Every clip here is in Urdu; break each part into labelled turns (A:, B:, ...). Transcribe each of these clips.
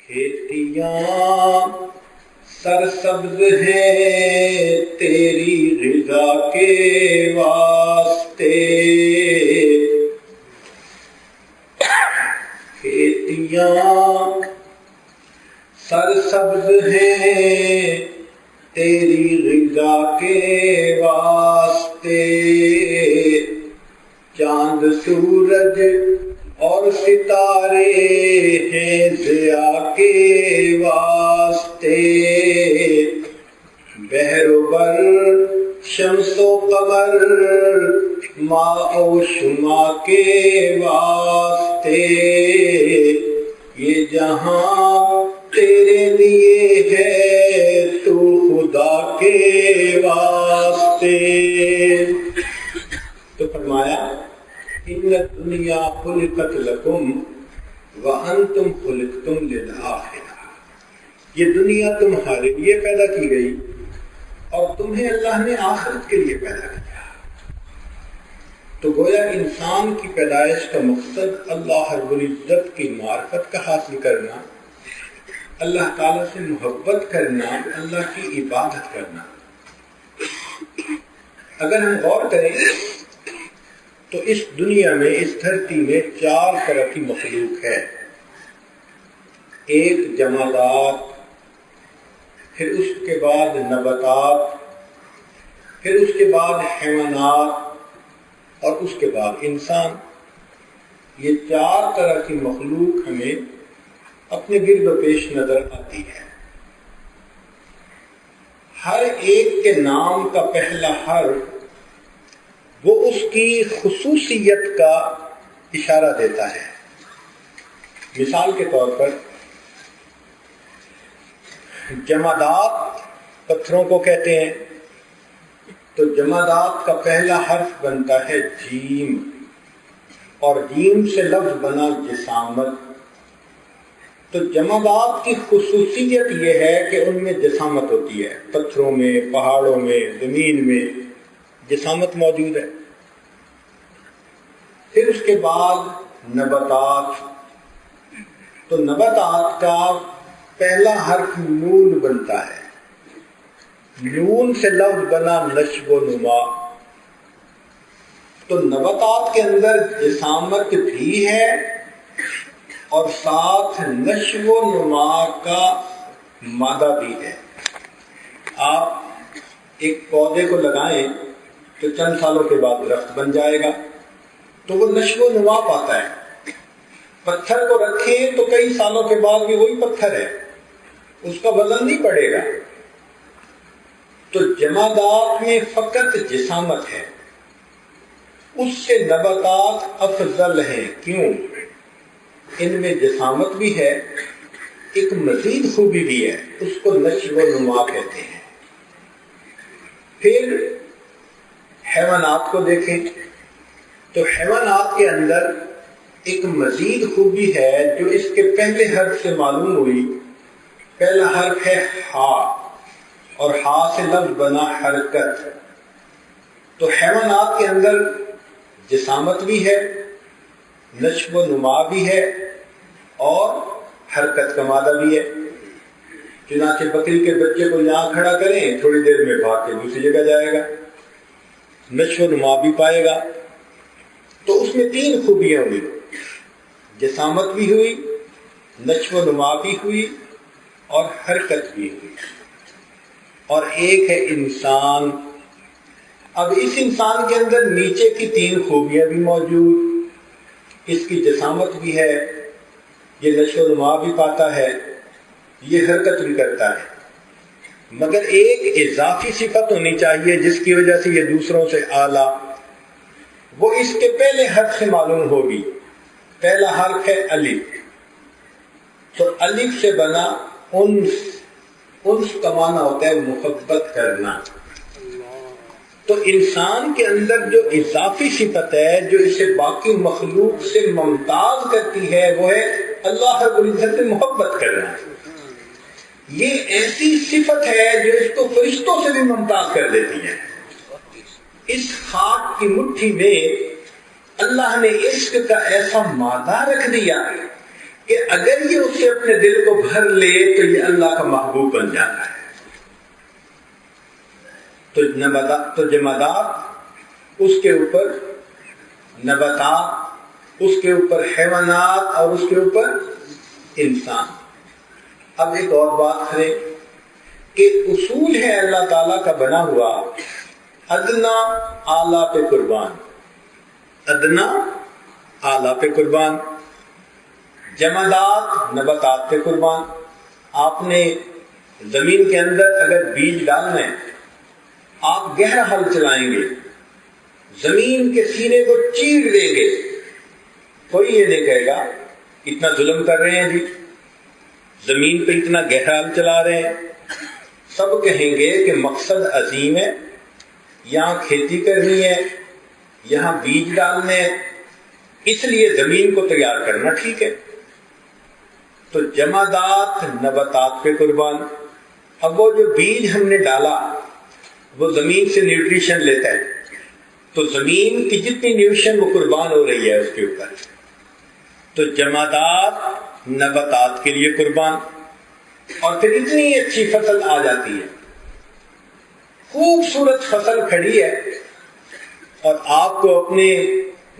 A: کھیتیاں سرسبز ہیں تیری رضا کے واسطے، کھیتیاں سرسبز ہیں تیری رضا کے واسطے، چاند سورج اور ستارے ہیں ضیاء کے واسطے، بحر و بر شمس و قمر ماء و شما کے واسطے، یہ جہاں تیرے لیے ہے تو خدا کے واسطے۔ تو فرمایا ان الدنیا خلقت لکم وانتم خلقتم للآخرہ، یہ دنیا تمہارے لیے پیدا کی گئی اور تمہیں اللہ نے آخرت کے لیے پیدا کیا۔ تو گویا انسان کی پیدائش کا مقصد اللہ رب العزت کی معرفت کا حاصل کرنا، اللہ تعالیٰ سے محبت کرنا، اللہ کی عبادت کرنا۔ اگر ہم غور کریں تو اس دنیا میں، اس دھرتی میں 4 طرح کی مخلوق ہے۔ ایک جمادات، پھر اس کے بعد نباتات، پھر اس کے بعد حیوانات اور اس کے بعد انسان۔ یہ 4 طرح کی مخلوق ہمیں اپنے گرد و پیش نظر آتی ہے۔ ہر ایک کے نام کا پہلا حرف وہ اس کی خصوصیت کا اشارہ دیتا ہے۔ مثال کے طور پر جمادات پتھروں کو کہتے ہیں، تو جمادات کا پہلا حرف بنتا ہے جیم، اور جیم سے لفظ بنا جسامت۔ تو جمادات کی خصوصیت یہ ہے کہ ان میں جسامت ہوتی ہے، پتھروں میں، پہاڑوں میں، زمین میں جسامت موجود ہے۔ پھر اس کے بعد نباتات، تو نباتات کا پہلا حرف نون بنتا ہے، نون سے لفظ بنا نشو و نما۔ تو نباتات کے اندر جسامت بھی ہے اور ساتھ نشو و نما کا مادہ بھی ہے۔ آپ ایک پودے کو لگائیں تو چند سالوں کے بعد درخت بن جائے گا، تو وہ نشو و نما پاتا ہے۔ پتھر کو رکھیں تو کئی سالوں کے بعد بھی وہی پتھر ہے، اس کا وزن نہیں پڑے گا۔ تو جمادات میں فقط جسامت ہے، اس سے نباتات افضل ہیں۔ کیوں؟ ان میں جسامت بھی ہے، ایک مزید خوبی بھی ہے، اس کو نشو و نما کہتے ہیں۔ پھر حیوانات کو دیکھیں تو حیوانات کے اندر ایک مزید خوبی ہے جو اس کے پہلے حرف سے معلوم ہوئی۔ پہلا حرف ہے ہا، اور ہا سے لفظ بنا حرکت۔ تو حیوانات کے اندر جسامت بھی ہے، نشو و نما بھی ہے اور حرکت کا مادہ بھی ہے۔ چنانچہ بکری کے بچے کو یہاں کھڑا کریں، تھوڑی دیر میں بھاگ کے دوسری جگہ جائے گا، نشو و نما بھی پائے گا۔ تو اس میں 3 خوبیاں ہوئی، جسامت بھی ہوئی، نشو و نما بھی ہوئی اور حرکت بھی ہوئی۔ اور ایک ہے انسان۔ اب اس انسان کے اندر نیچے کی 3 خوبیاں بھی موجود، اس کی جسامت بھی ہے، یہ نشو و نما بھی پاتا ہے، یہ حرکت بھی کرتا ہے، مگر ایک اضافی صفت ہونی چاہیے جس کی وجہ سے یہ دوسروں سے اعلیٰ، وہ اس کے پہلے حرف سے معلوم ہوگی۔ پہلا حرف ہے الف، تو الف سے بنا انس، انس کا معنی ہوتا ہے محبت کرنا۔ تو انسان کے اندر جو اضافی صفت ہے جو اسے باقی مخلوق سے ممتاز کرتی ہے وہ ہے اللہ رب العزت سے محبت کرنا۔ یہ ایسی صفت ہے جو اس کو فرشتوں سے بھی ممتاز کر دیتی ہے۔ اس خاک کی مٹھی میں اللہ نے عشق کا ایسا مادہ رکھ دیا کہ اگر یہ اس سے اپنے دل کو بھر لے تو یہ اللہ کا محبوب بن جاتا ہے. تو جمادات اس کے اوپر، نباتات اس کے اوپر، حیوانات اور اس کے اوپر انسان. اب ایک اور بات کریں کہ اصول ہے اللہ تعالیٰ کا بنا ہوا ادنا اعلیٰ پہ قربان، ادنا اعلیٰ پہ قربان، جمادات نباتات پہ قربان. آپ نے زمین کے اندر اگر بیج ڈالنا ہے، آپ گہرا ہل چلائیں گے، زمین کے سینے کو چیر دیں گے، کوئی یہ نہیں کہے گا اتنا ظلم کر رہے ہیں جی، زمین پہ اتنا گہرا ہل چلا رہے ہیں. سب کہیں گے کہ مقصد عظیم ہے، یہاں کھیتی کرنی ہے، یہاں بیج ڈالنے ہیں، اس لیے زمین کو تیار کرنا ٹھیک ہے. تو جمادات نباتات پہ قربان. اب وہ جو بیج ہم نے ڈالا وہ زمین سے نیوٹریشن لیتا ہے، تو زمین کی جتنی نیوٹریشن وہ قربان ہو رہی ہے اس کے اوپر. تو جمادات نباتات کے لیے قربان، اور پھر اتنی اچھی فصل آ جاتی ہے، خوبصورت فصل کھڑی ہے، اور آپ کو اپنے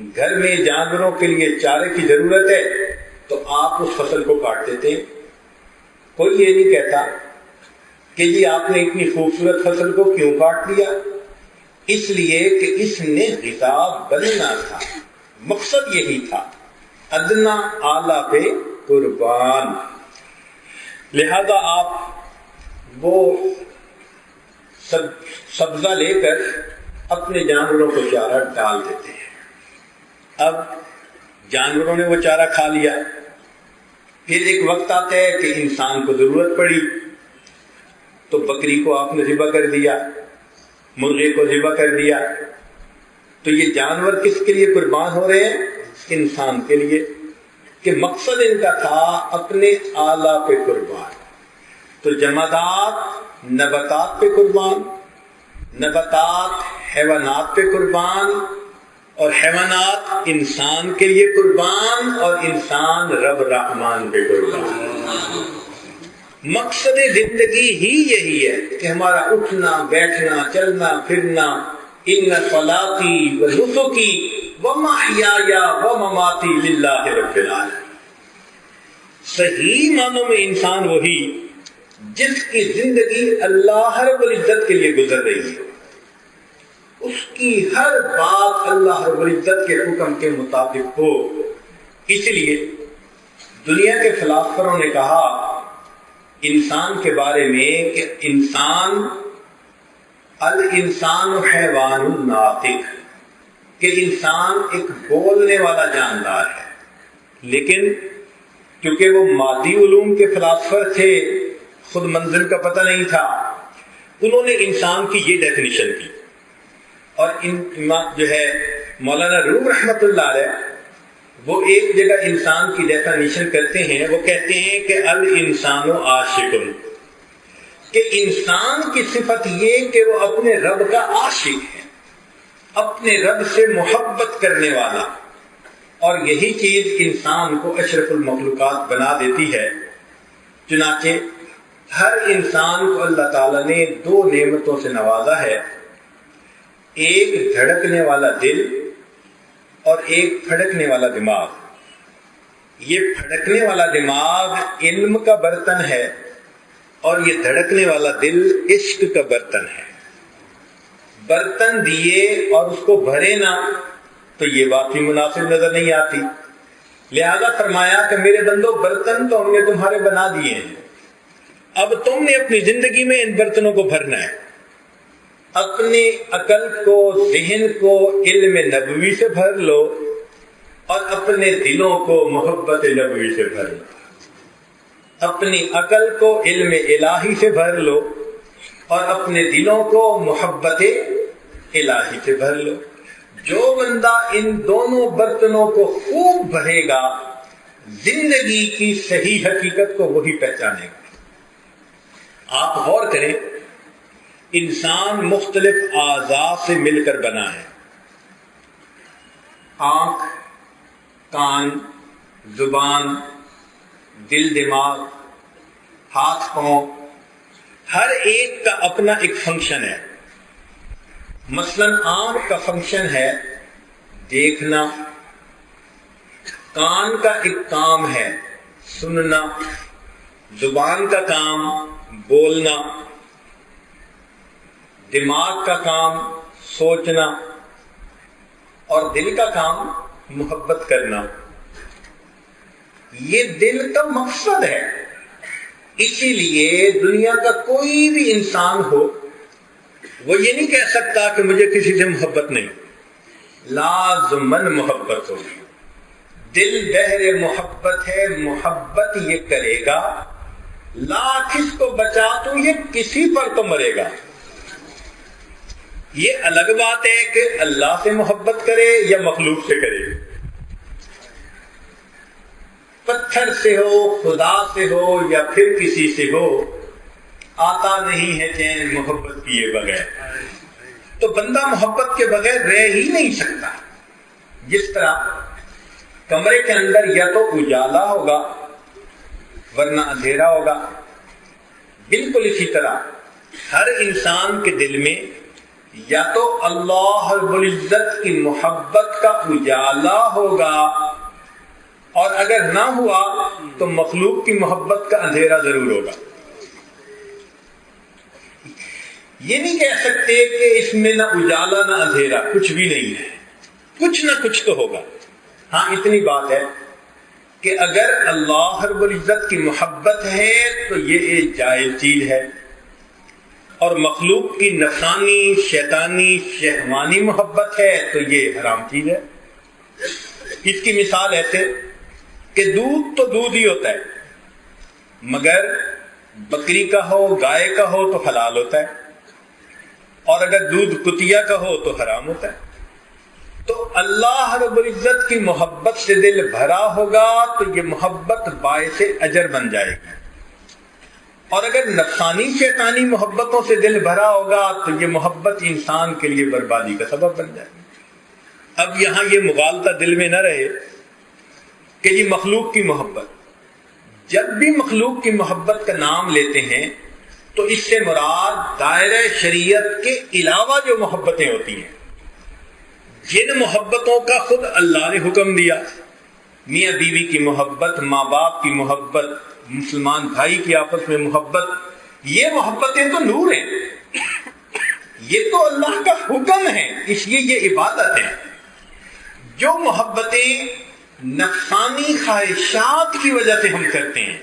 A: گھر میں جانوروں کے لیے چارے کی ضرورت ہے تو آپ اس فصل کو کاٹ دیتے ہیں. کوئی یہ نہیں کہتا کہ جی آپ نے اتنی خوبصورت فصل کو کیوں کاٹ دیا، اس لیے کہ اس نے غذا بننا تھا، مقصد یہی تھا، ادنا اعلیٰ پہ قربان. لہذا آپ وہ سبزہ لے کر اپنے جانوروں کو چارہ ڈال دیتے ہیں. اب جانوروں نے وہ چارہ کھا لیا، پھر ایک وقت آتا ہے کہ انسان کو ضرورت پڑی تو بکری کو آپ نے ذبح کر دیا، مرغے کو ذبح کر دیا. تو یہ جانور کس کے لیے قربان ہو رہے ہیں؟ انسان کے لیے، کہ مقصد ان کا تھا اپنے اعلیٰ پہ قربان. تو جمادات نباتات پہ قربان، نباتات حیوانات پہ قربان، اور حیوانات انسان کے لیے قربان، اور انسان رب رحمان پہ قربان. مقصد زندگی ہی یہی ہے کہ ہمارا اٹھنا بیٹھنا چلنا پھرنا، ان صلاتی و نسکی و محیایا و مماتی للہ رب العالمین. صحیح معنوں میں انسان وہی جس کی زندگی اللہ رب العزت کے لیے گزر رہی ہے، اس کی ہر بات اللہ رب العزت کے حکم کے مطابق ہو. اس لیے دنیا کے فلاسفروں نے کہا انسان کے بارے میں کہ انسان الانسان حیوان ناطق، کہ انسان ایک بولنے والا جاندار ہے. لیکن کیونکہ وہ مادی علوم کے فلاسفر تھے، خود منزل کا پتہ نہیں تھا، انہوں نے انسان کی یہ ڈیفینیشن کی. اور جو ہے مولانا روم رحمت اللہ علیہ، وہ ایک جگہ انسان کی ڈیفینیشن کرتے ہیں، وہ کہتے ہیں کہ الانسان عاشق، کہ انسان کی صفت یہ کہ وہ اپنے رب کا عاشق ہے، اپنے رب سے محبت کرنے والا. اور یہی چیز انسان کو اشرف المخلوقات بنا دیتی ہے. چنانچہ ہر انسان کو اللہ تعالیٰ نے دو نعمتوں سے نوازا ہے، ایک دھڑکنے والا دل اور ایک پھڑکنے والا دماغ. یہ پھڑکنے والا دماغ علم کا برتن ہے، اور یہ دھڑکنے والا دل عشق کا برتن ہے. برتن دیے اور اس کو بھرے نہ تو یہ بات بھی مناسب نظر نہیں آتی. لہذا فرمایا کہ میرے بندو، برتن تو ہم نے تمہارے بنا دیے ہیں، اب تم نے اپنی زندگی میں ان برتنوں کو بھرنا ہے. اپنی عقل کو، ذہن کو علم نبوی سے بھر لو، اور اپنے دلوں کو محبت نبوی سے بھر لو. اپنی عقل کو علم الہی سے بھر لو، اور اپنے دلوں کو محبت الہی سے بھر لو. جو بندہ ان دونوں برتنوں کو خوب بھرے گا، زندگی کی صحیح حقیقت کو وہی پہچانے گا. آپ غور کریں، انسان مختلف اعضاء سے مل کر بنا ہے. آنکھ، کان، زبان، دل دماغ ہاتھ پاؤں ہر ایک کا اپنا ایک فنکشن ہے. مثلا آنکھ کا فنکشن ہے دیکھنا، کان کا ایک کام ہے سننا، زبان کا کام بولنا، دماغ کا کام سوچنا، اور دل کا کام محبت کرنا. یہ دل کا مقصد ہے. اسی لیے دنیا کا کوئی بھی انسان ہو وہ یہ نہیں کہہ سکتا کہ مجھے کسی سے محبت نہیں، لازماً محبت ہوگی. دل بحر محبت ہے، محبت یہ کرے گا. لاکھ اس کو بچا تو یہ کسی پر تو مرے گا. یہ الگ بات ہے کہ اللہ سے محبت کرے یا مخلوق سے کرے، پتھر سے ہو، خدا سے ہو یا پھر کسی سے ہو، آتا نہیں ہے چین محبت کیے بغیر. تو بندہ محبت کے بغیر رہ ہی نہیں سکتا. جس طرح کمرے کے اندر یا تو اجالا ہوگا ورنہ اندھیرا ہوگا، بالکل اسی طرح ہر انسان کے دل میں یا تو اللہ رب العزت کی محبت کا اجالا ہوگا، اور اگر نہ ہوا تو مخلوق کی محبت کا اندھیرا ضرور ہوگا. یہ نہیں کہہ سکتے کہ اس میں نہ اجالا نہ اندھیرا، کچھ بھی نہیں ہے، کچھ نہ کچھ تو ہوگا. ہاں اتنی بات ہے کہ اگر اللہ رب العزت کی محبت ہے تو یہ ایک جائز چیز ہے، اور مخلوق کی نفسانی شیطانی شہوانی محبت ہے تو یہ حرام چیز ہے. اس کی مثال ایسے کہ دودھ تو دودھ ہی ہوتا ہے، مگر بکری کا ہو گائے کا ہو تو حلال ہوتا ہے، اور اگر دودھ کتیا کا ہو تو حرام ہوتا ہے. تو اللہ رب العزت کی محبت سے دل بھرا ہوگا تو یہ محبت باعث اجر بن جائے گی، اور اگر نفسانی شیطانی محبتوں سے دل بھرا ہوگا تو یہ محبت انسان کے لیے بربادی کا سبب بن جائے گی. اب یہاں یہ مغالطہ دل میں نہ رہے کہ یہ مخلوق کی محبت. جب بھی مخلوق کی محبت کا نام لیتے ہیں تو اس سے مراد دائرہ شریعت کے علاوہ جو محبتیں ہوتی ہیں، جن محبتوں کا خود اللہ نے حکم دیا، میاں بیوی کی محبت، ماں باپ کی محبت، مسلمان بھائی کی آپس میں محبت، یہ محبتیں تو نور ہیں، یہ تو اللہ کا حکم ہے، اس لیے یہ عبادت ہے. جو محبتیں نفسانی خواہشات کی وجہ سے ہم کرتے ہیں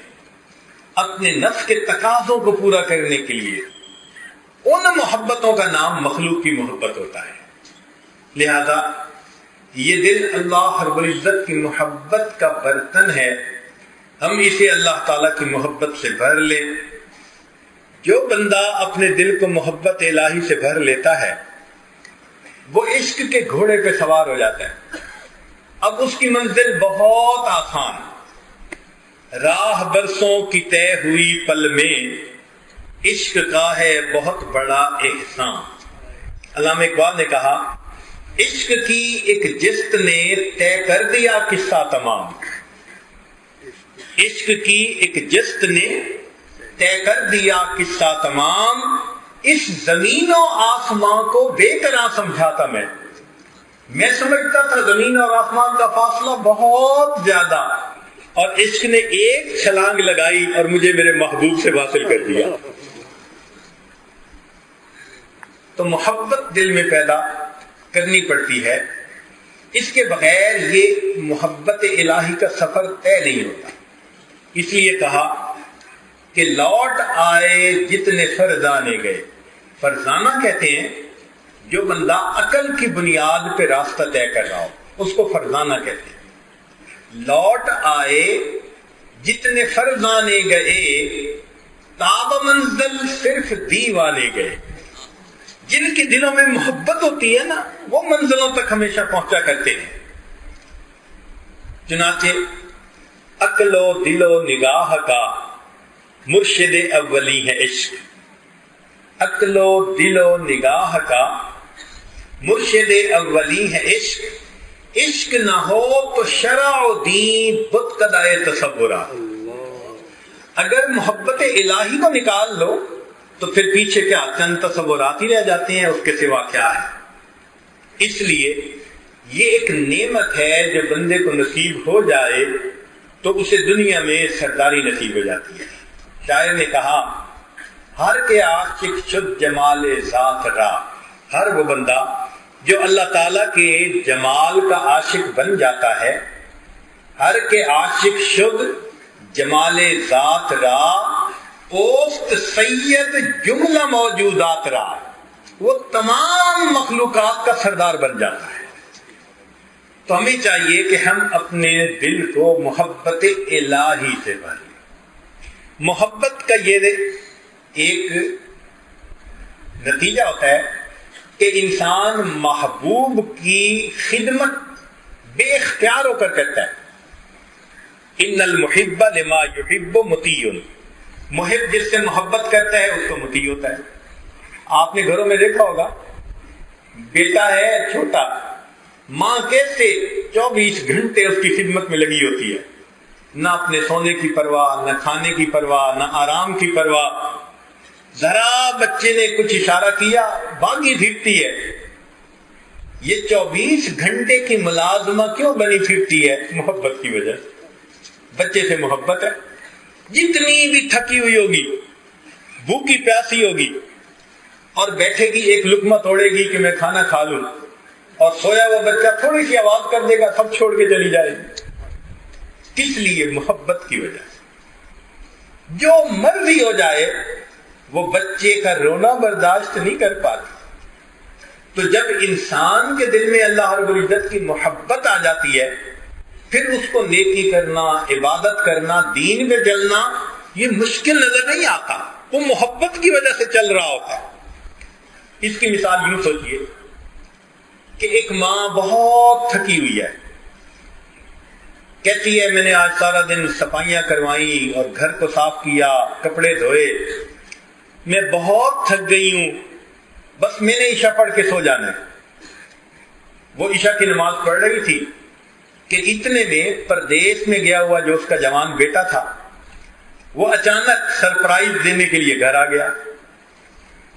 A: اپنے نفس کے تقاضوں کو پورا کرنے کے لیے، ان محبتوں کا نام مخلوق کی محبت ہوتا ہے. لہذا یہ دل اللہ رب العزت کی محبت کا برتن ہے، ہم اسے اللہ تعالیٰ کی محبت سے بھر لیں. جو بندہ اپنے دل کو محبت الہی سے بھر لیتا ہے وہ عشق کے گھوڑے پہ سوار ہو جاتا ہے. اب اس کی منزل بہت آسان، راہ برسوں کی طے ہوئی پل میں، عشق کا ہے بہت بڑا احسان. علامہ اقبال نے کہا عشق کی ایک جست نے طے کر دیا قصہ تمام. عشق کی ایک جست نے طے کر دیا قصہ تمام، اس زمین و آسمان کو بے قرار سمجھا تھا میں سمجھتا تھا زمین اور آسمان کا فاصلہ بہت زیادہ، اور عشق نے ایک چھلانگ لگائی اور مجھے میرے محبوب سے واصل کر دیا. تو محبت دل میں پیدا کرنی پڑتی ہے، اس کے بغیر یہ محبت الہی کا سفر طے نہیں ہوتا. اس لیے کہا کہ لوٹ آئے جتنے فرزانے گئے. فرزانہ کہتے ہیں جو بندہ عقل کی بنیاد پہ راستہ طے کر رہا ہو اس کو فرزانہ کہتے ہیں. لوٹ آئے جتنے فرزانے گئے، تاب منزل صرف دیوانے گئے. جن کے دلوں میں محبت ہوتی ہے نا وہ منزلوں تک ہمیشہ پہنچا کرتے ہیں. چنانچہ عقل و دل و نگاہ کا مرشد اولی ہے عشق. عقل و دل و نگاہ کا مرشد اولی ہے عشق. عشق نہ ہو تو شرع و دین بت قدائے تصورات. اگر محبت الہی کو نکال لو تو پھر پیچھے کیا چند تصورات ہی رہ جاتے ہیں، اس کے سوا کیا ہے۔ اس لیے یہ ایک نعمت ہے جو بندے کو نصیب ہو جائے تو اسے دنیا میں سرداری نصیب ہو جاتی ہے۔ شاعر نے کہا، ہر کے عاشق شد جمال ذات را، ہر وہ بندہ جو اللہ تعالیٰ کے جمال کا عاشق بن جاتا ہے، ہر کے عاشق شد جمال ذات را اوست سید جملہ موجودات را، وہ تمام مخلوقات کا سردار بن جاتا ہے۔ تو ہمیں چاہیے کہ ہم اپنے دل کو محبت الہی سے بھریں۔ محبت کا یہ ایک نتیجہ ہوتا ہے کہ انسان محبوب کی خدمت بے اختیار ہو کر کرتا ہے۔ ان المحب لما یحب مطیع، محب جس سے محبت کرتا ہے اس کو مطیع ہوتا ہے۔ آپ نے گھروں میں دیکھا ہوگا، بیٹا ہے چھوٹا، ماں کیسے 24 گھنٹے اس کی خدمت میں لگی ہوتی ہے، نہ اپنے سونے کی پرواہ، نہ کھانے کی پرواہ، نہ آرام کی پرواہ۔ ذرا بچے نے کچھ اشارہ کیا بھاگی پھرتی ہے۔ یہ 24 گھنٹے کی ملازمہ کیوں بنی پھرتی ہے؟ محبت کی وجہ سے۔ بچے سے محبت ہے، جتنی بھی تھکی ہوئی ہوگی، بھوکی پیاسی ہوگی، اور بیٹھے گی ایک لقمہ توڑے گی کہ میں کھانا کھا لوں، اور سویا ہوا بچہ تھوڑی سی آواز کر دے گا سب چھوڑ کے چلی جائے گی۔ کس لیے؟ محبت کی وجہ سے۔ جو مرضی ہو جائے وہ بچے کا رونا برداشت نہیں کر پاتی۔ تو جب انسان کے دل میں اللہ رب العزت کی محبت آ جاتی ہے، پھر اس کو نیکی کرنا، عبادت کرنا، دین میں چلنا یہ مشکل نظر نہیں آتا، وہ محبت کی وجہ سے چل رہا ہوتا ہے۔ اس کی مثال یوں سوچئے کہ ایک ماں بہت تھکی ہوئی ہے، کہتی ہے میں نے آج سارا دن صفائیاں کروائی اور گھر کو صاف کیا، کپڑے دھوئے، میں بہت تھک گئی ہوں، بس میں نے عشاء پڑھ کے سو جانا ہے۔ وہ عشاء کی نماز پڑھ رہی تھی کہ اتنے میں پردیس میں گیا ہوا جو اس کا جوان بیٹا تھا، وہ اچانک سرپرائز دینے کے لیے گھر آ گیا۔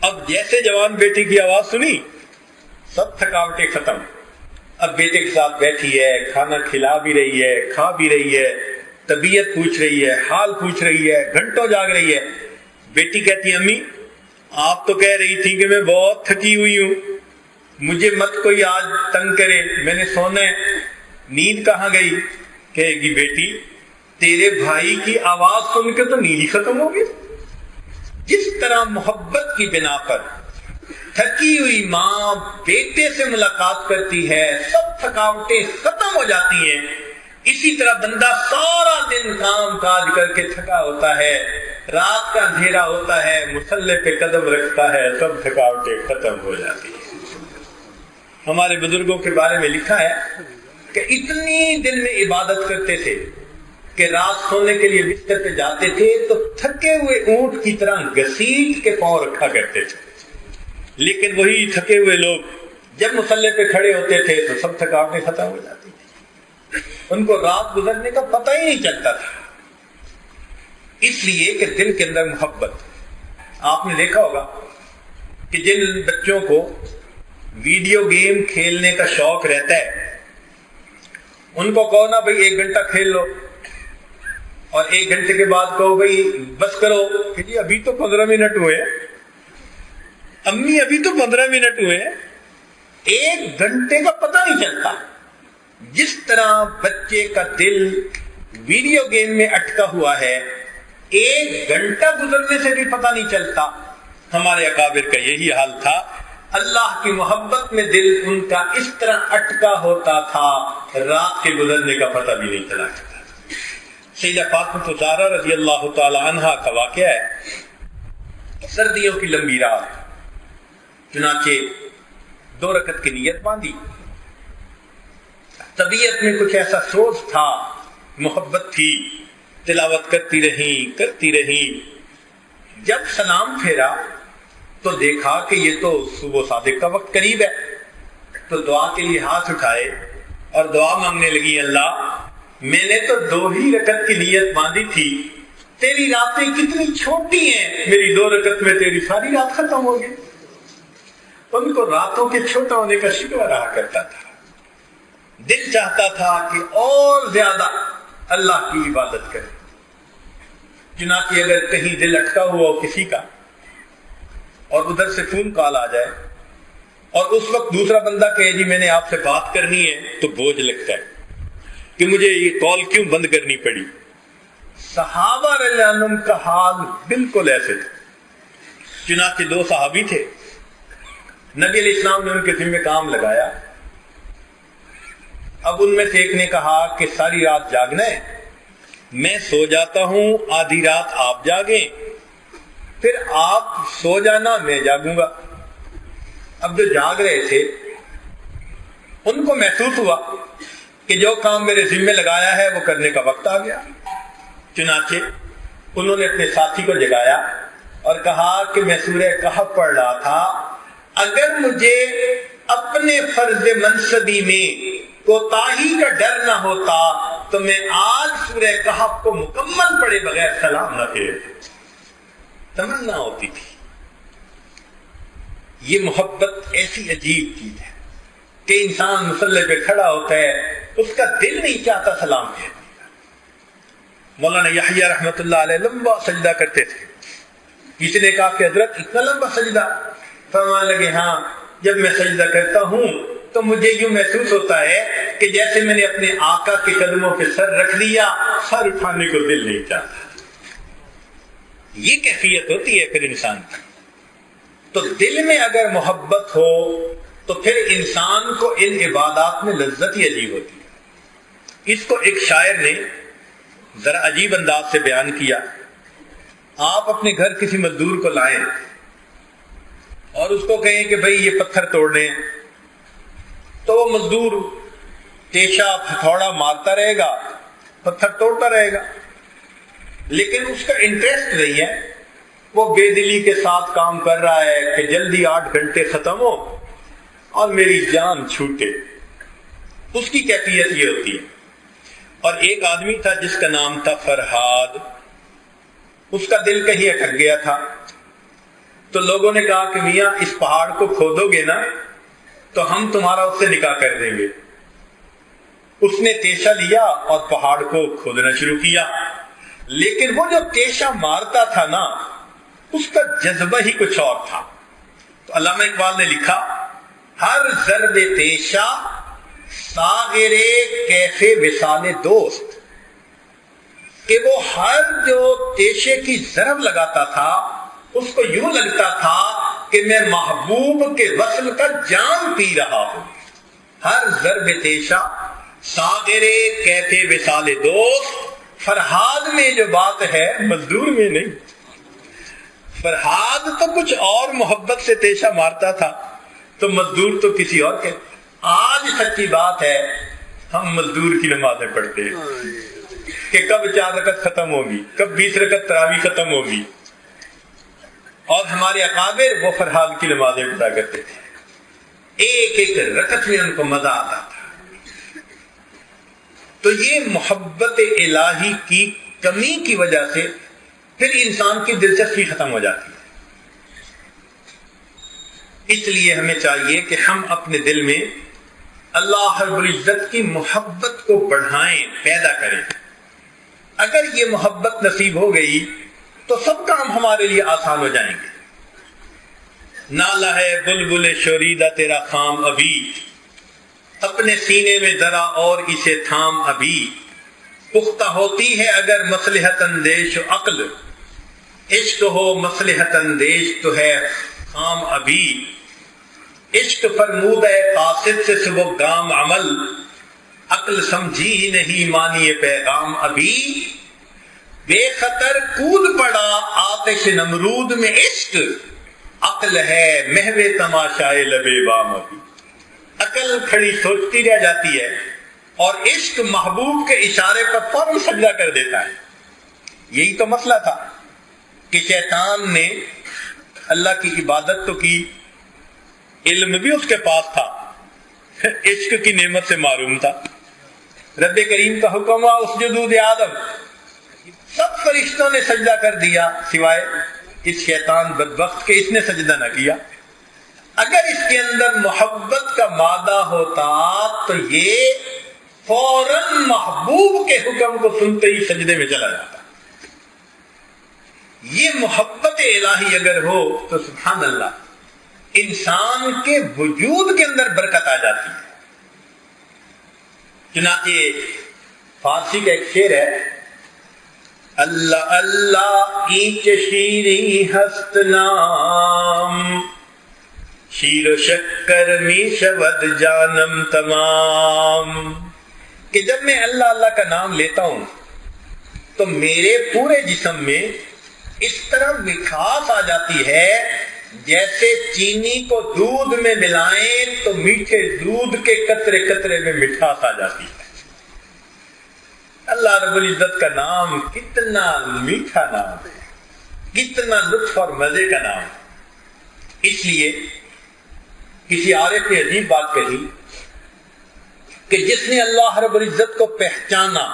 A: اب جیسے جوان بیٹے کی آواز سنی، سب تھکاوٹیں ختم۔ اب بیٹے کے ساتھ بیٹھی ہے، کھانا کھلا بھی رہی ہے، کھا بھی رہی ہے، طبیعت پوچھ رہی ہے، حال پوچھ رہی ہے، گھنٹوں جاگ رہی ہے۔ بیٹی کہتی ہے امی آپ تو کہہ رہی تھی کہ میں بہت تھکی ہوئی ہوں، مجھے مت کوئی آج تنگ کرے، میں نے سونا ہے، نیند کہاں گئی؟ کہے گی بیٹی تیرے بھائی کی آواز سن کے تو نیند ہی ختم ہوگی۔ جس طرح محبت کی بنا پر تھکی ہوئی ماں بیٹے سے ملاقات کرتی ہے، سب تھکاوٹیں ختم ہو جاتی ہیں، اسی طرح بندہ سارا دن کام کاج کر کے تھکا ہوتا ہے، رات کا اندھیرا ہوتا ہے، مصلے پہ قدم رکھتا ہے، سب تھکاوٹیں ختم ہو جاتی ہیں۔ ہمارے بزرگوں کے بارے میں لکھا ہے کہ اتنی دن میں عبادت کرتے تھے کہ رات سونے کے لیے بستر پہ جاتے تھے تو تھکے ہوئے اونٹ کی طرح گھسیٹ کے پاؤں رکھا کرتے تھے، لیکن وہی تھکے ہوئے لوگ جب مصلے پہ کھڑے ہوتے تھے تو سب تھکاوٹیں ختم ہو جاتی تھی، ان کو رات گزرنے کا پتہ ہی نہیں چلتا تھا۔ اس لیے کہ دل کے اندر محبت۔ آپ نے دیکھا ہوگا کہ جن بچوں کو ویڈیو گیم کھیلنے کا شوق رہتا ہے، ان کو کہو نا بھئی 1 گھنٹہ کھیل لو، اور 1 گھنٹے کے بعد کہو بھئی بس کرو، کہ جی ابھی تو 15 منٹ ہوئے، امی ابھی تو 15 منٹ ہوئے، 1 گھنٹے کا پتہ نہیں چلتا۔ جس طرح بچے کا دل ویڈیو گیم میں اٹکا ہوا ہے، 1 گھنٹہ گزرنے سے بھی پتہ نہیں چلتا۔ ہمارے اکابر کا یہی حال تھا، اللہ کی محبت میں دل ان کا اس طرح اٹکا ہوتا تھا، رات کے گزرنے کا پتہ بھی نہیں چلا کرتا۔ سیدہ فاطمہ زہرا رضی اللہ تعالی عنہا کا واقعہ ہے، سردیوں کی لمبی رات، چنانچہ 2 رکعت کی نیت باندھی، طبیعت میں کچھ ایسا سوز تھا، محبت تھی، تلاوت کرتی رہی۔ جب سلام پھیرا تو دیکھا کہ یہ تو صبح صادق کا وقت قریب ہے، تو دعا کے لیے ہاتھ اٹھائے اور دعا مانگنے لگی، اللہ میں نے تو 2 ہی رکعت کی نیت باندھی تھی، تیری راتیں کتنی چھوٹی ہیں، میری 2 رکعت میں تیری ساری رات ختم ہو گئی۔ ان کو راتوں کے چھوٹا ہونے کا شکوہ رہا کرتا تھا، دل چاہتا تھا کہ اور زیادہ اللہ کی عبادت کرے۔ چنانچہ اگر کہیں دل اٹکا ہوا ہو کسی کا اور ادھر سے فون کال آ جائے اور اس وقت دوسرا بندہ کہے جی میں نے آپ سے بات کرنی ہے، تو بوجھ لگتا ہے کہ مجھے یہ کال کیوں بند کرنی پڑی۔ صحابہ رضی اللہ عنہم کا حال بالکل ایسے تھا۔ چنانچہ 2 صحابی تھے، نبی علیہ السلام نے ان کے ذمہ کام لگایا۔ اب ان میں سے ایک نے کہا کہ ساری رات جاگنا ہے، میں سو جاتا ہوں، آدھی رات آپ جاگیں، پھر آپ سو جانا، میں جاگوں گا۔ اب جو جاگ رہے تھے ان کو محسوس ہوا کہ جو کام میرے ذمہ لگایا ہے وہ کرنے کا وقت آ گیا۔ چنانچہ انہوں نے اپنے ساتھی کو جگایا اور کہا کہ میں سورہ کہف پڑھ رہا تھا، اگر مجھے اپنے فرض منصبی میں کوتاہی کا ڈر نہ ہوتا تو میں آج سورہ کہف کو مکمل پڑھے بغیر سلام نہ پھیرے۔ تمنا ہوتی تھی۔ یہ محبت ایسی عجیب چیز ہے کہ انسان مصلی پہ کھڑا ہوتا ہے، اس کا دل نہیں چاہتا سلام پھیرنے کا۔ مولانا یحییٰ رحمۃ اللہ علیہ لمبا سجدہ کرتے تھے۔ کسی نے کہا کہ حضرت اتنا لمبا سجدہ؟ فرمانے لگے ہاں، جب میں سجدہ کرتا ہوں تو مجھے یوں محسوس ہوتا ہے کہ جیسے میں نے اپنے آقا کے قدموں پہ سر رکھ دیا، سر اٹھانے کو دل نہیں چاہتا۔ یہ کیفیت ہوتی ہے پھر انسان کی۔ تو دل میں اگر محبت ہو تو پھر انسان کو ان عبادات میں لذت ہی عجیب ہوتی ہے۔ اس کو ایک شاعر نے ذرا عجیب انداز سے بیان کیا۔ آپ اپنے گھر کسی مزدور کو لائیں اور اس کو کہیں کہ بھئی یہ پتھر توڑنے، تو وہ مزدور تیشہ ہتھوڑا مارتا رہے گا، پتھر توڑتا رہے گا، لیکن اس کا انٹرسٹ نہیں ہے، وہ بے دلی کے ساتھ کام کر رہا ہے کہ جلدی 8 گھنٹے ختم ہو اور میری جان چھوٹے۔ اس کی کیفیت یہ ہوتی ہے۔ اور ایک آدمی تھا جس کا نام تھا فرحاد، اس کا دل کہیں اٹک گیا تھا، تو لوگوں نے کہا کہ میاں اس پہاڑ کو کھودو گے نا تو ہم تمہارا اس سے نکاح کر دیں گے۔ اس نے تیشہ لیا اور پہاڑ کو کھودنا شروع کیا، لیکن وہ جو تیشہ مارتا تھا نا، اس کا جذبہ ہی کچھ اور تھا۔ تو علامہ اقبال نے لکھا، ہر ضرب تیشہ ساغر کیفے وصال دوست، کہ وہ ہر جو تیشے کی ضرب لگاتا تھا اس کو یوں لگتا تھا کہ میں محبوب کے وصل کا جام پی رہا ہوں۔ ہر ضرب تیشہ ساغر کیفے وصال دوست۔ فرحاد میں جو بات ہے مزدور میں نہیں۔ فرحاد تو کچھ اور محبت سے تیشہ مارتا تھا، تو مزدور تو کسی اور کے۔ آج سچی بات ہے، ہم مزدور کی نمازیں پڑھتے ہیں کہ کب 4 رکعت ختم ہوگی، کب 20 رکعت تراویح ختم ہوگی، اور ہمارے اکابر وہ فرحاد کی نمازیں پڑھا کرتے تھے، ایک ایک رکعت میں ان کو مزہ آتا تھا۔ تو یہ محبت الہی کی کمی کی وجہ سے پھر انسان کی دلچسپی ختم ہو جاتی ہے۔ اس لیے ہمیں چاہیے کہ ہم اپنے دل میں اللہ رب العزت کی محبت کو بڑھائیں، پیدا کریں۔ اگر یہ محبت نصیب ہو گئی تو سب کام ہمارے لیے آسان ہو جائیں گے۔ نالا ہے بلبل شوریدہ تیرا خام ابھی، اپنے سینے میں ذرا اور اسے تھام ابھی، پختہ ہوتی ہے اگر مصلحت اندیش و عقل، عشق ہو مصلحت اندیش تو ہے خام ابھی، عشق فرمود ہے قاصد سے صبح گام عمل، عقل سمجھی ہی نہیں مانی پیغام ابھی، بے خطر کود پڑا آتش نمرود میں عشق، عقل ہے محو تماشائے لبے بام ابھی۔ عقل کھڑی سوچتی رہ جاتی ہے اور عشق محبوب کے اشارے پر فوراً سجدہ کر دیتا ہے۔ یہی تو مسئلہ تھا کہ شیطان نے اللہ کی عبادت تو کی، علم بھی اس کے پاس تھا، عشق کی نعمت سے معروم تھا۔ رب کریم کا حکم ہوا اسجدوا لآدم، سب فرشتوں نے سجدہ کر دیا سوائے اس شیطان بدبخت کے، اس نے سجدہ نہ کیا۔ اگر اس کے اندر محبت کا مادہ ہوتا تو یہ فوراً محبوب کے حکم کو سنتے ہی سجدے میں چلا جاتا۔ یہ محبت الہی اگر ہو تو سبحان اللہ انسان کے وجود کے اندر برکت آ جاتی ہے۔ چنانچہ فارسی کا ایک شعر ہے، اللہ اللہ اینچ شیریں ہست نام، شیر و شکر می شود جانم تمام، کہ جب میں اللہ اللہ کا نام لیتا ہوں تو میرے پورے جسم میں اس طرح مٹھاس آ جاتی ہے جیسے چینی کو دودھ میں ملائیں تو میٹھے دودھ کے قطرے قطرے میں مٹھاس آ جاتی ہے۔ اللہ رب العزت کا نام کتنا میٹھا نام ہے، کتنا لطف اور مزے کا نام ہے۔ اس لیے کسی عارف نے عجیب بات کہی کہ جس نے اللہ رب العزت کو پہچانا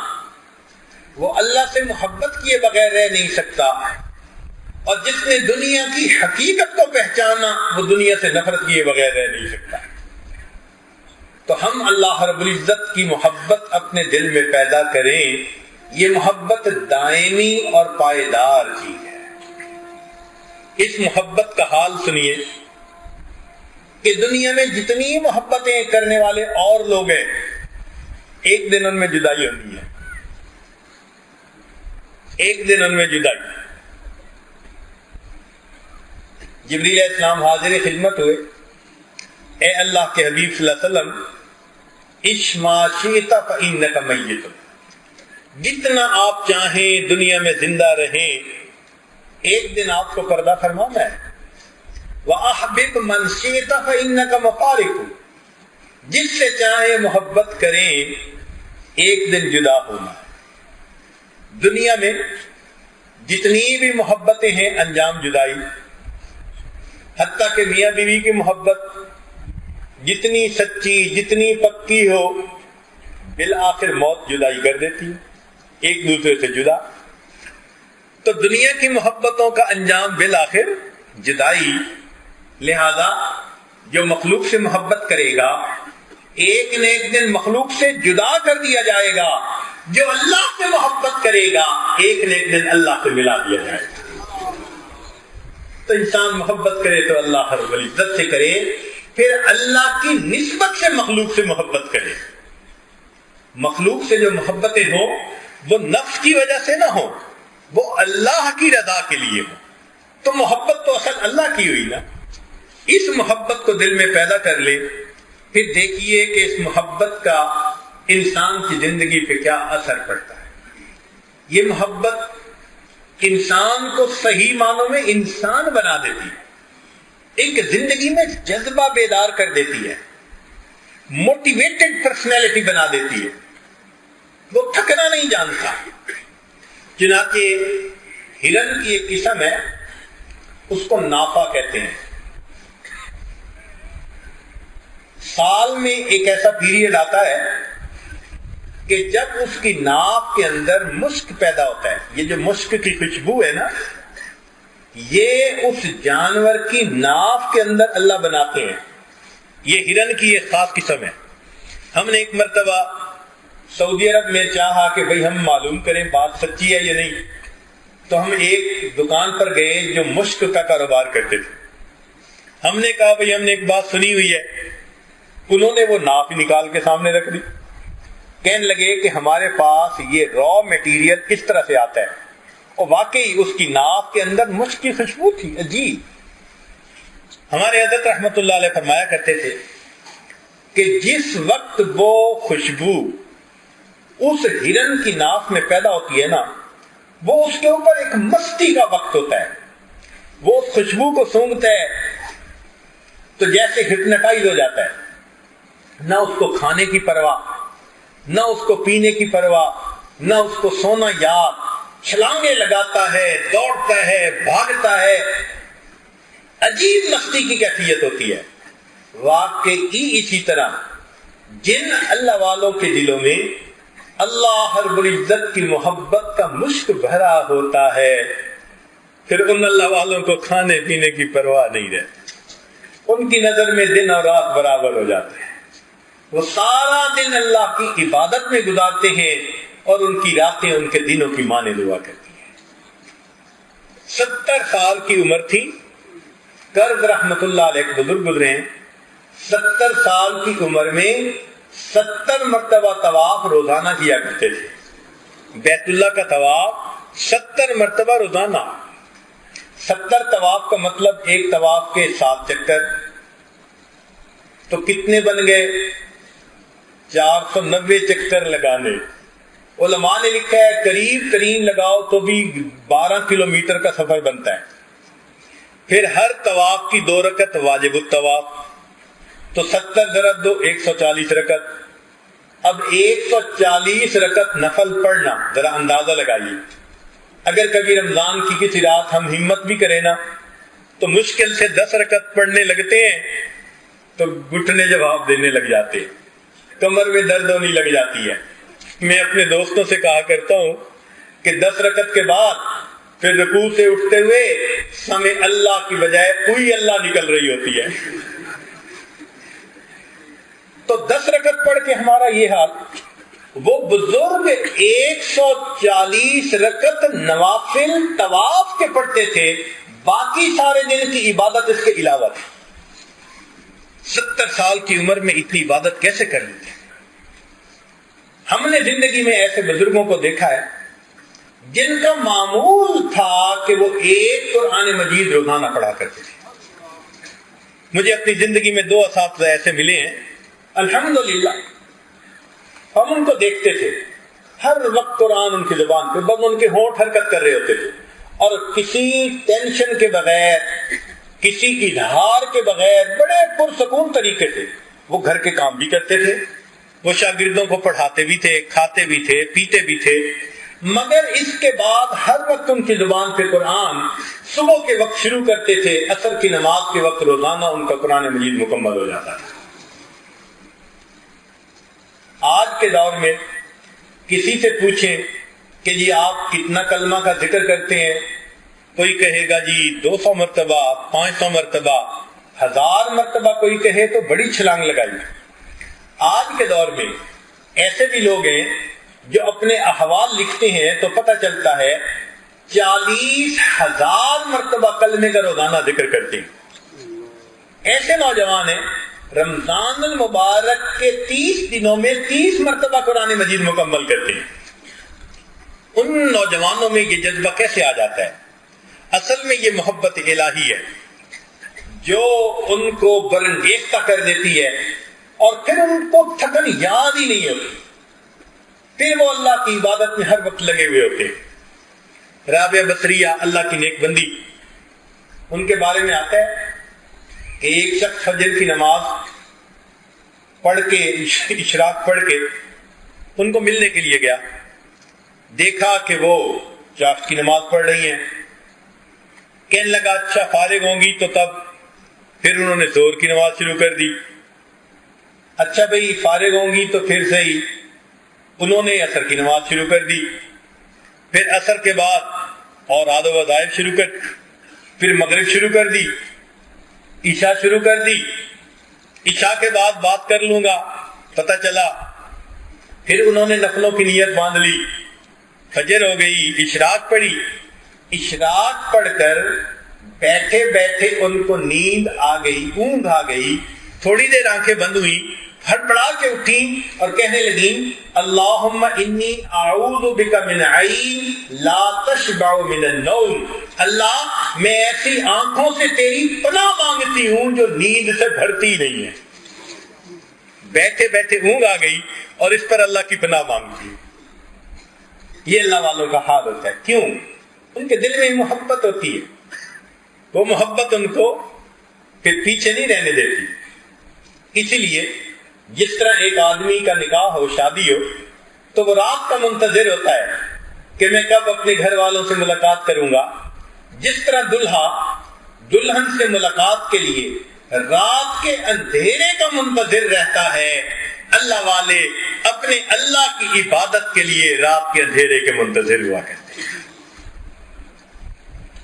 A: وہ اللہ سے محبت کیے بغیر رہ نہیں سکتا، اور جس نے دنیا کی حقیقت کو پہچانا وہ دنیا سے نفرت کیے بغیر رہ نہیں سکتا۔ تو ہم اللہ رب العزت کی محبت اپنے دل میں پیدا کریں، یہ محبت دائمی اور پائیدار چیز ہے۔ اس محبت کا حال سنیے کہ دنیا میں جتنی محبتیں کرنے والے اور لوگ ہیں ایک دن ان میں جدائی ہونی ہے، ایک دن ان میں جدائی۔ جبریل علیہ السلام حاضر خدمت ہوئے، اے اللہ کے حبیب صلی اللہ علیہ وسلم عش ما شئت فإنک میت، جتنا آپ چاہیں دنیا میں زندہ رہیں ایک دن آپ کو پردہ فرمانا ہے۔ وَأَحْبِبْ مَنْ شِئْتَ فَإِنَّكَ مُفَارِقُ، جس سے چاہیں محبت کریں ایک دن جدا ہونا ہے۔ دنیا میں جتنی بھی محبتیں ہیں انجام جدائی، حتیٰ کہ میاں بیوی کی محبت جتنی سچی جتنی پکی ہو بالآخر موت جدائی کر دیتی ہے، ایک دوسرے سے جدا۔ تو دنیا کی محبتوں کا انجام بالآخر جدائی، لہذا جو مخلوق سے محبت کرے گا ایک نہ ایک دن مخلوق سے جدا کر دیا جائے گا، جو اللہ سے محبت کرے گا ایک نہ ایک دن اللہ سے ملا دیا جائے گا۔ تو انسان محبت کرے تو اللہ رب العزت سے کرے، پھر اللہ کی نسبت سے مخلوق سے محبت کرے۔ مخلوق سے جو محبتیں ہوں وہ نفس کی وجہ سے نہ ہوں، وہ اللہ کی رضا کے لیے ہوں۔ تو محبت تو اصل اللہ کی ہوئی نا، اس محبت کو دل میں پیدا کر لے، پھر دیکھیے کہ اس محبت کا انسان کی زندگی پہ کیا اثر پڑتا ہے۔ یہ محبت انسان کو صحیح معنوں میں انسان بنا دیتی ہے، ایک زندگی میں جذبہ بیدار کر دیتی ہے، موٹیویٹڈ پرسنالٹی بنا دیتی ہے، وہ تھکنا نہیں جانتا۔ چنانچہ ہرن کی ایک قسم ہے، اس کو نافا کہتے ہیں۔ سال میں ایک ایسا پیریڈ آتا ہے کہ جب اس کی ناک کے اندر مشک پیدا ہوتا ہے۔ یہ جو مشک کی خوشبو ہے نا، یہ اس جانور کی ناف کے اندر اللہ بناتے ہیں۔ یہ ہرن کی ایک خاص قسم ہے۔ ہم نے ایک مرتبہ سعودی عرب میں چاہا کہ بھئی ہم معلوم کریں بات سچی ہے یا نہیں، تو ہم ایک دکان پر گئے جو مشک کا کاروبار کرتے تھے۔ ہم نے کہا بھئی ہم نے ایک بات سنی ہوئی ہے۔ انہوں نے وہ ناف نکال کے سامنے رکھ دی، کہنے لگے کہ ہمارے پاس یہ را میٹیریل اس طرح سے آتا ہے، اور واقعی اس کی ناف کے اندر مشک کی خوشبو تھی عجیب۔ ہمارے حضرت رحمت اللہ علیہ فرمایا کرتے تھے کہ جس وقت وہ خوشبو اس ہرن کی ناف میں پیدا ہوتی ہے نا، وہ اس کے اوپر ایک مستی کا وقت ہوتا ہے۔ وہ اس خوشبو کو سونگتا ہے تو جیسے ہپنوٹائز ہو جاتا ہے، نہ اس کو کھانے کی پرواہ، نہ اس کو پینے کی پرواہ، نہ اس کو سونا یاد، چھلانگیں لگاتا ہے، دوڑتا ہے، بھاگتا ہے، عجیب مستی کی کیفیت ہوتی ہے۔ واقعی اسی طرح جن اللہ والوں کے دلوں میں اللہ رب العزت کی محبت کا مشک بھرا ہوتا ہے، پھر ان اللہ والوں کو کھانے پینے کی پرواہ نہیں رہتی، ان کی نظر میں دن اور رات برابر ہو جاتے ہیں، وہ سارا دن اللہ کی عبادت میں گزارتے ہیں اور ان کی راتیں ان کے دنوں کی مانے دعا کرتی ہیں۔ 70 سال کی عمر تھی، کرد رحمت اللہ علیہ بزرگ گزرے ہیں، 70 سال کی عمر میں 70 مرتبہ طواف روزانہ کیا کرتے تھے، بیت اللہ کا طواف 70 مرتبہ روزانہ۔ 70 طواف کا مطلب ایک طواف کے 7 چکر، تو کتنے بن گئے؟ 490 چکر لگانے۔ علماء نے لکھا ہے قریب ترین لگاؤ تو بھی 12 کلومیٹر کا سفر بنتا ہے۔ پھر ہر طواف کی 2 رکعت واجب الطواف، تو 70 ضرب 2 140 رکعت۔ اب 140 رکعت نفل پڑھنا، ذرا اندازہ لگائیے، اگر کبھی رمضان کی کسی رات ہم ہمت بھی کریں نا تو مشکل سے 10 رکعت پڑھنے لگتے ہیں تو گھٹنے جواب دینے لگ جاتے ہیں، کمر میں درد ہونے لگ جاتی ہے۔ میں اپنے دوستوں سے کہا کرتا ہوں کہ 10 رکعت کے بعد پھر رکوع سے اٹھتے ہوئے سمے اللہ کی بجائے کوئی اللہ نکل رہی ہوتی ہے۔ تو 10 رکعت پڑھ کے ہمارا یہ حال، وہ بزرگ 140 رکعت نوافل طواف کے پڑھتے تھے، باقی سارے دن کی عبادت اس کے علاوہ تھی۔ 70 سال کی عمر میں اتنی عبادت کیسے کر لیتے؟ ہم نے زندگی میں ایسے بزرگوں کو دیکھا ہے جن کا معمول تھا کہ وہ ایک قرآن مجید روزانہ پڑھا کرتے تھے۔ مجھے اپنی زندگی میں 2 اساتذہ ایسے ملے ہیں، الحمدللہ ہم ان کو دیکھتے تھے، ہر وقت قرآن ان کی زبان پہ، بس ان کے ہونٹ حرکت کر رہے ہوتے تھے، اور کسی ٹینشن کے بغیر، کسی اظہار کے بغیر بڑے پرسکون طریقے سے وہ گھر کے کام بھی کرتے تھے، وہ شاگردوں کو پڑھاتے بھی تھے، کھاتے بھی تھے، پیتے بھی تھے، مگر اس کے بعد ہر وقت ان کی زبان پہ قرآن، صبح کے وقت شروع کرتے تھے، عصر کی نماز کے وقت روزانہ ان کا قرآن مجید مکمل ہو جاتا تھا۔ آج کے دور میں کسی سے پوچھیں کہ جی آپ کتنا کلمہ کا ذکر کرتے ہیں، کوئی کہے گا جی 200 مرتبہ، 500 مرتبہ، 1000 مرتبہ، کوئی کہے تو بڑی چھلانگ لگائی۔ آج کے دور میں ایسے بھی لوگ ہیں جو اپنے احوال لکھتے ہیں تو پتہ چلتا ہے 40,000 مرتبہ کلمے کا روزانہ ذکر کرتے ہیں۔ ایسے نوجوان ہیں رمضان المبارک کے 30 دنوں میں 30 مرتبہ قرآن مجید مکمل کرتے ہیں۔ ان نوجوانوں میں یہ جذبہ کیسے آ جاتا ہے؟ اصل میں یہ محبت الہی ہے جو ان کو برانگیختہ کر دیتی ہے، اور پھر ان کو تھکن یاد ہی نہیں ہوتی، پھر وہ اللہ کی عبادت میں ہر وقت لگے ہوئے ہوتے ہیں۔ رابعہ بصریہ اللہ کی نیک بندی، ان کے بارے میں آتا ہے کہ ایک شخص فجر کی نماز پڑھ کے، اشراق پڑھ کے ان کو ملنے کے لیے گیا، دیکھا کہ وہ چاش کی نماز پڑھ رہی ہیں، کہنے لگا اچھا فارغ ہوں گی تو تب، پھر انہوں نے زور کی نماز شروع کر دی، اچھا بھئی فارغ ہوں گی تو پھر صحیح، انہوں نے عصر کی نماز شروع کر دی، پھر عصر کے بعد اور آد و وظائف شروع کر، پھر مغرب شروع کر دی، عشاء شروع کر دی، عشاء کے بعد بات کر لوں گا، پتہ چلا پھر انہوں نے نفلوں کی نیت باندھ لی، فجر ہو گئی، اشراق پڑھی، اشراق پڑھ کر بیٹھے بیٹھے ان کو نیند آ گئی، اونگ آ گئی، تھوڑی دیر آنکھیں بند ہوئی، ہڑبڑا کے اٹھی اور کہنے لگی اللہم انی اعوذ بک من عین لا تشبع من النوم، اللہ میں ایسی آنکھوں سے تیری پناہ مانگتی ہوں جو نیند سے بھرتی نہیں ہے۔ بیٹھے بیٹھے اونگ آ گئی اور اس پر اللہ کی پناہ مانگتی۔ یہ اللہ والوں کا حال ہوتا ہے، کیوں؟ ان کے دل میں محبت ہوتی ہے، وہ محبت ان کو پھر پیچھے نہیں رہنے دیتی۔ اسی لیے جس طرح ایک آدمی کا نکاح ہو، شادی ہو، تو وہ رات کا منتظر ہوتا ہے کہ میں کب اپنے گھر والوں سے ملاقات کروں گا، جس طرح دلہا دلہن سے ملاقات کے لیے رات کے اندھیرے کا منتظر رہتا ہے، اللہ والے اپنے اپنے اللہ کی عبادت کے لیے رات کے اندھیرے کے منتظر ہوا کرتے ہیں۔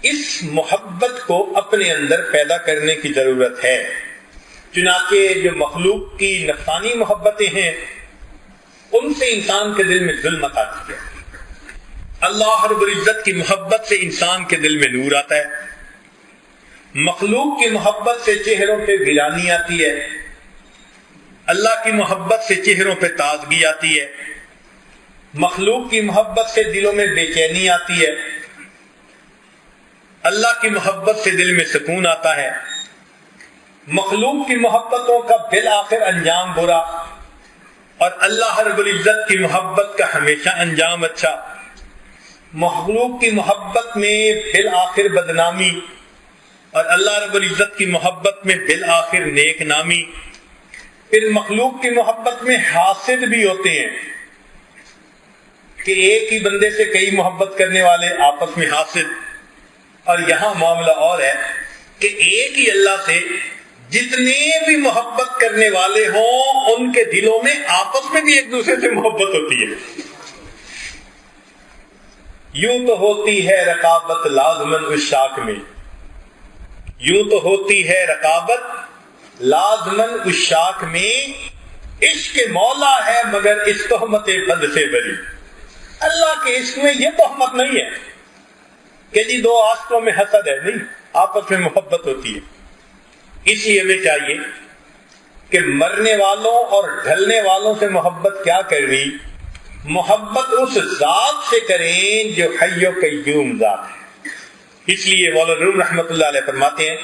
A: اس محبت کو اپنے اندر پیدا کرنے کی ضرورت ہے، چنانچہ جو مخلوق کی نفسانی محبتیں ہیں ان سے انسان کے دل میں ظلمت آتی ہے، اللہ رب العزت کی محبت سے انسان کے دل میں نور آتا ہے، مخلوق کی محبت سے چہروں پہ ویرانی آتی ہے، اللہ کی محبت سے چہروں پہ تازگی آتی ہے، مخلوق کی محبت سے دلوں میں بے چینی آتی ہے، اللہ کی محبت سے دل میں سکون آتا ہے، مخلوق کی محبتوں کا بالآخر انجام برا اور اللہ رب العزت کی محبت کا ہمیشہ انجام اچھا، مخلوق کی محبت میں بالآخر بدنامی اور اللہ رب العزت کی محبت میں بالآخر نیک نامی۔ پھر مخلوق کی محبت میں حاسد بھی ہوتے ہیں کہ ایک ہی بندے سے کئی محبت کرنے والے آپس میں حاسد، اور یہاں معاملہ اور ہے کہ ایک ہی اللہ سے جتنے بھی محبت کرنے والے ہوں ان کے دلوں میں آپس میں بھی ایک دوسرے سے محبت ہوتی ہے۔ یوں تو ہوتی ہے رقابت لازمن عشاق میں، یوں تو ہوتی ہے رقابت لازمن عشاق میں، عشق مولا ہے مگر اس تہمت بد سے بری۔ اللہ کے عشق میں یہ تہمت نہیں ہے کہ جی دو عاشقوں میں حسد ہے، نہیں، آپس میں محبت ہوتی ہے۔ اس لیے ہمیں چاہیے کہ مرنے والوں اور ڈھلنے والوں سے محبت کیا کرنی، محبت اس ذات سے کریں جو حی و قیوم ذات ہے۔ اس لیے مولانا روم رحمۃ اللہ علیہ فرماتے ہیں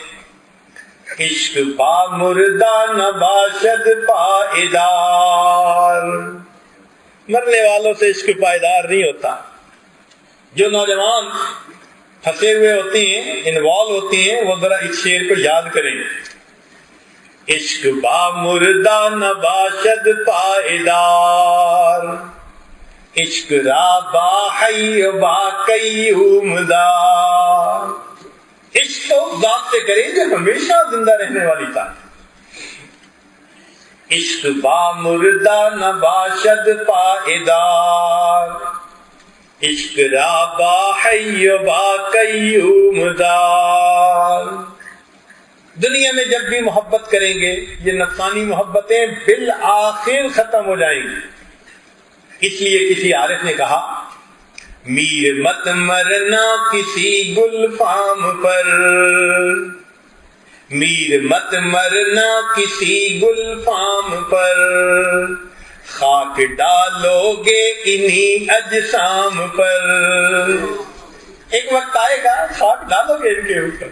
A: عشق با مردہ نباشد پائیدار، مرنے والوں سے عشق پائیدار نہیں ہوتا۔ جو نوجوان پھنسے ہوئے ہوتے ہیں، انوالو ہوتے ہیں، وہ ذرا اس شعر کو یاد کریں، عشق با مردہ نباشد پائیدار، عشق را با حی و با قیوم دار۔ عشق تو اس ذات سے کرے جو ہمیشہ زندہ رہنے والی ذات ہے۔ عشق با مردہ نباشد پائیدار، عشق را با حی و با قیوم دار۔ دنیا میں جب بھی محبت کریں گے یہ نفسانی محبتیں بالآخر ختم ہو جائیں گی۔ اس لیے کسی عارف نے کہا میر مت مرنا کسی گل فام پر، میر مت مرنا کسی گل فام پر، خاک ڈالو گے انہی اجسام پر۔ ایک وقت آئے گا خاک ڈالو گے ان کے اوپر۔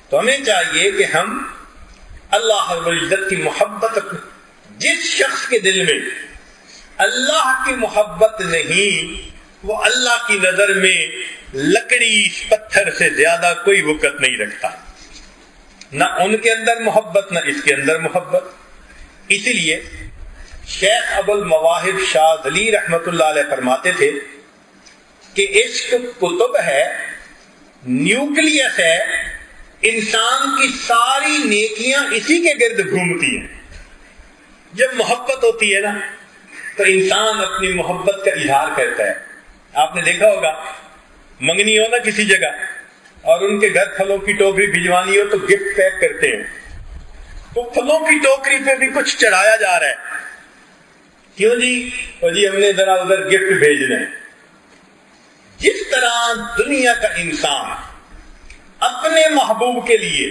A: تو ہمیں چاہیے کہ ہم اللہ رب العزت کی محبت، جس شخص کے دل میں اللہ کی محبت نہیں وہ اللہ کی نظر میں لکڑی پتھر سے زیادہ کوئی وقت نہیں رکھتا، نہ ان کے اندر محبت نہ اس کے اندر محبت۔ اسی لیے شیخ ابو المواہب شاہ علی رحمت اللہ علیہ فرماتے تھے کہ عشق کتب ہے، نیوکلیس ہے، انسان کی ساری نیکیاں اسی کے گرد گھومتی ہیں۔ جب محبت ہوتی ہے نا تو انسان اپنی محبت کا اظہار کرتا ہے۔ آپ نے دیکھا ہوگا منگنی ہو نا کسی جگہ اور ان کے گھر پھلوں کی ٹوکری بھجوانی ہو تو گفٹ پیک کرتے ہیں، تو پھلوں کی ٹوکری پہ بھی کچھ چڑھایا جا رہا ہے، کیوں جی؟ اور جی ہم نے ذرا ادھر گفٹ بھیجنا ہے۔ جس طرح دنیا کا انسان اپنے محبوب کے لیے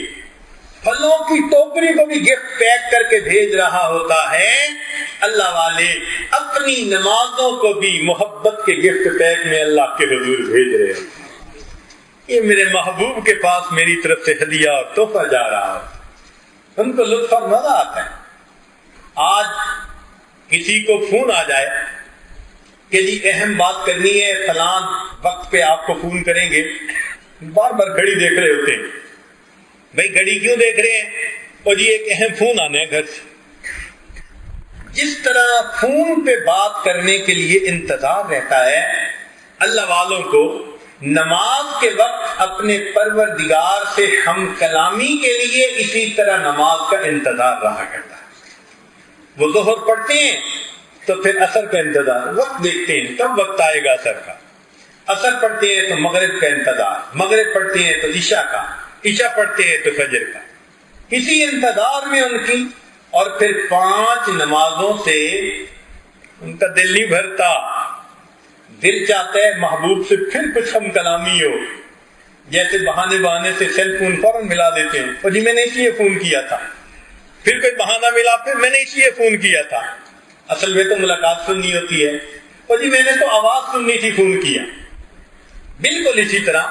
A: پھلوں کی ٹوکری کو بھی گفٹ پیک کر کے بھیج رہا ہوتا ہے، اللہ والے اپنی نمازوں کو بھی محبت کے گفٹ پیک میں اللہ کے حضور بھیج رہے ہیں۔ یہ میرے محبوب کے پاس میری طرف سے ہدیہ اور تحفہ جا رہا ہے، ان کو لطف اور مزہ آتا ہے۔ آج کسی کو فون آ جائے کہ جی اہم بات کرنی ہے، فلاں وقت پہ آپ کو فون کریں گے، بار بار گھڑی دیکھ رہے ہوتے ہیں۔ بھائی گھڑی کیوں دیکھ رہے ہیں؟ اور جی ایک اہم فون آنا ہے گھر سے۔ جس طرح فون پہ بات کرنے کے لیے انتظار رہتا ہے، اللہ والوں کو نماز کے وقت اپنے پروردگار سے ہم کلامی کے لیے اسی طرح نماز کا انتظار رہا کرتا ہے۔ وہ ظہر پڑھتے ہیں تو پھر عصر کا انتظار، وقت دیکھتے ہیں کب وقت آئے گا عصر کا، عصر پڑھتے ہیں تو مغرب کا انتظار، مغرب پڑھتے ہیں تو عشاء کا، عشاء پڑھتے ہیں تو فجر کا، اسی انتظار میں ان کی، اور پھر 5 نمازوں سے ان کا دل نہیں بھرتا، دل چاہتا ہے محبوب سے پھر کچھ ہم کلامی ہو، جیسے بہانے سے سیل فون فوراً ملا دیتے ہیں، اور جی میں نے اس لیے فون کیا تھا، پھر کوئی بہانہ ملا، پھر میں نے اس لیے فون کیا تھا، اصل میں تو ملاقات سننی ہوتی ہے، اور جی میں نے تو آواز سننی تھی فون کیا۔ بالکل اسی طرح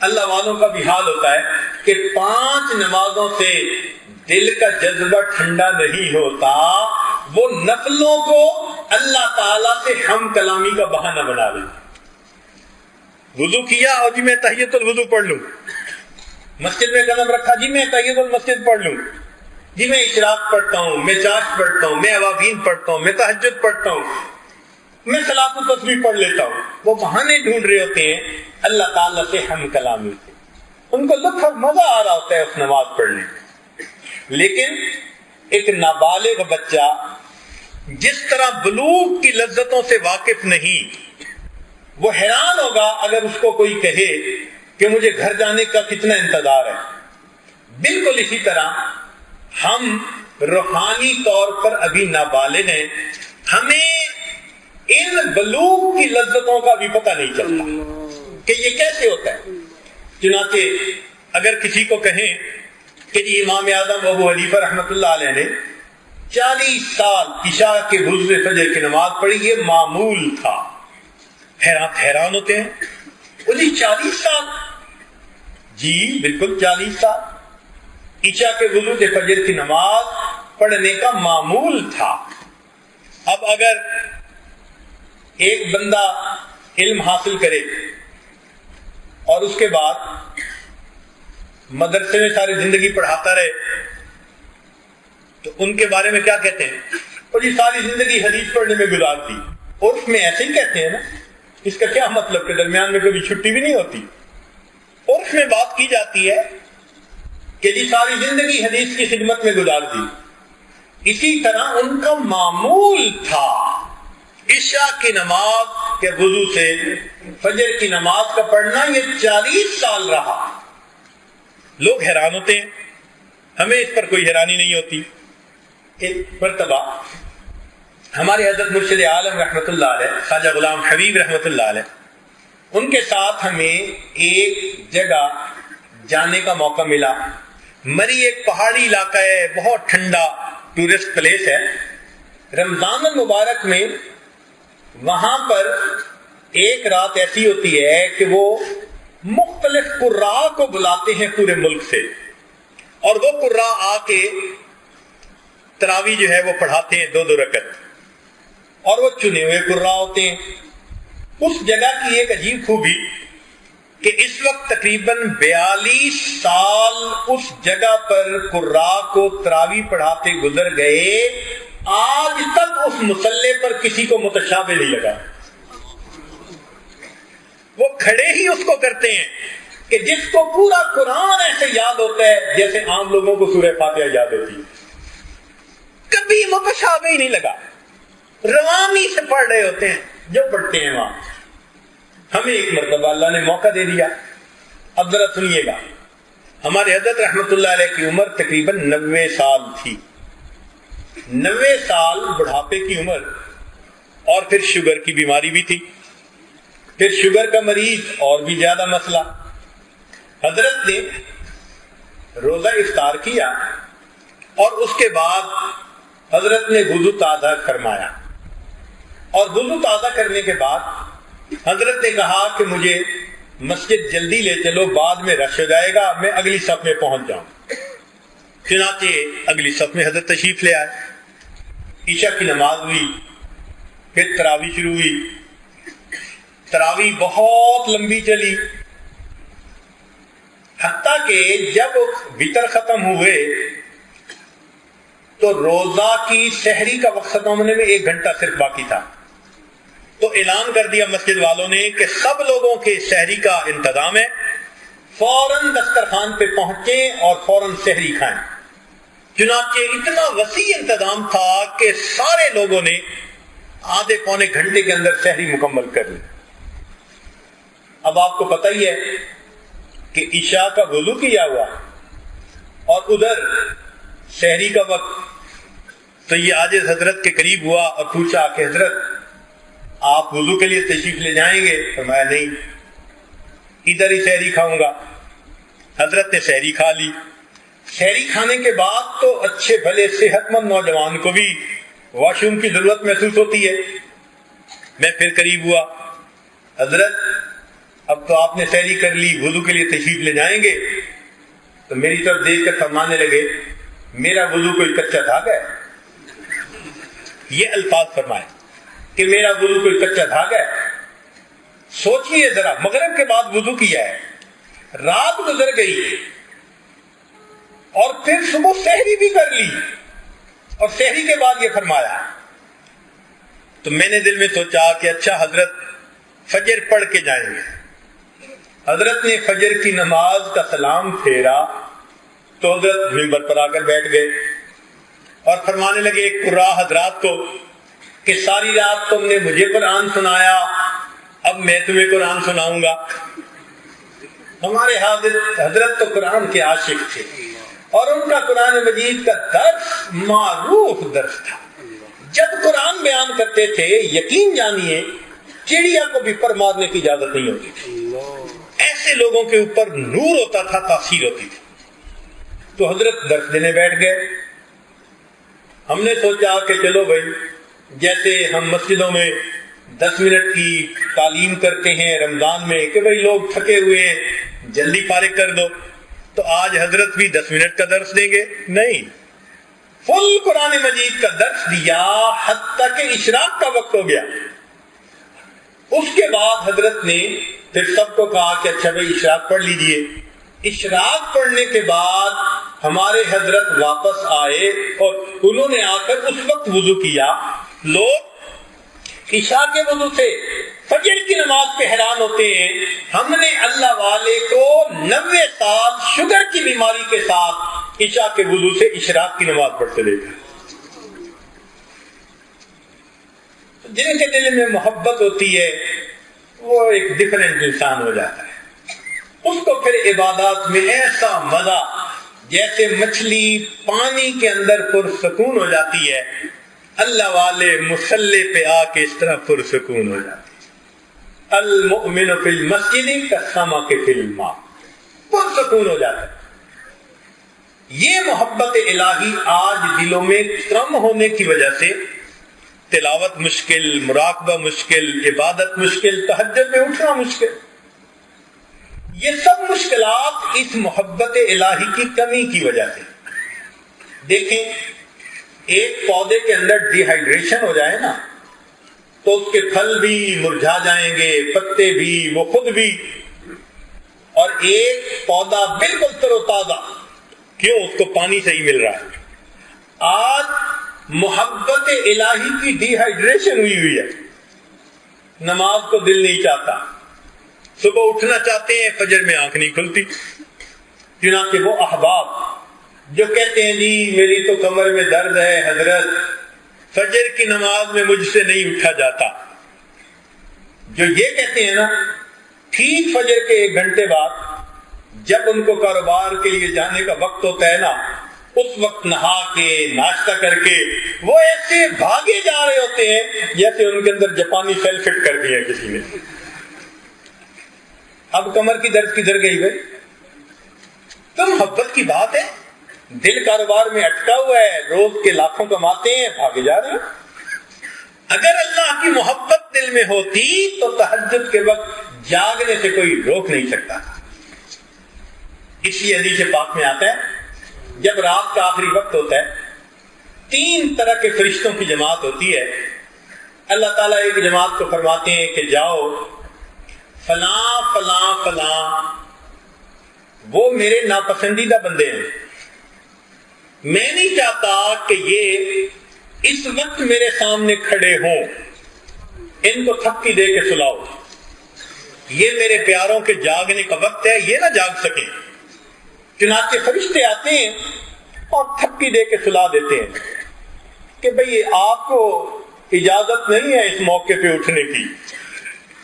A: اللہ والوں کا بھی حال ہوتا ہے کہ 5 نمازوں سے دل کا جذبہ ٹھنڈا نہیں ہوتا، وہ نفلوں کو اللہ تعالیٰ سے ہم کلامی کا بہانہ بنا لیتے۔ وضو کیا اور جی میں تحیۃ الوضو پڑھ لوں، مسجد میں قدم رکھا جی میں تحیۃ المسجد پڑھ لوں، جی میں اشراق پڑھتا ہوں، میں چاشت پڑھتا ہوں، میں اوابین پڑھتا ہوں، میں تہجد پڑھتا ہوں، میں صلاۃ التسبیح پڑھ لیتا ہوں۔ وہ بہانے ڈھونڈ رہے ہوتے ہیں اللہ تعالیٰ سے ہم کلامی سے، ان کو لطف اور مزہ آ رہا ہوتا ہے اس نماز پڑھنے میں۔ لیکن ایک نابالغ بچہ جس طرح بلوغ کی لذتوں سے واقف نہیں، وہ حیران ہوگا اگر اس کو کوئی کہے کہ مجھے گھر جانے کا کتنا انتظار ہے۔ بالکل اسی طرح ہم روحانی طور پر ابھی نابالغ ہیں، ہمیں ان بلوغ کی لذتوں کا بھی پتہ نہیں چلتا کہ یہ کیسے ہوتا ہے۔ چنانچہ اگر کسی کو کہیں کہ جی امام اعظم ابو حنیفہ رحمۃ اللہ علیہ نے 40 سال عشاء کے وضو فجر کی نماز پڑھی، یہ معمول تھا، حیران ہوتے ہیں، بولی 40 سال؟ جی بالکل 40 سال عشاء کے وضو فجر کی نماز پڑھنے کا معمول تھا۔ اب اگر ایک بندہ علم حاصل کرے اور اس کے بعد مدرسے میں ساری زندگی پڑھاتا رہے تو ان کے بارے میں کیا کہتے ہیں؟ اور یہ ساری زندگی حدیث پڑھنے میں گزار دی، اور اس میں ایسے ہی کہتے ہیں نا، اس کا کیا مطلب کہ درمیان میں کبھی چھٹی بھی نہیں ہوتی، اور اس میں بات کی جاتی ہے کہ جی ساری زندگی حدیث کی خدمت میں گزار دی۔ اسی طرح ان کا معمول تھا عشاء کی نماز کے وضو سے فجر کی نماز کا پڑھنا، یہ 40 سال رہا۔ لوگ حیران ہوتے ہیں، ہمیں اس پر کوئی حیرانی نہیں ہوتی۔ ایک مرتبہ ہمارے حضرت مرشد عالم رحمۃ اللہ علیہ خواجہ غلام حبیب رحمۃ اللہ علیہ، ان کے ساتھ ہمیں ایک جگہ جانے کا موقع ملا۔ مری ایک پہاڑی علاقہ ہے، بہت ٹھنڈا ٹورسٹ پلیس ہے۔ رمضان المبارک میں وہاں پر ایک رات ایسی ہوتی ہے کہ وہ مختلف قراء کو بلاتے ہیں پورے ملک سے، اور وہ قراء آ کے تراویح جو ہے وہ پڑھاتے ہیں 2 رکعت، اور وہ چنے ہوئے قراء ہوتے ہیں۔ اس جگہ کی ایک عجیب خوبی کہ اس وقت تقریباً 42 سال اس جگہ پر قراء کو تراویح پڑھاتے گزر گئے، آج تک اس مصلی پر کسی کو متشابہ نہیں لگا۔ وہ کھڑے ہی اس کو کرتے ہیں کہ جس کو پورا قرآن ایسے یاد ہوتا ہے جیسے عام لوگوں کو سورہ فاتحہ یاد ہوتی ہے، کبھی متشابہ ہی نہیں لگا، روانی سے پڑھ رہے ہوتے ہیں جو پڑھتے ہیں وہاں۔ ہمیں ایک مرتبہ اللہ نے موقع دے دیا، اب ذرا سنیے گا۔ ہمارے حضرت رحمۃ اللہ علیہ کی عمر تقریباً 90 سال تھی، 90 سال بڑھاپے کی عمر، اور پھر شوگر کی بیماری بھی تھی، پھر شوگر کا مریض اور بھی زیادہ مسئلہ۔ حضرت نے روزہ افطار کیا اور اس کے بعد حضرت نے وضو تازہ فرمایا، اور وضو تازہ کرنے کے بعد حضرت نے کہا کہ مجھے مسجد جلدی لے چلو، بعد میں رش ہو جائے گا، میں اگلی صف میں پہنچ جاؤں۔ چنانچہ اگلی صف میں حضرت تشریف لے آئے، عشاء کی نماز ہوئی، پھر تراویح شروع ہوئی۔ تراویح بہت لمبی چلی، حتیٰ کہ جب وتر ختم ہوئے تو روزہ کی سحری کا وقت ختم ہونے میں 1 گھنٹہ صرف باقی تھا، تو اعلان کر دیا مسجد والوں نے کہ سب لوگوں کے سحری کا انتظام ہے، فوراً دسترخوان پہ پہنچیں اور فوراً سحری کھائیں۔ چنانچہ اتنا وسیع انتظام تھا کہ سارے لوگوں نے آدھے پونے گھنٹے کے اندر سحری مکمل کر لی. اب آپ کو پتہ ہی ہے کہ عشاء کا وضو کیا ہوا اور ادھر سحری کا وقت. تو یہ عاجز حضرت کے قریب ہوا اور پوچھا کہ حضرت آپ وضو کے لیے تشریف لے جائیں گے؟ فرمایا نہیں، ادھر ہی سحری کھاؤں گا. حضرت نے سحری کھا لی. سحری کھانے کے بعد تو اچھے بھلے صحت مند نوجوان کو بھی واش روم کی ضرورت محسوس ہوتی ہے. میں پھر قریب ہوا، حضرت اب تو آپ نے سحری کر لی، وضو کے لیے تشریف لے جائیں گے؟ تو میری طرف دیکھ کر فرمانے لگے میرا وضو کوئی کچا دھاگا ہے. یہ الفاظ فرمائے کہ میرا وضو کوئی کچا دھاگا ہے. سوچئے ذرا، مغرب کے بعد وضو کیا ہے، رات گزر گئی اور پھر صبح سحری بھی کر لی اور سحری کے بعد یہ فرمایا. تو میں نے دل میں سوچا کہ اچھا حضرت فجر پڑھ کے جائیں گے. حضرت نے فجر کی نماز کا سلام پھیرا تو حضرت منبر پر آ کر بیٹھ گئے اور فرمانے لگے ایک قرآ حضرات کو کہ ساری رات تم نے مجھے قرآن سنایا، اب میں تمہیں قرآن سناؤں گا. ہمارے حضرت تو قرآن کے عاشق تھے اور ان کا قرآن مجید کا درس معروف درس تھا. جب قرآن بیان کرتے تھے یقین جانیے چڑیا کو بھی پر مارنے کی اجازت نہیں ہوتی تھی. ایسے لوگوں کے اوپر نور ہوتا تھا، تاثیر ہوتی تھی. تو حضرت درس دینے بیٹھ گئے. ہم نے سوچا کہ چلو بھائی جیسے ہم مسجدوں میں 10 منٹ کی تعلیم کرتے ہیں رمضان میں کہ بھائی لوگ تھکے ہوئے ہیں جلدی فارغ کر دو، تو آج حضرت بھی 10 منٹ کا درس دیں گے؟ نہیں، فل قرآن مجید کا درس دیا حتیٰ کہ اشراق کا وقت ہو گیا. اس کے بعد حضرت نے پھر سب کو کہا کہ اچھا بھائی اشراق پڑھ لیجئے. اشراق پڑھنے کے بعد ہمارے حضرت واپس آئے اور انہوں نے آ کر اس وقت وضو کیا. لوگ عشاء کے وضو سے فجر کی نماز پہ حیران ہوتے ہیں. ہم نے اللہ والے کو 90 سال شوگر کی بیماری کے ساتھ عشاء کے وضو سے اشراق کی نماز پڑھتے دیکھا. جن کے دل میں محبت ہوتی ہے وہ ایک ڈفرینٹ انسان ہو جاتا ہے. اس کو پھر عبادات میں ایسا مزہ جیسے مچھلی پانی کے اندر پرسکون ہو جاتی ہے، اللہ والے مصلی پہ آ کے اس طرح پرسکون ہو جاتے ہیں. المؤمن فی المسجد کالسمک فی الماء، پرسکون ہو جاتا ہے. یہ محبت الہی آج دلوں میں کم ہونے کی وجہ سے تلاوت مشکل، مراقبہ مشکل، عبادت مشکل، تہجد میں اٹھنا مشکل. یہ سب مشکلات اس محبت الہی کی کمی کی وجہ سے. دیکھیں ایک پودے کے اندر ڈی ہائیڈریشن ہو جائے نا تو اس کے پھل بھی مرجھا جائیں گے، پتے بھی، وہ خود بھی. اور ایک پودا بالکل تر و تازہ، کیوں؟ اس کو پانی صحیح مل رہا ہے. آج محبت الہی کی ڈی ہائیڈریشن ہوئی ہے. نماز کو دل نہیں چاہتا، صبح اٹھنا چاہتے ہیں فجر میں آنکھ نہیں کھلتی. چنانچہ وہ احباب جو کہتے ہیں جی میری تو کمر میں درد ہے حضرت، فجر کی نماز میں مجھ سے نہیں اٹھا جاتا، جو یہ کہتے ہیں نا، ٹھیک فجر کے 1 گھنٹے بعد جب ان کو کاروبار کے لیے جانے کا وقت ہوتا ہے نا، اس وقت نہا کے ناشتہ کر کے وہ ایسے بھاگے جا رہے ہوتے ہیں جیسے ان کے اندر جاپانی سیل فٹ کر دیا کسی نے. اب کمر کی درد کدھر گئی بھائی؟ تو محبت کی بات ہے. دل کاروبار میں اٹکا ہوا ہے، روز کے لاکھوں کماتے ہیں، بھاگے جا رہے ہیں. اگر اللہ کی محبت دل میں ہوتی تو تہجد کے وقت جاگنے سے کوئی روک نہیں سکتا. اسی حدیث پاک میں آتا ہے جب رات کا آخری وقت ہوتا ہے 3 طرح کے فرشتوں کی جماعت ہوتی ہے. اللہ تعالیٰ ایک جماعت کو فرماتے ہیں کہ جاؤ فلاں فلاں فلاں وہ میرے ناپسندیدہ بندے ہیں، میں نہیں چاہتا کہ یہ اس وقت میرے سامنے کھڑے ہوں، ان کو تھپکی دے کے سلاؤ. یہ میرے پیاروں کے جاگنے کا وقت ہے، یہ نہ جاگ سکیں. چنانچہ فرشتے آتے ہیں اور تھپکی دے کے سلا دیتے ہیں کہ بھئی آپ کو اجازت نہیں ہے اس موقع پہ اٹھنے کی،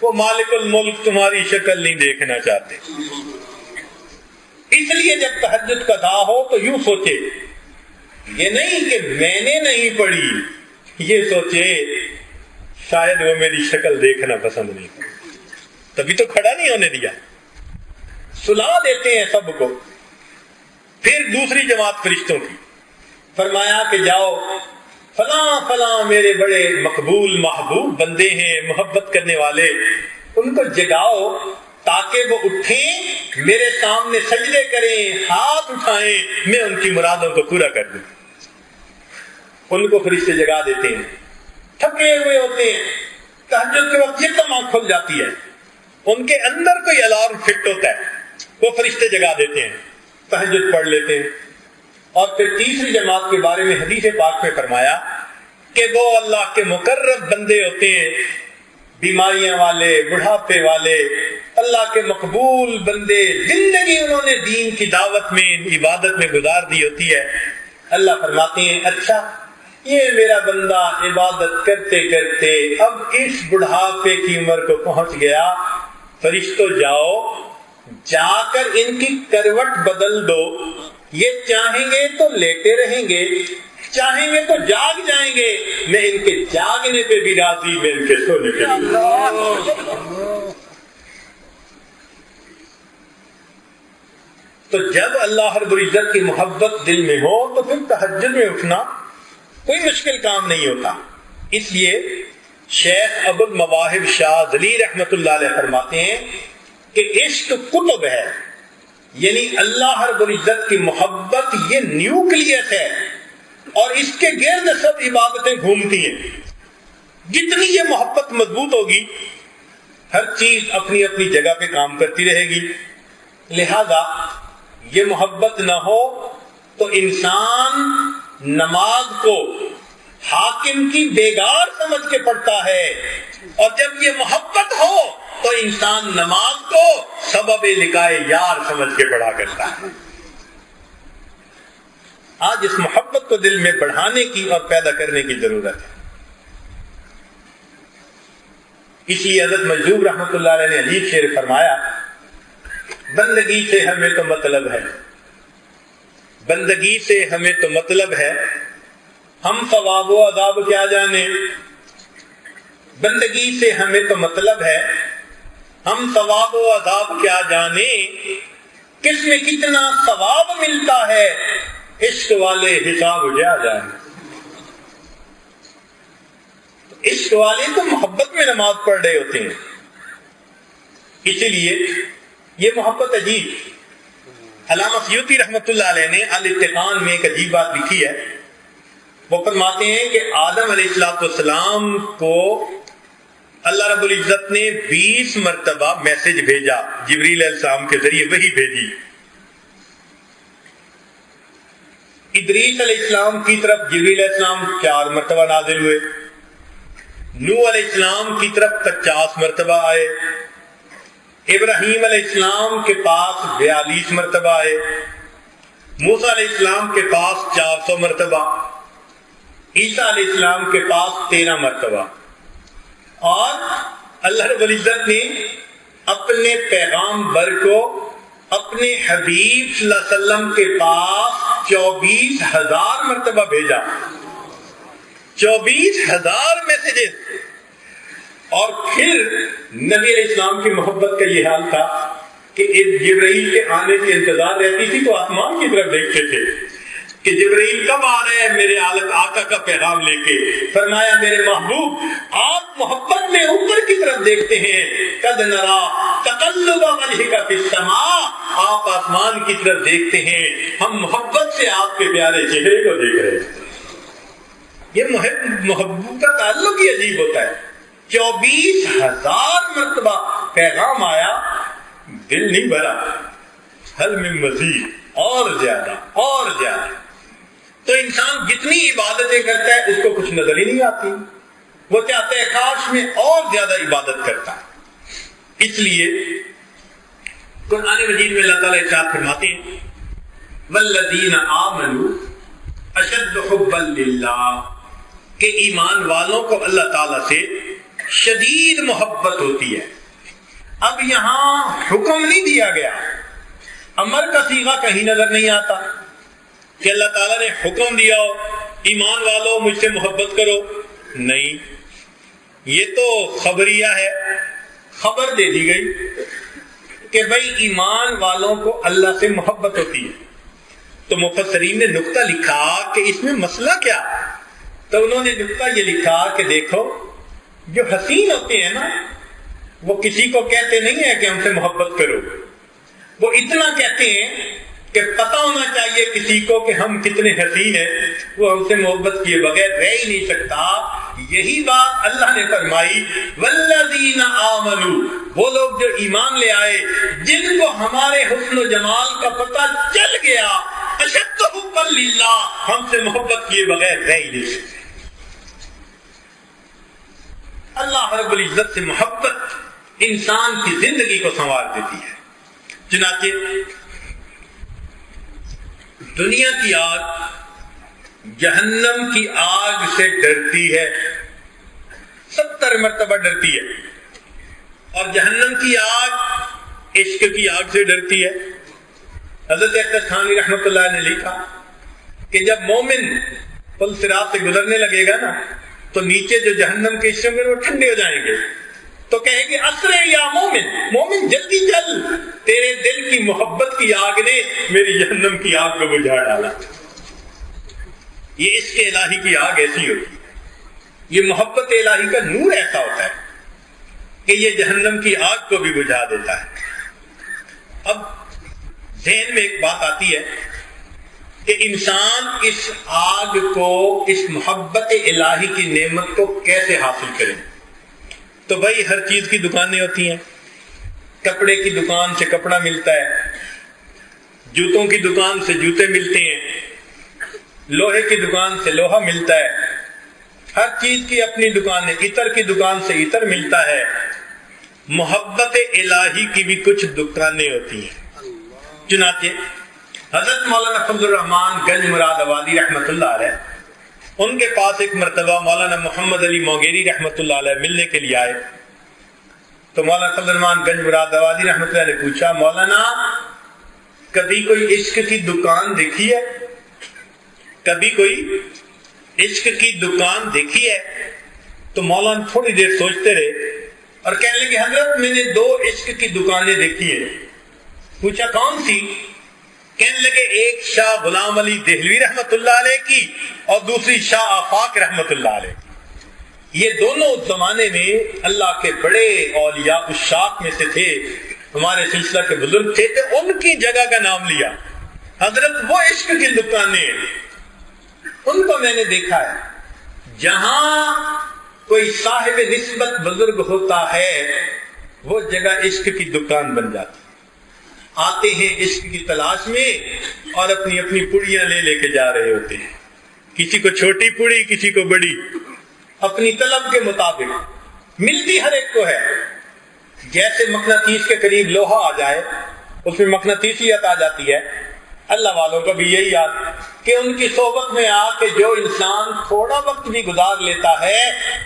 A: وہ مالک الملک تمہاری شکل نہیں دیکھنا چاہتے۔ اس لیے جب تہجد کا دعا ہو تو یوں سوچے، یہ نہیں کہ میں نے نہیں پڑھی، یہ سوچے شاید وہ میری شکل دیکھنا پسند نہیں کرے، تبھی تو کھڑا نہیں ہونے دیا۔ سلا دیتے ہیں سب کو۔ پھر دوسری جماعت فرشتوں کی، فرمایا کہ جاؤ فلاں فلاں میرے بڑے مقبول محبوب بندے ہیں، محبت کرنے والے، ان کو جگاؤ تاکہ وہ اٹھیں، میرے سامنے سجدے کریں، ہاتھ اٹھائیں، میں ان کی مرادوں کو پورا کر دوں۔ ان کو فرشتے جگا دیتے ہیں، تھکے ہوئے ہوتے ہیں، تہجد کے وقت یکدم آنکھ کھل جاتی ہے، ان کے اندر کوئی الارم فٹ ہوتا ہے، وہ فرشتے جگا دیتے ہیں، تہجد پڑھ لیتے ہیں۔ اور پھر تیسری جماعت کے بارے میں حدیث پاک میں فرمایا کہ وہ اللہ کے مقرب بندے ہوتے ہیں، بیماریاں والے، بڑھاپے والے، اللہ کے مقبول بندے، زندگی انہوں نے دین کی دعوت میں، عبادت میں گزار دی ہوتی ہے۔ اللہ فرماتے ہیں اچھا یہ میرا بندہ عبادت کرتے کرتے اب اس بڑھاپے کی عمر کو پہنچ گیا، فرشتوں جاؤ جا کر ان کی کروٹ بدل دو، یہ چاہیں گے تو لیٹے رہیں گے، چاہیں گے تو جاگ جائیں گے، میں ان کے جاگنے پہ بھی راضی، میں ان کے سونے پہ بھی راضی۔ تو جب اللہ رب العزت کی محبت دل میں ہو تو پھر تہجد میں اٹھنا کوئی مشکل کام نہیں ہوتا۔ اس لیے شیخ ابو المواہب شاہ ذلی رحمت اللہ علیہ فرماتے ہیں کہ عشق کتب ہے، یعنی اللہ رب العزت کی محبت یہ نیوکلیس ہے اور اس کے گرد سب عبادتیں گھومتی ہیں۔ جتنی یہ محبت مضبوط ہوگی ہر چیز اپنی اپنی جگہ پہ کام کرتی رہے گی۔ لہذا یہ محبت نہ ہو تو انسان نماز کو حاکم کی بیگار سمجھ کے پڑھتا ہے، اور جب یہ محبت ہو تو انسان نماز کو سبب لقائے یار سمجھ کے پڑھا کرتا ہے۔ آج اس محبت کو دل میں بڑھانے کی اور پیدا کرنے کی ضرورت ہے۔ اسی حضرت مجذوب رحمت اللہ علیہ نے عجیب شعر فرمایا، بندگی سے ہمیں تو مطلب ہے، بندگی سے ہمیں تو مطلب ہے، ہم ثواب و عذاب کیا جانے، بندگی سے ہمیں تو مطلب ہے، ہم ثواب و عذاب کیا جانے، کس میں کتنا ثواب ملتا ہے، عشق والے حساب جا جانے۔ عشق والے تو محبت میں نماز پڑھ رہے ہوتے ہیں، اسی لیے یہ محبت عجیب۔ علامہ سیوطی رحمت اللہ علیہ نے الاتقان میں ایک عجیب بات لکھی ہے، وہ فرماتے ہیں کہ آدم علیہ السلام کو اللہ رب العزت نے 20 مرتبہ میسج بھیجا، جبریل علیہ السلام کے ذریعے وحی بھیجی۔ ادریس علیہ السلام کی طرف جبریل علیہ السلام 4 مرتبہ نازل ہوئے، نوح علیہ السلام کی طرف 50 مرتبہ آئے، ابراہیم علیہ السلام کے پاس 42 مرتبہ آئے، موسیٰ علیہ السلام کے پاس 400 مرتبہ، عیسیٰ علیہ السلام کے پاس 13 مرتبہ، اور اللہ رب العزت نے اپنے پیغام بر کو اپنے حبیب صلی اللہ علیہ وسلم کے پاس 24,000 مرتبہ بھیجا، 24,000 میسجز۔ اور پھر نبی علیہ السلام کی محبت کا یہ حال تھا کہ جبرائیل کے آنے کی انتظار رہتی تھی تو آسمان کی طرف دیکھتے تھے کہ جبرائیل کب آ رہے ہیں میرے آقا کا پیغام لے کے۔ فرمایا میرے محبوب آپ محبت میں اوپر کی طرف دیکھتے ہیں، قد نرا تقلب وجهک فی السماء، آپ آسمان کی طرف دیکھتے ہیں، ہم محبت سے آپ کے پیارے چہرے کو دیکھ رہے ہیں۔ یہ محبت کا تعلق ہی عجیب ہوتا ہے۔ 24,000 مرتبہ پیغام آیا، دل نہیں بھرا، حل میں مزید اور زیادہ اور زیادہ۔ تو انسان جتنی عبادتیں کرتا ہے اس کو کچھ نظر ہی نہیں آتی، وہ چاہتا ہے کاش میں اور زیادہ عبادت کرتا ہے۔ اس لیے قرآن مجید میں اللہ تعالیٰ ارشاد فرماتے ہیں والذین آمنوا اشد حبا للہ کہ ایمان والوں کو اللہ تعالیٰ سے شدید محبت ہوتی ہے۔ اب یہاں حکم نہیں دیا گیا، امر کا صیغہ کہیں نظر نہیں آتا کہ اللہ تعالیٰ نے حکم دیا ہو ایمان والوں مجھ سے محبت کرو، نہیں، یہ تو خبریہ ہے، خبر دے دی گئی کہ بھائی ایمان والوں کو اللہ سے محبت ہوتی ہے۔ تو مفسرین نے نقطہ لکھا کہ اس میں مسئلہ کیا؟ تو انہوں نے نقطہ یہ لکھا کہ دیکھو، جو حسین ہوتے ہیں نا وہ کسی کو کہتے نہیں ہیں کہ ہم سے محبت کرو، وہ اتنا کہتے ہیں کہ پتہ ہونا چاہیے کسی کو کہ ہم کتنے حسین ہیں، وہ ہم سے محبت کیے بغیر رہ ہی نہیں سکتا۔ یہی بات اللہ نے فرمائی، والذین آمنوا، وہ لوگ جو ایمان لے آئے جن کو ہمارے حسن و جمال کا پتہ چل گیا، اشد حبا للہ، ہم سے محبت کیے بغیر رہ ہی نہیں سکتے۔ اللہ رب العزت سے محبت انسان کی زندگی کو سنوار دیتی ہے۔ چنانچہ دنیا کی آگ جہنم کی آگ سے ڈرتی ہے، 70 مرتبہ ڈرتی ہے، اور جہنم کی آگ عشق کی آگ سے ڈرتی ہے۔ حضرت ثانی رحمۃ اللہ نے لکھا کہ جب مومن پل صراط سے گزرنے لگے گا نا تو نیچے جو جہنم کے حصے میں وہ ٹھنڈے ہو جائیں گے، تو کہے گی اسرع یا مومن، مومن جلدی چل، تیرے دل کی محبت کی آگ نے میری جہنم کی آگ کو بجھا ڈالا۔ یہ عشق الہی کی آگ ایسی ہوتی ہے، یہ محبت الہی کا نور ایسا ہوتا ہے کہ یہ جہنم کی آگ کو بھی بجھا دیتا ہے۔ اب ذہن میں ایک بات آتی ہے کہ انسان اس آگ کو، اس محبت الہی کی نعمت کو کیسے حاصل کرے؟ تو بھائی ہر چیز کی دکانیں ہوتی ہیں، کپڑے کی دکان سے کپڑا ملتا ہے، جوتوں کی دکان سے جوتے ملتے ہیں، لوہے کی دکان سے لوہا ملتا ہے، ہر چیز کی اپنی دکان ہے، عطر کی دکان سے عطر ملتا ہے۔ محبت الہی کی بھی کچھ دکانیں ہوتی ہیں۔ چنانچہ حضرت مولانا فضل الرحمان گنج مراد آبادی رحمۃ اللہ علیہ، ان کے پاس ایک مرتبہ مولانا محمد علی موگیری رحمۃ اللہ علیہ ملنے کے لیے آئے، تو مولانا فضل الرحمان گنج مراد آبادی رحمۃ اللہ نے پوچھا، مولانا کبھی کوئی عشق کی دکان دیکھی ہے؟ کبھی کوئی عشق کی دکان دیکھی ہے؟ تو مولانا تھوڑی دیر سوچتے رہے اور کہنے لگے، حضرت میں نے 2 عشق کی دکانیں دیکھی ہیں۔ پوچھا کون سی؟ کہنے لگے ایک شاہ غلام علی دہلوی رحمت اللہ علیہ کی اور دوسری شاہ آفاق رحمت اللہ علیہ کی۔ یہ دونوں اس زمانے میں اللہ کے بڑے اولیاء الشاق میں سے تھے، ہمارے سلسلہ کے بزرگ تھے، تو ان کی جگہ کا نام لیا۔ حضرت وہ عشق کی دکانیں ان کو میں نے دیکھا ہے، جہاں کوئی صاحب نسبت بزرگ ہوتا ہے وہ جگہ عشق کی دکان بن جاتی۔ آتے ہیں عشق کی تلاش میں اور اپنی اپنی پڑیاں لے کے جا رہے ہوتے ہیں، کسی کو چھوٹی پڑی، کسی کو بڑی، اپنی طلب کے مطابق ملتی ہر ایک کو ہے۔ جیسے مقناطیس کے قریب لوہا آ جائے اس میں مقناطیسیت آ جاتی ہے، اللہ والوں کا بھی یہی یاد کہ ان کی صحبت میں آ کے جو انسان تھوڑا وقت بھی گزار لیتا ہے،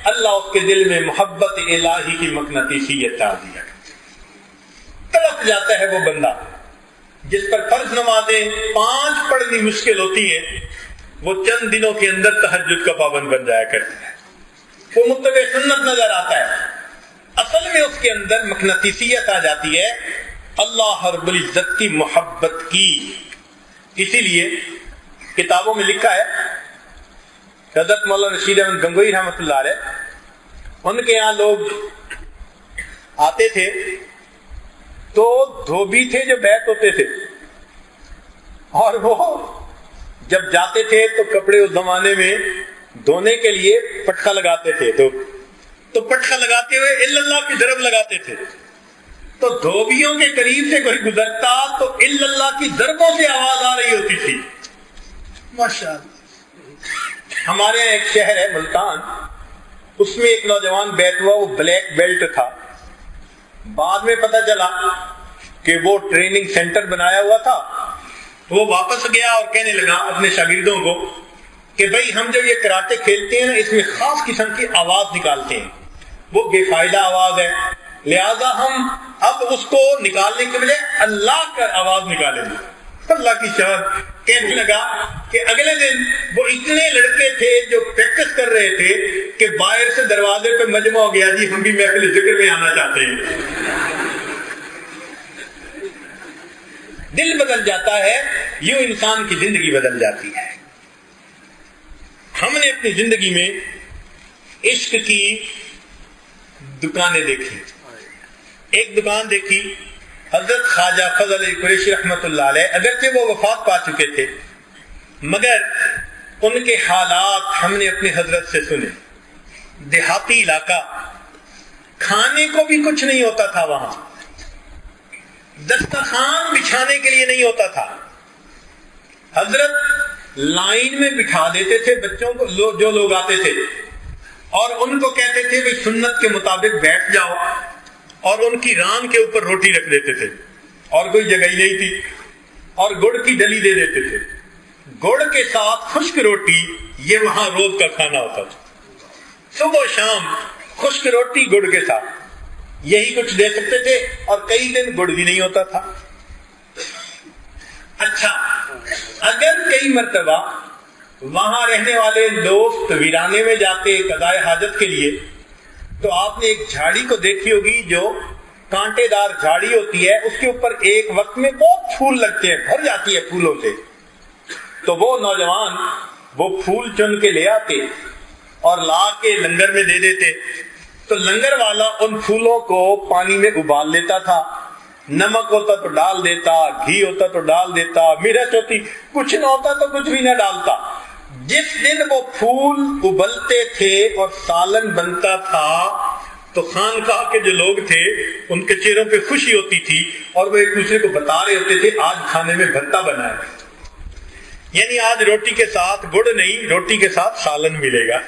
A: اللہ اس کے دل میں محبت الہی کی مقناطیسیت آ دیا، تڑپ جاتا ہے وہ بندہ جس پر فرض نمازیں 5 پڑھنی مشکل ہوتی ہیں، وہ چند دنوں کے اندر تہجد کا پابند بن جایا کرتا ہے، وہ متبع سنت نظر آتا ہے۔ اصل میں اس کے اندر مقناطیسیت آ جاتی ہے اللہ رب العزت کی محبت کی۔ اسی لیے کتابوں میں لکھا ہے، حضرت مولانا رشید احمد گنگوئی رحمۃ اللہ علیہ، ان کے یہاں لوگ آتے تھے تو دھوبی تھے جو بیت ہوتے تھے، اور وہ جب جاتے تھے تو کپڑے اس زمانے میں دھونے کے لیے پٹخا لگاتے تھے، تو پٹخا لگاتے ہوئے الا اللہ کی ضرب لگاتے تھے، تو دھوبیوں کے قریب سے کوئی گزرتا تو الا اللہ کی ضربوں سے آواز آ رہی ہوتی تھی۔ ماشاءاللہ، ہمارے یہاں ایک شہر ہے ملتان، اس میں ایک نوجوان بیت ہوا، وہ بلیک بیلٹ تھا، بعد میں پتہ چلا کہ وہ ٹریننگ سینٹر بنایا ہوا تھا، وہ واپس گیا اور کہنے لگا اپنے شاگردوں کو کہ بھئی ہم جب یہ کراٹے کھیلتے ہیں نا اس میں خاص قسم کی آواز نکالتے ہیں، وہ بے فائدہ آواز ہے، لہذا ہم اب اس کو نکالنے کے بجائے اللہ کا آواز نکالیں گے۔ اللہ کی شان کہنے لگا کہ اگلے دن وہ اتنے لڑکے تھے جو پریکٹس کر رہے تھے کہ باہر سے دروازے پہ مجمع ہو گیا، جی ہم بھی محفل ذکر میں آنا چاہتے ہیں۔ دل بدل جاتا ہے، یوں انسان کی زندگی بدل جاتی ہے۔ ہم نے اپنی زندگی میں عشق کی دکانیں دیکھی۔ ایک دکان دیکھی حضرت خواجہ فضل علی قریشی رحمۃ اللہ علیہ، اگرچہ وہ وفات پا چکے تھے مگر ان کے حالات ہم نے اپنے حضرت سے سنے۔ دیہاتی علاقہ، کھانے کو بھی کچھ نہیں ہوتا تھا، وہاں دسترخوان بچھانے کے لیے نہیں ہوتا تھا۔ حضرت لائن میں بٹھا دیتے تھے بچوں کو، جو لوگ آتے تھے، اور ان کو کہتے تھے کہ سنت کے مطابق بیٹھ جاؤ، اور ان کی ران کے اوپر روٹی رکھ دیتے تھے، اور کوئی جگہ ہی نہیں تھی، اور گڑ کی ڈلی دے دیتے تھے، گڑ کے ساتھ خشک روٹی، یہ وہاں روز کا کھانا ہوتا تھا۔ صبح و شام خشک روٹی گڑ کے ساتھ، یہی کچھ دے سکتے تھے، اور کئی دن گڑ بھی نہیں ہوتا تھا۔ اچھا، اگر کئی مرتبہ وہاں رہنے والے دوست ویرانے میں جاتے قضائے حاجت کے لیے تو آپ نے ایک جھاڑی کو دیکھی ہوگی جو کانٹے دار جھاڑی ہوتی ہے، اس کے اوپر ایک وقت میں بہت پھول لگتے ہیں، بھر جاتی ہے پھولوں سے، تو وہ نوجوان وہ پھول چن کے لے آتے اور لا کے لنگر میں دے دیتے، تو لنگر والا ان پھولوں کو پانی میں ابال لیتا تھا، نمک ہوتا تو ڈال دیتا، گھی ہوتا تو ڈال دیتا، مرچ ہوتی، کچھ نہ ہوتا تو کچھ بھی نہ ڈالتا۔ جس دن وہ پھول ابلتے تھے اور سالن بنتا تھا تو خانقاہ کے جو لوگ تھے ان کے چہروں پہ خوشی ہوتی تھی، اور وہ ایک دوسرے کو بتا رہے ہوتے تھے آج کھانے میں بھرتا بنا ہے، یعنی آج روٹی کے ساتھ گڑ نہیں، روٹی کے ساتھ سالن ملے گا۔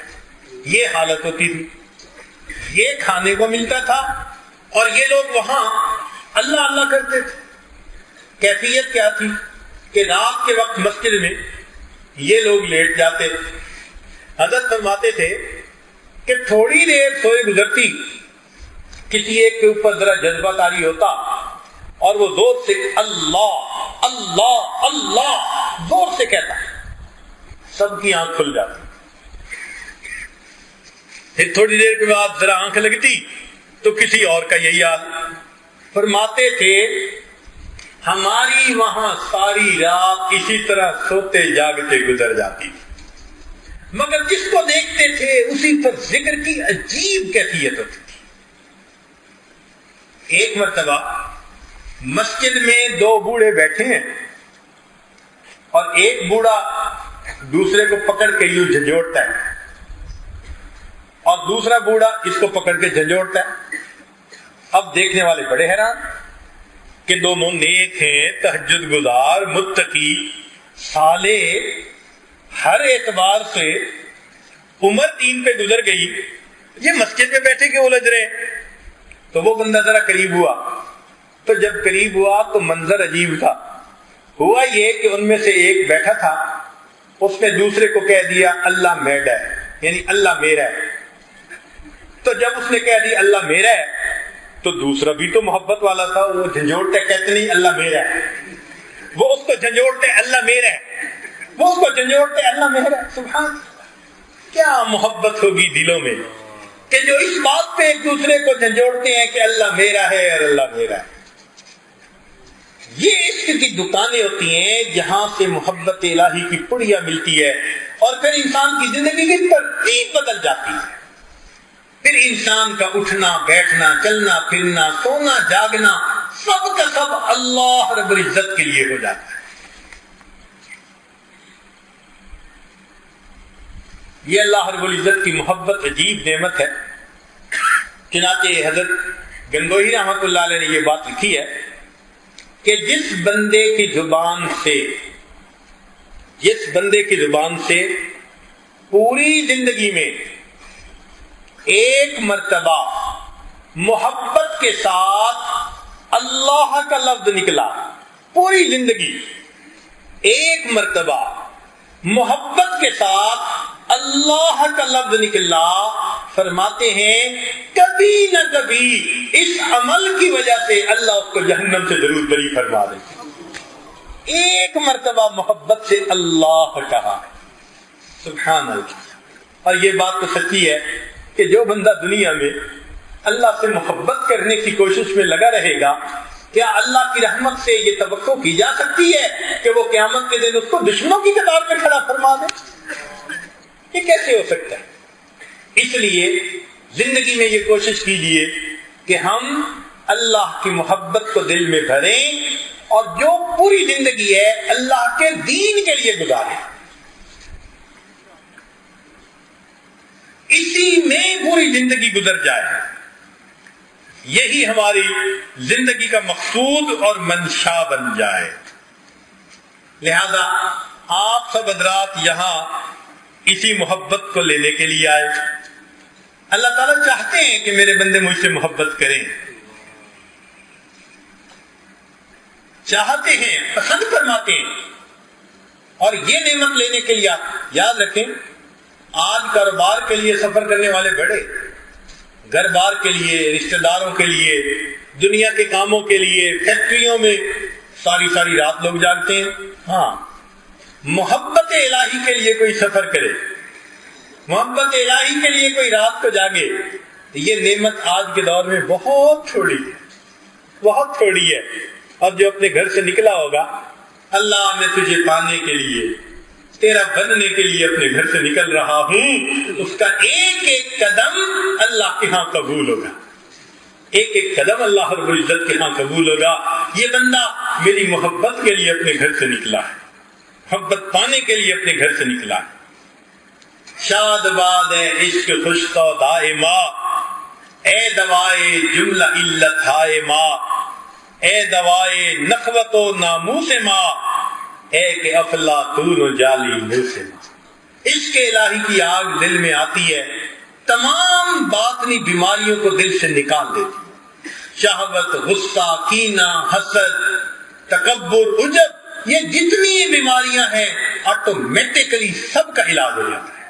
A: یہ حالت ہوتی تھی، یہ کھانے کو ملتا تھا، اور یہ لوگ وہاں اللہ اللہ کرتے تھے۔ کیفیت کیا تھی کہ رات کے وقت مسجد میں یہ لوگ لیٹ جاتے، حضرت فرماتے تھے کہ تھوڑی دیر سوئے گزرتی، کسی ایک کے اوپر ذرا جذبہ طاری ہوتا اور وہ زور سے اللہ اللہ اللہ زور سے کہتا، سب کی آنکھ کھل جاتی۔ پھر تھوڑی دیر کے بعد ذرا آنکھ لگتی تو کسی اور کا یہی حال۔ فرماتے تھے ہماری وہاں ساری رات اسی طرح سوتے جاگتے گزر جاتی، مگر جس کو دیکھتے تھے اسی پر ذکر کی عجیب کیفیت ہوتی تھی۔ ایک مرتبہ مسجد میں دو بوڑھے بیٹھے ہیں، اور ایک بوڑھا دوسرے کو پکڑ کے یوں جھنجھوڑتا ہے، اور دوسرا بوڑھا اس کو پکڑ کے جھنجھوڑتا ہے۔ اب دیکھنے والے بڑے حیران کہ دونوں نیک ہیں، تہجد گزار، متقی، صالح، ہر اعتبار سے عمر دین پہ گزر گئی، یہ مسجد میں بیٹھے کے الجھ رہے ہیں۔ تو وہ بندہ ذرا قریب ہوا، تو جب قریب ہوا تو منظر عجیب تھا۔ ہوا یہ کہ ان میں سے ایک بیٹھا تھا، اس نے دوسرے کو کہہ دیا اللہ میرا ہے، یعنی اللہ میرا ہے۔ تو جب اس نے کہہ دیا اللہ میرا ہے تو دوسرا بھی تو محبت والا تھا، وہ جھنجھوڑتے کہتے نہیں اللہ میرا ہے، وہ اس کو جھنجھوڑتے اللہ میرا ہے، وہ اس کو جھنجھوڑتے اللہ میرا ہے۔ سبحان، کیا محبت ہوگی دلوں میں کہ جو اس بات پہ ایک دوسرے کو جھنجھوڑتے ہیں کہ اللہ میرا ہے اور اللہ میرا ہے۔ یہ عشق کی دکانیں ہوتی ہیں جہاں سے محبت الہی کی پڑیا ملتی ہے، اور پھر انسان کی زندگی کی ترتیب بدل جاتی ہے۔ پھر انسان کا اٹھنا بیٹھنا، چلنا پھرنا، سونا جاگنا، سب کا سب اللہ رب العزت کے لیے ہو جاتا ہے۔ یہ اللہ رب العزت کی محبت عجیب نعمت ہے۔ چنانچہ حضرت گنگوہی رحمۃ اللہ علیہ نے یہ بات لکھی ہے کہ جس بندے کی زبان سے پوری زندگی میں ایک مرتبہ محبت کے ساتھ اللہ کا لفظ نکلا، پوری زندگی ایک مرتبہ محبت کے ساتھ اللہ کا لفظ نکلا، فرماتے ہیں کبھی نہ کبھی اس عمل کی وجہ سے اللہ اس کو جہنم سے ضرور بری فرما دے۔ ایک مرتبہ محبت سے اللہ کہا ہے، سبحان اللہ۔ اور یہ بات تو سچی ہے کہ جو بندہ دنیا میں اللہ سے محبت کرنے کی کوشش میں لگا رہے گا، کیا اللہ کی رحمت سے یہ توقع کی جا سکتی ہے کہ وہ قیامت کے دن اس کو دشمنوں کی قطار میں کھڑا فرما دے؟ یہ کیسے ہو سکتا ہے؟ اس لیے زندگی میں یہ کوشش کیجیے کہ ہم اللہ کی محبت کو دل میں بھریں اور جو پوری زندگی ہے اللہ کے دین کے لیے گزاریں، اسی میں پوری زندگی گزر جائے۔ یہی ہماری زندگی کا مقصود اور منشا بن جائے۔ لہذا آپ سب حضرات یہاں اسی محبت کو لینے کے لیے آئے۔ اللہ تعالیٰ چاہتے ہیں کہ میرے بندے مجھ سے محبت کریں، چاہتے ہیں، پسند فرماتے ہیں۔ اور یہ نعمت لینے کے لیے یاد رکھیں، آج کاروبار کے لیے سفر کرنے والے بڑے، گھر بار کے لیے، رشتہ داروں کے لیے، دنیا کے کاموں کے لیے، فیکٹریوں میں ساری ساری رات لوگ جاگتے ہیں۔ ہاں، محبت الہی کے لیے کوئی سفر کرے، محبت الہی کے لیے کوئی رات کو جاگے، یہ نعمت آج کے دور میں بہت تھوڑی ہے، بہت تھوڑی ہے۔ اور جو اپنے گھر سے نکلا ہوگا، اللہ میں تجھے پانے کے لیے، تیرا بننے کے لیے اپنے گھر سے نکل رہا ہوں، اس کا ایک ایک قدم اللہ کے ہاں قبول ہوگا، ایک ایک قدم اللہ رب العزت کے ہاں قبول ہوگا۔ یہ بندہ میری محبت کے لیے اپنے گھر سے نکلا ہے، محبت پانے کے لیے اپنے گھر سے نکلا ہے۔ شاد باد ہے عشق خوش تو دائما، اے دوائے جملہ علت ہائے ماں، اے دوائے نخوت و ناموس ماں، اے کہ افلاطون و جالی منہ سے ماں۔ عشق الہی کی آگ دل میں آتی ہے، تمام باطنی بیماریوں کو دل سے نکال دیتی ہے۔ شہوت، غصہ، کینہ، حسد، تکبر، عجب، یہ جتنی بیماریاں ہیں آٹومیٹکلی سب کا علاج ہو جاتا ہے۔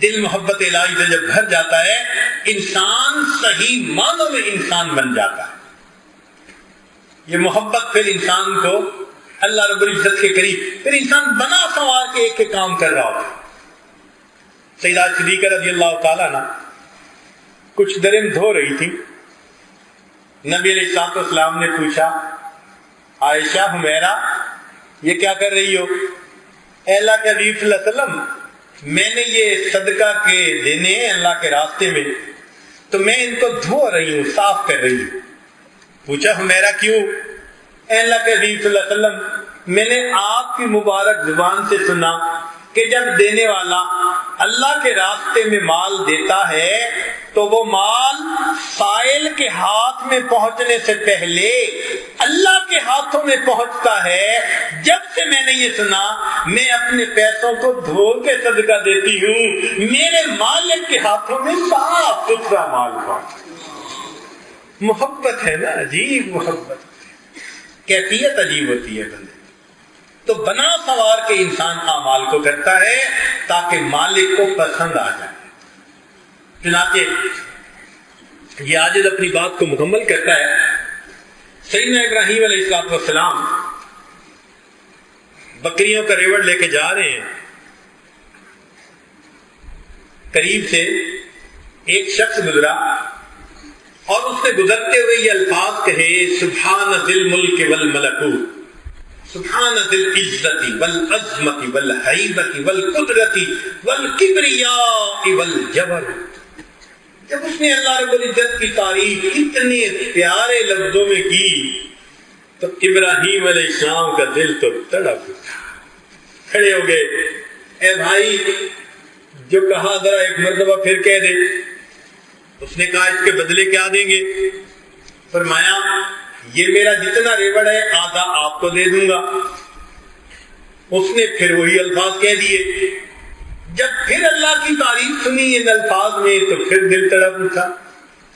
A: دل محبت الہی سے جب بھر جاتا ہے، انسان صحیح معنوں میں انسان بن جاتا ہے۔ یہ محبت پھر انسان کو اللہ رب العزت کے قریب، پھر انسان بنا سنوار کے ایک ایک کام کر رہا ہوتا ہے۔ سیدہ صدیقہ رضی اللہ تعالیٰ عنہ کچھ درم دھو رہی تھی، نبی علیہ الصلوۃ والسلام نے پوچھا، عائشہ حمیرہ یہ کیا کر رہی ہو؟ اے اللہ کے حبیب صلی اللہ علیہ وسلم، میں نے یہ صدقہ کے دینے ہیں اللہ کے راستے میں، تو میں ان کو دھو رہی ہوں، صاف کر رہی ہوں۔ پوچھا حمیرہ کیوں؟ اے اللہ کے حبیب صلی اللہ علیہ وسلم، میں نے آپ کی مبارک زبان سے سنا کہ جب دینے والا اللہ کے راستے میں مال دیتا ہے تو وہ مال سائل کے ہاتھ میں پہنچنے سے پہلے اللہ کے ہاتھوں میں پہنچتا ہے۔ جب سے میں نے یہ سنا، میں اپنے پیسوں کو دھو کے صدقہ دیتی ہوں، میرے مالک کے ہاتھوں میں صاف ستھرا مال پہنچتا۔ محبت ہے نا، عجیب محبت، کیفیت عجیب ہوتی ہے بندے۔ تو بنا سوار کے انسان اعمال کو کرتا ہے تاکہ مالک کو پسند آ جائے۔ چنانچہ یہ عاجز اپنی بات کو مکمل کرتا ہے۔ سیدنا ابراہیم علیہ السلام بکریوں کا ریوڑ لے کے جا رہے ہیں، قریب سے ایک شخص گزرا اور اس نے گزرتے ہوئے یہ الفاظ کہے، سبحان ذی الملک والملکوت، سبحان ذی العزت والعظمت والہیبت والقدرت والکبریاء والجبروت۔ جب اس نے اللہ رب العزت کی تعریف اتنے پیارے لفظوں میں کی تو ابراہیم علیہ السلام کا دل تو تڑپ اٹھا، کھڑے ہو گئے، اے بھائی جو کہا ذرا ایک مرتبہ پھر کہہ دے۔ اس نے کہا اس کے بدلے کیا دیں گے؟ فرمایا یہ میرا جتنا ریوڑ ہے آدھا آپ کو دے دوں گا۔ اس نے پھر وہی الفاظ کہہ دیے۔ جب پھر اللہ کی تعریف سنی ان الفاظ میں تو پھر دل تڑپ اٹھا،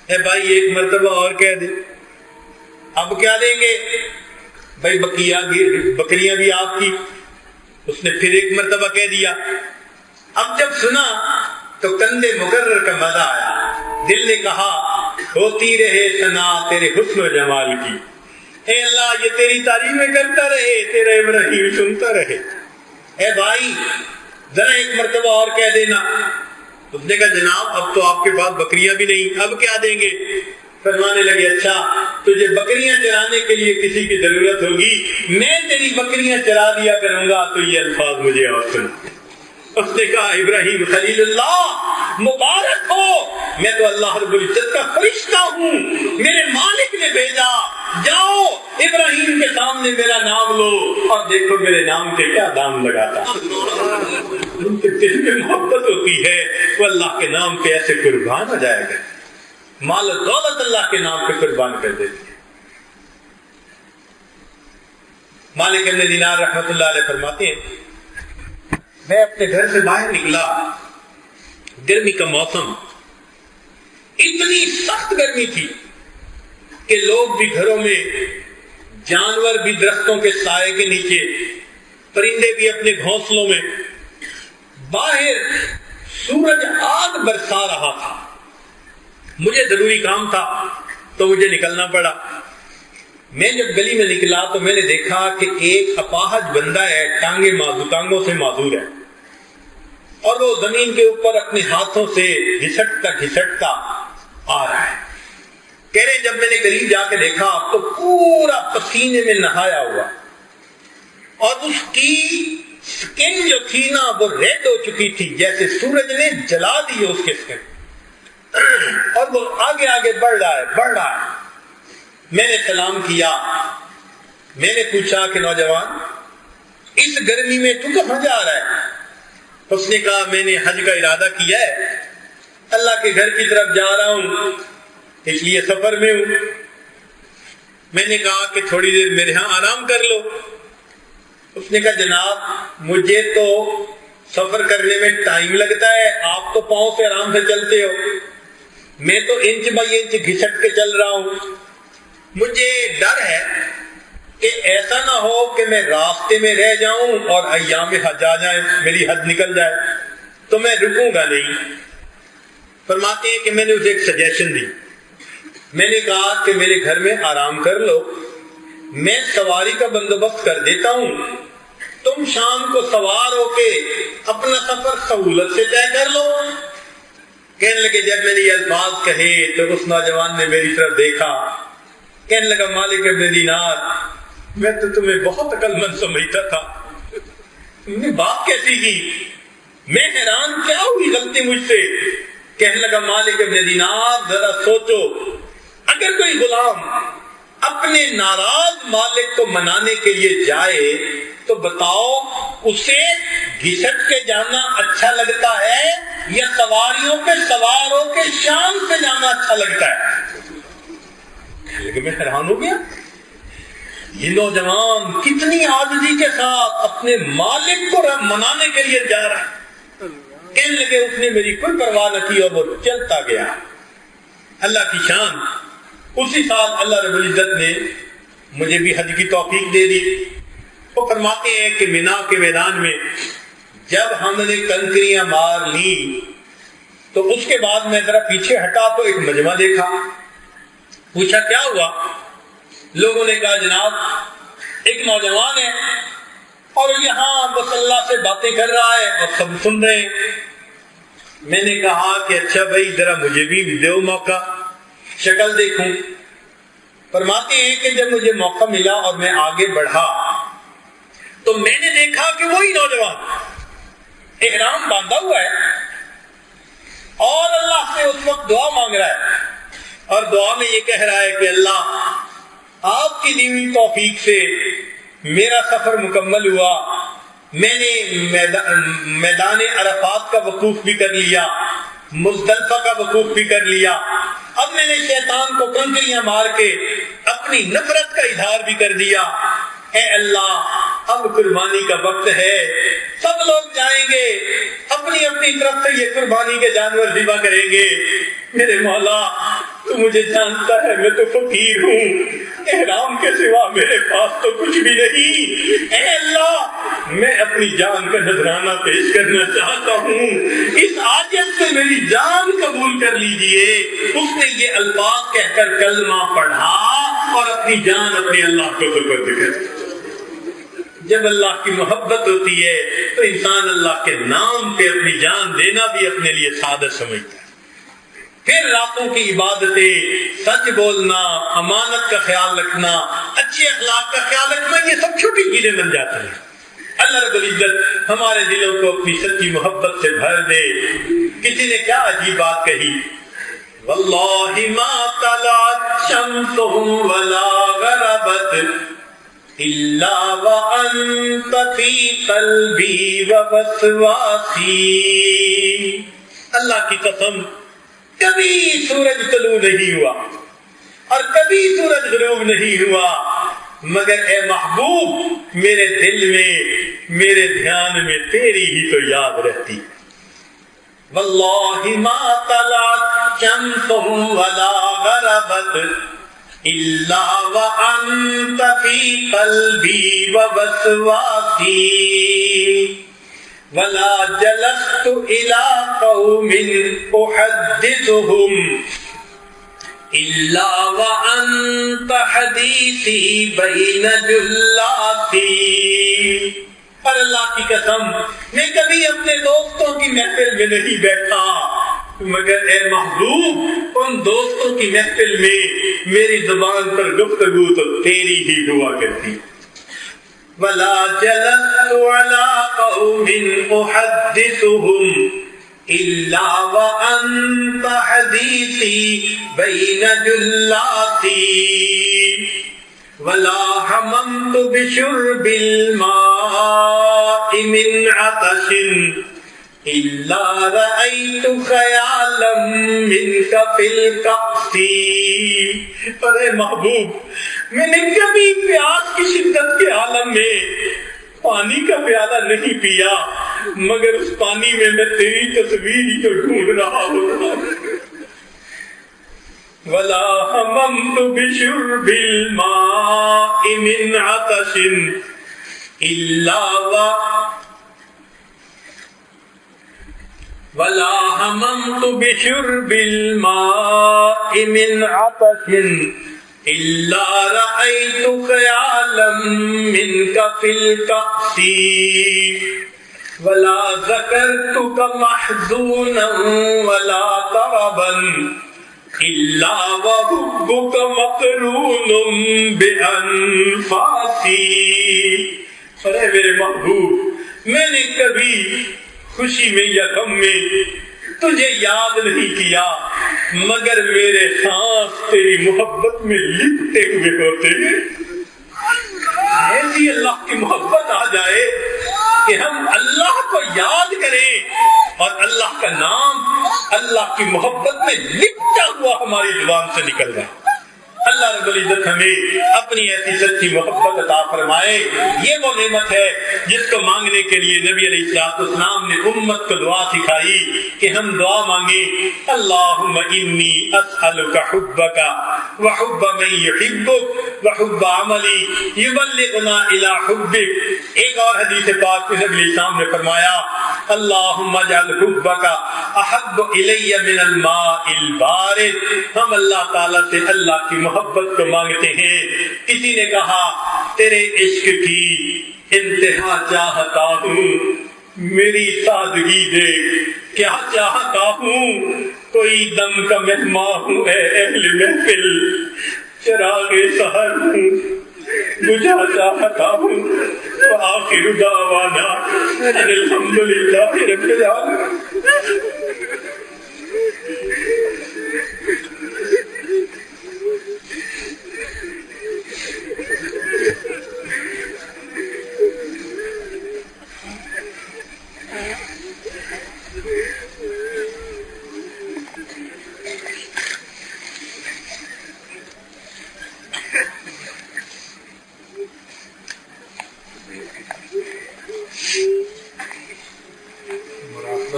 A: اے بھائی ایک مرتبہ اور کہہ دے۔ اب کیا دیں گے؟ بھائی بکریاں بھی آپ کی، اس نے پھر ایک مرتبہ کہہ دیا. اب جب سنا تو کندھے مقرر کا مزہ آیا. دل نے کہا ہوتی رہے ثنا تیرے حسن و جمال کی. اے اللہ یہ تیری تعریفیں کرتا رہے, تیرا ابراہیم سنتا رہے. اے بھائی ذرا ایک مرتبہ اور کہہ دینا. اس نے کہا جناب اب تو آپ کے پاس بکریاں بھی نہیں, اب کیا دیں گے؟ فرمانے لگے اچھا تجھے بکریاں چرانے کے لیے کسی کی ضرورت ہوگی, میں تیری بکریاں چرا دیا کروں گا, تو یہ الفاظ مجھے اور سن. اس نے کہا ابراہیم خلیل اللہ مبارک ہو, میں تو اللہ رب العزت کا فرشتہ ہوں, میرے مالک نے بھیجا, جاؤ ابراہیم کے سامنے میرا نام لو اور دیکھو میرے نام کے کیا دام لگاتا. ان کے دل میں محبت ہوتی ہے, وہ اللہ کے نام پہ ایسے قربان ہو جائے گا, مال و دولت اللہ کے نام پہ قربان کر دیتی ہے. مالک ابن دینار رحمت اللہ علیہ فرماتے ہیں میں اپنے گھر سے باہر نکلا, گرمی کا موسم, اتنی سخت گرمی تھی کہ لوگ بھی گھروں میں, جانور بھی درختوں کے سائے کے نیچے, پرندے بھی اپنے گھونسلوں میں, باہر سورج آگ برسا رہا تھا. مجھے ضروری کام تھا تو مجھے نکلنا پڑا. میں جب گلی میں نکلا تو میں نے دیکھا کہ ایک اپاہج بندہ ہے, ٹانگوں سے معذور ہے, اور وہ زمین کے اوپر اپنے ہاتھوں سے گھسٹتا آ رہا ہے. کہہ رہے جب میں نے قریب جا کے دیکھا تو پورا پسینے میں نہایا ہوا, اور اس کی سکن جو تھی نا وہ ریڈ ہو چکی تھی, جیسے سورج نے جلا دی اس کے سکن, اور وہ آگے آگے بڑھ رہا ہے. میں نے سلام کیا, میں نے پوچھا کہ نوجوان اس گرمی میں تو کہاں جا رہا ہے؟ اس نے کہا میں نے حج کا ارادہ کیا ہے, اللہ کے گھر کی طرف جا رہا ہوں, اس لیے سفر میں ہوں. میں نے کہا کہ تھوڑی دیر میرے ہاں آرام کر لو. اس نے کہا جناب مجھے تو سفر کرنے میں ٹائم لگتا ہے, آپ تو پاؤں سے آرام سے چلتے ہو, میں تو انچ بائی انچ گھسٹ کے چل رہا ہوں. مجھے ڈر ہے کہ ایسا نہ ہو کہ میں راستے میں رہ جاؤں اور ایام حج آ جائیں, میری حد نکل جائے, تو میں رکوں گا نہیں. فرماتے ہیں کہ میں نے اسے ایک سجیشن دی. میں نے کہا کہ میرے گھر میں آرام کر لو, میں سواری کا بندوبست کر دیتا ہوں, تم شام کو سوار ہو کے اپنا سفر سہولت سے طے کر لو. کہنے لگے جب میں نے یہ الفاظ کہے تو اس نوجوان نے میری طرف دیکھا, کہنے لگا مالک ابن دینار میں تو تمہیں بہت عقل مند سمجھتا تھا, تم نے بات کیسی کی؟ میں حیران کیا ہوئی غلطی مجھ سے. کہنے لگا مالک ابن دینار ذرا سوچو, اگر کوئی غلام اپنے ناراض مالک کو منانے کے لیے جائے تو بتاؤ اسے گھسٹ کے جانا اچھا لگتا ہے یا سواریوں پہ سوار ہو کے شام سے جانا اچھا لگتا ہے؟ لیکن میں حیران ہو گیا, یہ نوجوان کتنی عاجزی کے ساتھ اپنے مالک کو منانے کے لیے جا رہا ہے. کہنے لگے اس نے میری کوئی پرواہ نہ کی اور وہ چلتا گیا. اللہ کی شان, اسی سال اللہ رب العزت نے مجھے بھی حج کی توفیق دے دی. وہ فرماتے ہیں کہ مینا کے میدان میں جب ہم نے کنکریاں مار لی تو اس کے بعد میں ذرا پیچھے ہٹا تو ایک مجمع دیکھا. پوچھا کیا ہوا؟ لوگوں نے کہا جناب ایک نوجوان ہے اور یہاں بس اللہ سے باتیں کر رہا ہے اور سب سن رہے ہیں. میں نے کہا کہ اچھا بھائی ذرا مجھے بھی دو موقع, شکل دیکھوں. فرماتے ہیں کہ جب مجھے موقع ملا اور میں آگے بڑھا تو میں نے دیکھا کہ وہی نوجوان احرام باندھا ہوا ہے اور اللہ سے اس وقت دعا مانگ رہا ہے, اور دعا میں یہ کہہ رہا ہے کہ اللہ آپ کی دی ہوئی توفیق سے میرا سفر مکمل ہوا, میں نے میدان عرفات کا وقوف بھی کر لیا, مزدلفہ کا وقوف بھی کر لیا, اب میں نے شیطان کو کنکریاں مار کے اپنی نفرت کا اظہار بھی کر دیا. اے اللہ اب قربانی کا وقت ہے, سب لوگ جائیں گے اپنی اپنی طرف سے یہ قربانی کے جانور ذبح کریں گے. میرے مولا تو مجھے جانتا ہے میں تو فقیر ہوں, احرام کے سوا میرے پاس تو کچھ بھی نہیں. اے اللہ میں اپنی جان کا نذرانہ پیش کرنا چاہتا ہوں، اس عاجز سے میری جان قبول کر لیجئے۔ اس نے یہ الفاظ کہہ کر کلمہ پڑھا اور اپنی جان اپنے اللہ کو سپرد کر دی۔ جب اللہ کی محبت ہوتی ہے تو انسان اللہ کے نام پہ اپنی جان دینا بھی اپنے لیے سعادت سمجھتا ہے۔ پھر راتوں کی عبادتیں، سچ بولنا، امانت کا خیال رکھنا، اچھے اخلاق کا خیال رکھنا، یہ سب چھوٹی چیزیں بن جاتی ہیں۔ اللہ رب العزت ہمارے دلوں کو اپنی سچی محبت سے بھر دے۔ کسی نے کیا عجیب بات کہی، واللہ ما طلعت شمس ولا غربت الا وانت فی قلبی ووسواسی۔ اللہ کی قسم، کبھی سورج طلوع نہیں ہوا اور کبھی سورج غروب نہیں ہوا، مگر اے محبوب میرے دل میں، میرے دھیان میں تیری ہی تو یاد رہتی۔ واللہ ما طلعت شمس ولا غربت الا وانت فی قلبی ووسواسی، ولا جلست الى قوم احدثهم الا وانت حدیثی بین جلاتی۔ اور اللہ کی قسم، میں کبھی اپنے دوستوں کی محفل میں نہیں بیٹھا، مگر اے محبوب ان دوستوں کی محفل میں میری زبان پر گفتگو تو تیری ہی ہوا کرتی۔ ولا جلست على قوم احدثهم الا وانت حدیثی بین جلاتی، ولا حممت بشرب الماء من عطش الا رأيت خیالا منك في الكأس۔ اور اے محبوب، میں نے کبھی پیاس کی شدت کے عالم میں پانی کا پیالہ نہیں پیا، مگر اس پانی میں تیری تصویر ہی تو ڈھونڈ رہا ہوں۔ ولا حممت بشرب الماء من عطش ولا حممت بشرب الماء من عطش الا رأيت خيالا منك في الكأس، ولا ذكرتك محزونا ولا طربا الا وحبك مقرون بانفاسي۔ اے میرے محبوب، میں نے کبھی خوشی میں یا غم میں تجھے یاد نہیں کیا، مگر میرے سانس تیری محبت میں لپٹے ہوئے ہوتے ہیں۔ ایسی اللہ کی محبت آ جائے کہ ہم اللہ کو یاد کریں اور اللہ کا نام اللہ کی محبت میں لپٹا ہوا ہماری زبان سے نکل رہا ہے۔ اللہ رب العزت ہمیں اپنی ایسی سچی محبت عطا فرمائے۔ یہ وہ نعمت ہے جس کو مانگنے کے لیے نبی علیہ السلام نے امت کو دعا سکھائی کہ ہم دعا مانگیں، اللہم انی اسألک حبک وحب من یحبک وحب عملی یبلغنا الی حبک۔ ایک اور حدیث پاک میں نبی علیہ السلام نے فرمایا، اللہم اجعل حبک احب الی من الماء البارد۔ ہم اللہ تعالیٰ سے اللہ کی محبت کو مانگتے ہیں۔ کسی نے کہا تیرے عشق کی انتہا چاہتا ہوں، میری سادگی دیکھ کیا چاہتا ہوں، کوئی دم کا مہمان ہوں اے اہل محفل، چراغ سحر ہوں بجھا چاہتا ہوں، وآخر دعوانا ان الحمدللہ رب العالمین۔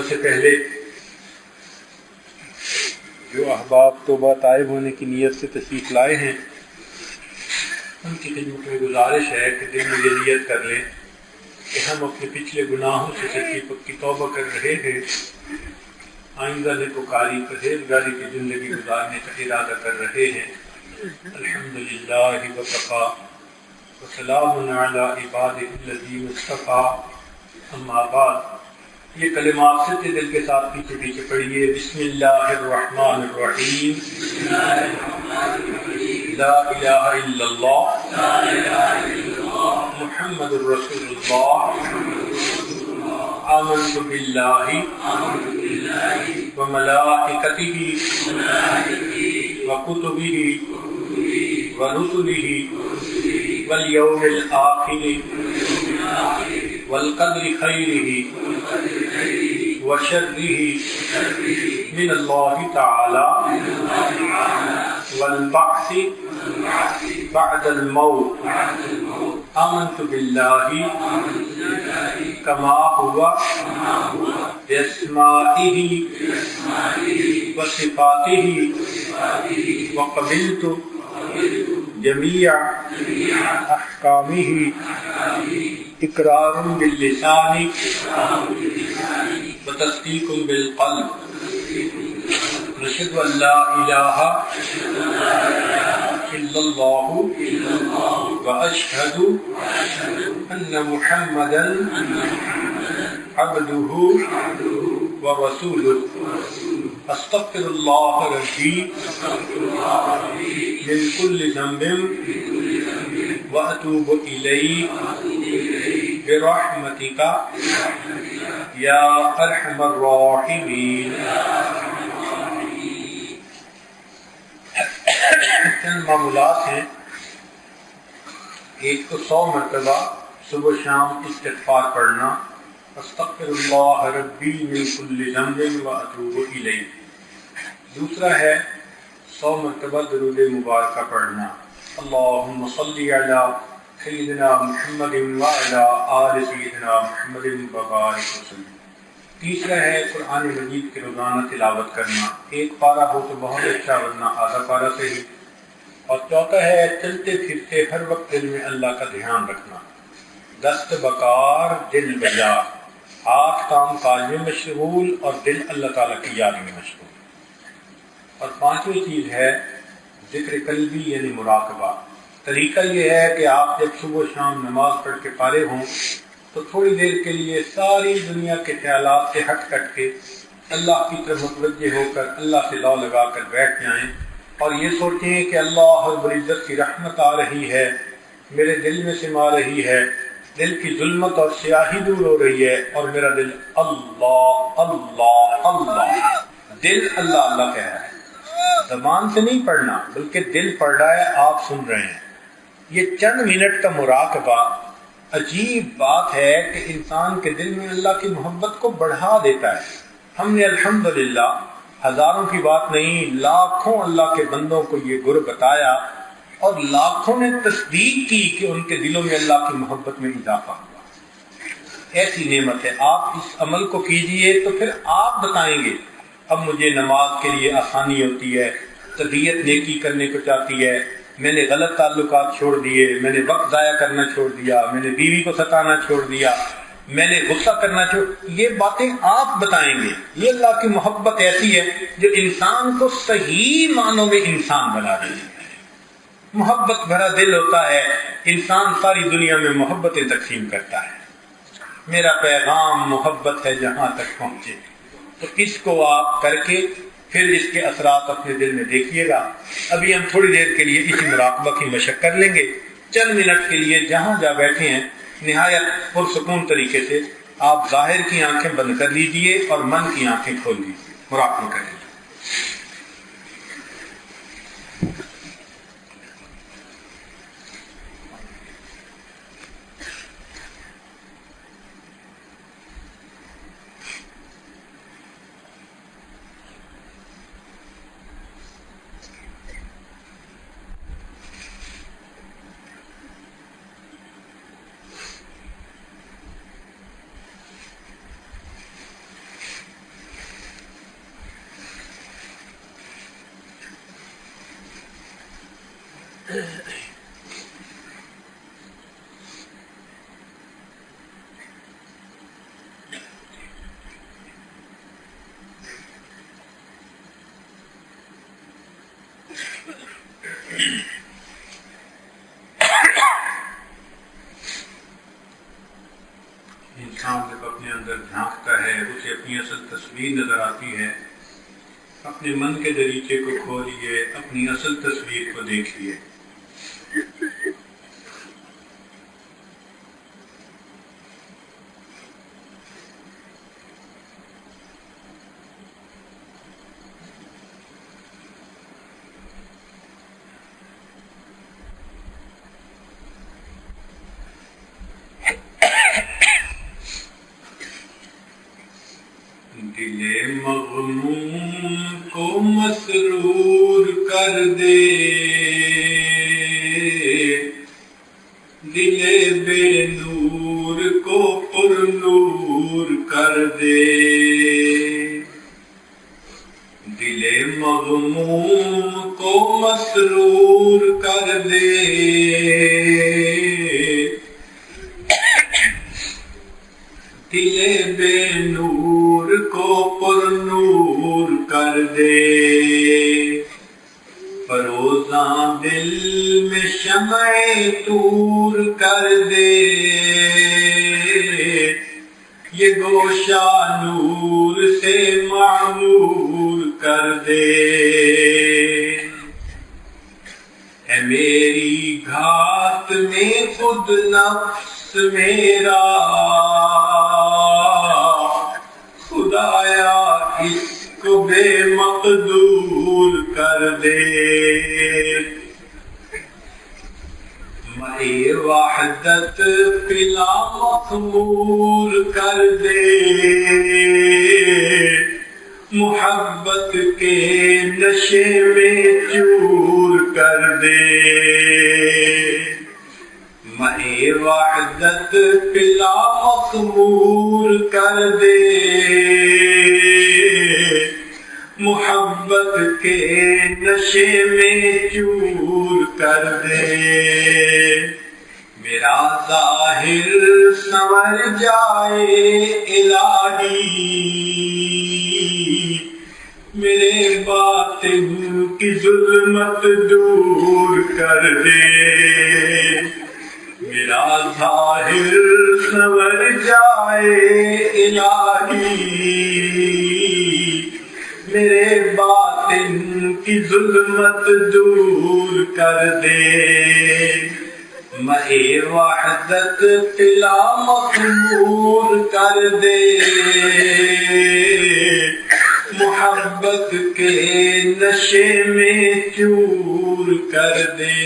A: سے پہلے جو احباب توبہ طائب ہونے کی نیت سے تشریف لائے ہیں، ان کی خدمت میں گزارش ہے کہ دل میں یہ نیت کر لیں کہ ہم اپنے پچھلے گناہوں سے سچی پکی توبہ کر رہے ہیں، آئندہ نیکوکاری پرہیزگاری کی زندگی گزارنے کا ارادہ کر رہے ہیں۔ الحمدللہ وکفی وسلام علی عبادہ الذین اصطفی، اما بعد۔ یہ کلمات سچے دل کے ساتھ پیچھے پیچھے پڑھیے۔ بسم اللہ الرحمن الرحیم، لا الہ الا اللہ محمد الرسول اللہ، آمنت باللہ وملائکتہ وکتبہ ورسلہ والیوم الآخر والقدر خیرہ وشرہ من اللہ تعالی والبعث بعد الموت، آمنت باللہ کما ہوا باسمائہ وصفاتہ وقبلت جمیع احکامہ اقرار باللسان وتصدیق بالقلب، نشهد ان لا الہ الا اللہ واشهد ان محمدا عبدہ ورسولہ، استغفر اللہ ربی من کل ذنب واتوب الیہ برحمتک یا ارحم الراحمین۔ چند معمولات ہیں، ایک تو 100 مرتبہ صبح شام استغفار پڑھنا، استغفر اللہ ربی من کل ذنب واتوب الیہ۔ دوسرا ہے 100 مرتبہ درود مبارکہ پڑھنا، اللہم صلی علی سیدنا محمد وعلی آل سیدنا محمد وبارک وسلم۔ تیسرا ہے قرآن مجید کی روزانہ تلاوت کرنا، ایک پارہ ہو تو بہت اچھا، ورنہ آدھا پارہ سے ہی۔ اور چوتھا ہے چلتے پھرتے ہر وقت دل میں اللہ کا دھیان رکھنا، دست بکار دل بیار، ہاتھ کام کاج میں مشغول اور دل اللہ تعالیٰ کی یاد میں مشغول۔ اور پانچویں چیز ہے ذکر قلبی یعنی مراقبہ۔ طریقہ یہ ہے کہ آپ جب صبح شام نماز پڑھ کے فارغ ہوں تو تھوڑی دیر کے لیے ساری دنیا کے خیالات سے ہٹ کٹ کے اللہ کی طرف متوجہ ہو کر اللہ سے لو لگا کر بیٹھ جائیں اور یہ سوچیں کہ اللہ رب العزت کی رحمت آ رہی ہے، میرے دل میں سما رہی ہے، دل کی ظلمت اور سیاہی دور ہو رہی ہے، اور میرا دل اللہ اللہ اللہ، دل اللہ اللہ کہہ رہا ہے، زبان سے نہیں پڑھنا بلکہ دل پڑھ رہا ہے، آپ سن رہے ہیں۔ یہ چند منٹ کا مراقبہ عجیب بات ہے کہ انسان کے دل میں اللہ کی محبت کو بڑھا دیتا ہے۔ ہم نے الحمدللہ ہزاروں کی بات نہیں، لاکھوں اللہ کے بندوں کو یہ گر بتایا اور لاکھوں نے تصدیق کی کہ ان کے دلوں میں اللہ کی محبت میں اضافہ ہوا۔ ایسی نعمت ہے، آپ اس عمل کو کیجئے تو پھر آپ بتائیں گے اب مجھے نماز کے لیے آسانی ہوتی ہے، طبیعت نیکی کرنے کو چاہتی ہے، میں نے غلط تعلقات چھوڑ دیے، میں نے وقت ضائع کرنا چھوڑ دیا، میں نے بیوی کو ستانا چھوڑ دیا، میں نے غصہ کرنا چھوڑ، یہ باتیں آپ بتائیں گے۔ یہ اللہ کی محبت ایسی ہے جو انسان کو صحیح معنوں میں انسان بنا دیتی ہے۔ محبت بھرا دل ہوتا ہے، انسان ساری دنیا میں محبتیں تقسیم کرتا ہے۔ میرا پیغام محبت ہے جہاں تک پہنچے، تو اس کو آپ کر کے پھر اس کے اثرات اپنے دل میں دیکھیے گا۔ ابھی ہم تھوڑی دیر کے لیے اسی مراقبہ کی مشق کر لیں گے، چند منٹ کے لیے جہاں جا بیٹھے ہیں نہایت پرسکون طریقے سے آپ ظاہر کی آنکھیں بند کر لیجئے اور من کی آنکھیں کھول لیجئے، مراقبہ کریں۔ انسان جب اپنے اندر جھانکتا ہے اسے اپنی اصل تصویر نظر آتی ہے. اپنے من کے دریچے کو کھولیے، اپنی اصل تصویر کو دیکھیے. دل مغموم کو مسرور کر دے، دل بے نور کو پر نور کر دے. دل مغموم کو مسرور کر دے، دل بے نور کو پر نور کر دے. فروزاں دل میں شمع طور کر دے، یہ گوشہ نور سے معمور کر دے. ہے میری گھات میں خود نفس میرا، خدایا اس کو بے مقدور کر دے. میں وحدت پلا مخمور کر دے، محبت کے نشے میں چور کر دے. میں وحدت پلا مخمور کر دے، محبت کے نشے میں چور کر دے. میرا ظاہر سنور جائے الہی، میرے باطن کی ظلمت دور کر دے. میرا ظاہر سنور جائے الہی، میرے باطن کی ظلمت دور کر دے. میں وحدت پلا مخمور کر دے، محبت کے نشے میں چور کر دے.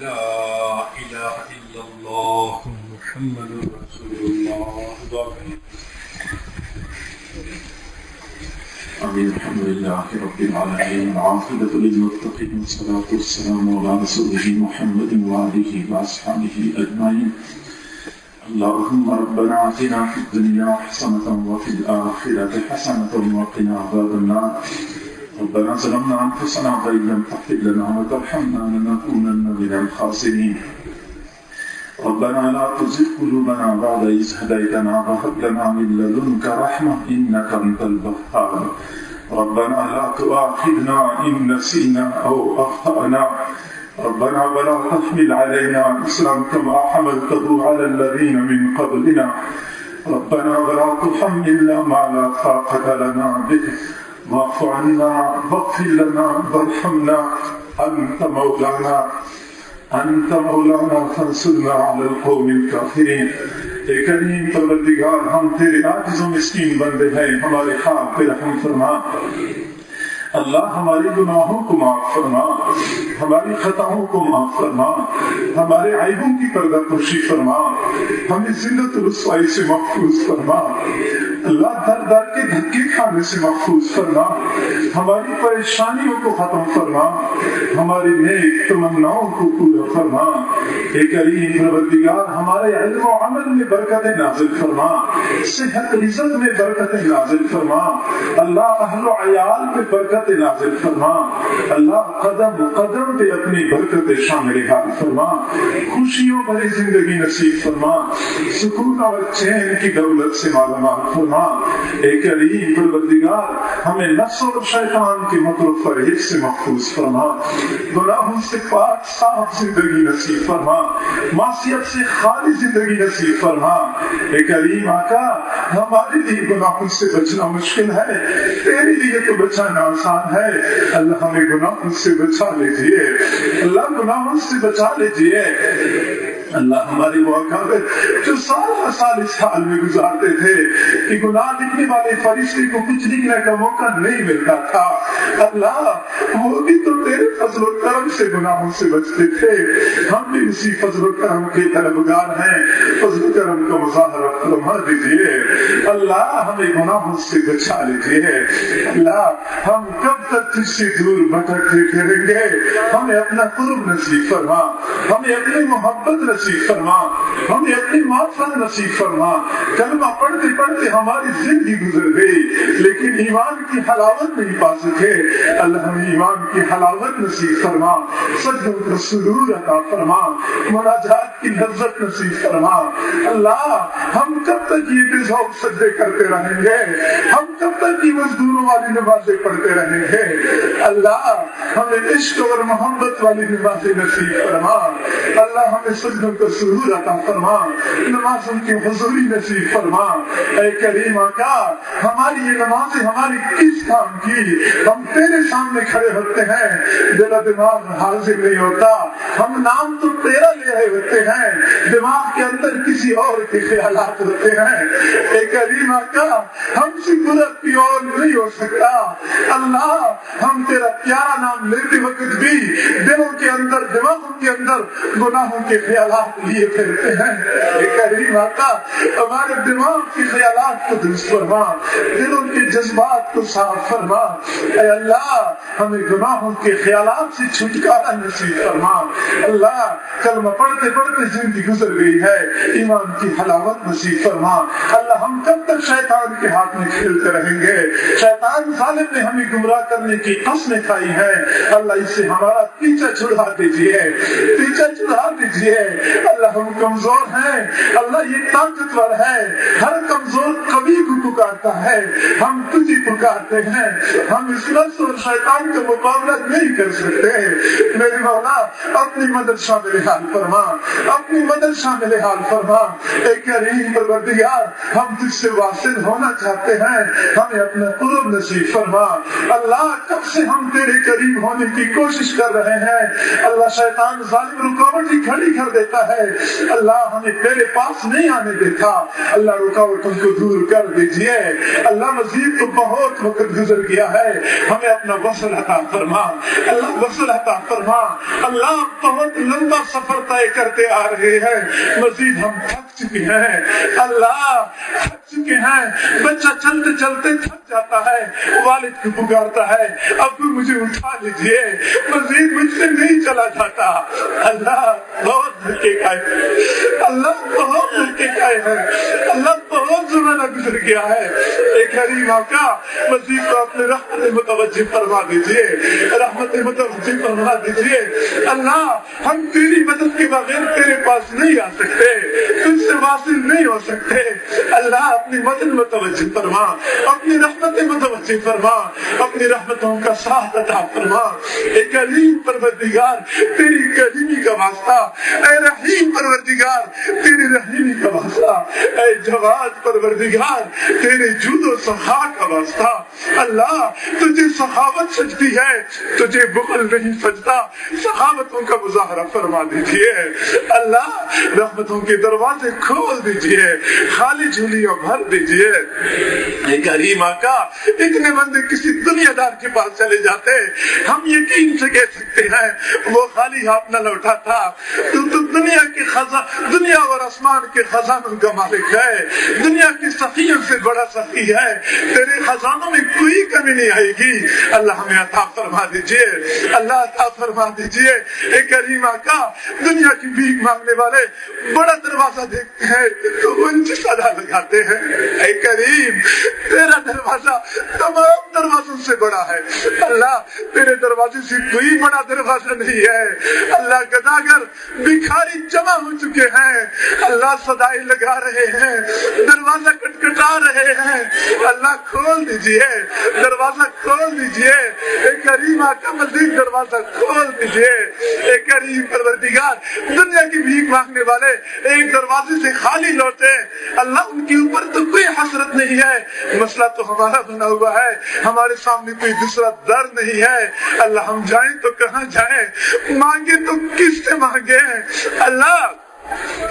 A: لا الہ الا اللہ محمد رسول اللہ.
B: الحمد لله رب العالمين، العاقبة للمتقين، والصلاة والسلام على رسوله محمد وآله وأصحابه أجمعين. اللهم ربنا آتنا في الدنيا حسنة وفي الآخرة حسنة وقنا عذاب النار. ربنا ظلمنا أنفسنا وإن لم تغفر لنا وترحمنا لنكونن من الخاسرين. ربنا لا تزغ قلوبنا بعد إذ هديتنا وهب لنا من لدنك رحمة إنك أنت الوهاب. ربنا لا تؤاخذنا إن نسينا أو أخطأنا. ربنا ولا تحمل علينا إصرا كما حملته على الذين من قبلنا. ربنا ولا تحملنا ما لا طاقة لنا به. واعف عنا واغفر لنا وارحمنا، أنت مولانا فانصرنا على القوم الكافرين. اے کریم پروردگار ہم تیرے عاجز و مسکین بندے ہیں، ہمارے حال پہ رحم فرما۔ اللہ ہماری گناہوں کو معاف فرما، ہماری خطاؤں کو معاف فرما، ہمارے عیبوں کی پردہ پوشی فرما، ہمیں ذلت و رسوائی سے محفوظ فرما، اللہ در در کے دھکے کھانے سے محفوظ فرما، ہماری پریشانیوں کو ختم فرما، ہماری نیک تمناؤں کو پورا فرما۔ اے کریم پروردگار ہمارے علم و عمل میں برکتیں نازل فرما، صحت عزت میں برکتیں نازل فرما، اللہ اہل و عیال میں برکتیں نازل فرما، اللہ قدم قدم پہ اپنی برکت شامل حال فرما، خوشیوں بھری زندگی نصیب فرما، سکون اور چین کی دولت سے مالا مال فرما۔ اے کریم پروردگار ہمیں نفس اور شیطان کے مکر و فریب سے محفوظ فرما، گناہوں سے پاک صاف زندگی نصیب فرما، معصیت سے خالی زندگی نصیب فرما۔ اے کریم آقا ہمارے لیے گناہوں سے بچنا مشکل ہے، تیرے لیے تو بچانا آسان ہے، اللہ ہمیں گناہوں سے بچا لیجیے، اللہ گناہوں سے بچا لیجیے۔ اللہ ہماری وہ اکابر جو سارا سال اس حال میں گزارتے تھے کہ گناہ لکھنے والے فرشتے کو کچھ لکھنے کا موقع نہیں ملتا تھا، اللہ وہ بھی تو تیرے فضل و کرم سے گناہوں سے بچتے تھے، ہم بھی اسی فضل و کرم کے طلبگار ہیں، فضل و کرم کا مظاہرہ فرما دیجیے، اللہ ہمیں گناہوں سے بچا لیجیے۔ اللہ ہم کب تک تجھ سے دور بھٹکتے پھریں گے، ہمیں اپنا قرب نصیب فرما، ہمیں اپنی محبت نصیب فرما، ہمیں اپنی معرفت نصیب فرما۔ کلمہ پڑھتے پڑھتے ہماری زندگی گزر گئی لیکن ایمان کی حلاوت نہیں پا سکے، اللہ ہمیں ایمان کی حلاوت نصیب فرما، سجدوں کا سرور عطا فرما، مناجات کی لذت نصیب فرما۔ اللہ ہم کب تک یہ بے ذوق سجدے کرتے رہیں گے، ہم کب تک یہ مزدوروں والی نمازیں پڑھتے رہیں گے، اللہ ہمیں عشق اور محبت والی نمازیں نصیب فرما، اللہ ہمیں سجدوں کا سرور عطا فرما، نمازوں کی حضوری نصیب فرما۔ اے کریم آقا ہماری یہ نمازیں ہماری کس کام کی، ہم تیرے سامنے کھڑے ہوتے ہیں، دل و دماغ حاضر نہیں ہوتا، ہم نام تو تیرا لے رہے ہوتے ہیں، دماغ کے اندر کسی اور کے خیالات ہوتے ہیں۔ اے کریم آقا ہم سے برا کوئی اور نہیں ہو سکتا، اللہ ہم تیرا پیارا نام لیتے وقت بھی دلوں کے اندر دماغوں کے اندر گناہوں کے خیالات لیے پھرتے ہیں۔ اے کریم آقا ہمارے دماغ کے خیالات کو درست فرما، دلوں کے جذبات کو صاف فرما۔ اے اللہ ہمیں گناہوں کے خیالات سے چھٹکارا نصیب فرما۔ اللہ کلمہ پڑھتے پڑھتے زندگی گزر گئی ہے، ایمان کی حلاوت نصیب فرما۔ اللہ ہم کب تک شیطان کے ہاتھ میں کھیلتے رہیں گے، شیطان ظالم نے ہمیں گمراہ کرنے کی قسمیں کھائی ہیں، اللہ اس سے ہمارا پیچھا چھڑا دیجیے، پیچھا چھڑا دیجیے۔ اللہ ہم کمزور ہیں، اللہ یہ طاقتور ہے، ہر کمزور قوی کو پکارتا ہے، ہم تجھے پکارتے ہیں، ہم اس نفس اور شیطان کا مقابلہ نہیں کر سکتے۔ میرے مولا اپنی مدد شامل حال فرما، اپنی مدد شامل حال فرما۔ اے کریم پروردگار ہم تجھ سے واصل ہونا چاہتے ہیں، ہمیں اپنا قرب نصیب فرما۔ اللہ کب سے ہم تیرے قریب ہونے کی کوشش کر رہے ہیں، اللہ شیطان ظالم رکاوٹ ہی کھڑی کر دیتا ہے، اللہ ہمیں تیرے پاس نہیں آنے دیتا، اللہ رکاوٹوں کو دور کر دیجئے۔ اللہ مزید تو بہت وقت گزر گیا ہے، ہمیں اپنا وصل عطا فرما، اللہ وصل عطا فرما۔ اللہ بہت لمبا سفر طے کرتے آ رہے ہیں، مزید ہم تھک چکے ہیں، اللہ تھک چکے ہیں، بچہ چلتے چلتے تھک جاتا ہے، والد کو پکارتا ہے ابو مجھے اٹھا لیجئے، مزید مجھ سے نہیں چلا جاتا۔ اللہ بہت دھکے کھائے، اللہ بہت دھکے کھائے ہیں، اللہ بہت زمانہ گزر گیا ہے۔ اے کریم آقا مزید کو اپنے رحمت متوجہ فرما دیجئے، رحمت متوجہ فرما دیجئے۔ اللہ ہم تیری مدد کے بغیر تیرے پاس نہیں آ سکتے، تجھ سے واصل نہیں ہو سکتے، اللہ اپنی مدد متوجہ فرما، اپنی رحمت متوجہ فرما، اپنی رحمتوں کا ساتھ عطا فرما۔ اے کریم پروردگار تیری کریمی کا واسطہ، اے رحیم پروردگار تیری رحیمی کا واسطہ، اے جواد پروردگار تیرے جود و سخا کا واسطہ، اللہ تجھے سخاوت سجتی ہے، تجھے بخل نہیں سجتا، سخاوتوں کا مظاہرہ فرما دیجیے اللہ، رحمتوں کے دروازے کھول دیجیے، خالی جھولیاں بھر دیجیے۔ اے کریم آقا، اتنے بندے کسی دنیا دار کے پاس چلے جاتے، ہم یقین سے کہہ سکتے ہیں وہ خالی ہاتھ نہ لوٹا تھا، تو دنیا کے دنیا اور آسمان کے خزانوں کا مالک ہے، دنیا کے سخیوں سے بڑا سخی ہے، تیرے خزانوں میں کوئی کمی نہیں آئے گی، اللہ ہمیں عطا فرما دیجیے، اللہ عطا فرما دیجیے۔ اے کریم آقا، دنیا کی بھیک مانگنے والے بڑا دروازہ دیکھتے ہیں تو ان کی صدا لگاتے ہیں، اے کریم تیرا دروازہ تمام دروازوں سے بڑا ہے، اللہ تیرے دروازے سے کوئی بڑا دروازہ نہیں ہے، اللہ گداگر بھکاری جمع ہو چکے ہیں، اللہ صدائیں لگا رہے ہیں، دروازہ کٹکھٹا رہے ہیں، اللہ کھول دیجئے، دروازہ کھول دیجئے، اے کریم آقا مزید دروازہ کھول دیجئے، اے کریم پروردگار دنیا کی بھیک مانگنے والے ایک دروازے سے خالی لوٹے، اللہ ان کے اوپر تو کوئی حسرت نہیں ہے، مسئلہ تو ہمارا بنا ہوا ہے، ہمارے سامنے کوئی دوسرا در نہیں ہے، اللہ ہم جائیں تو کہاں جائیں، مانگے تو کس سے مانگے، اللہ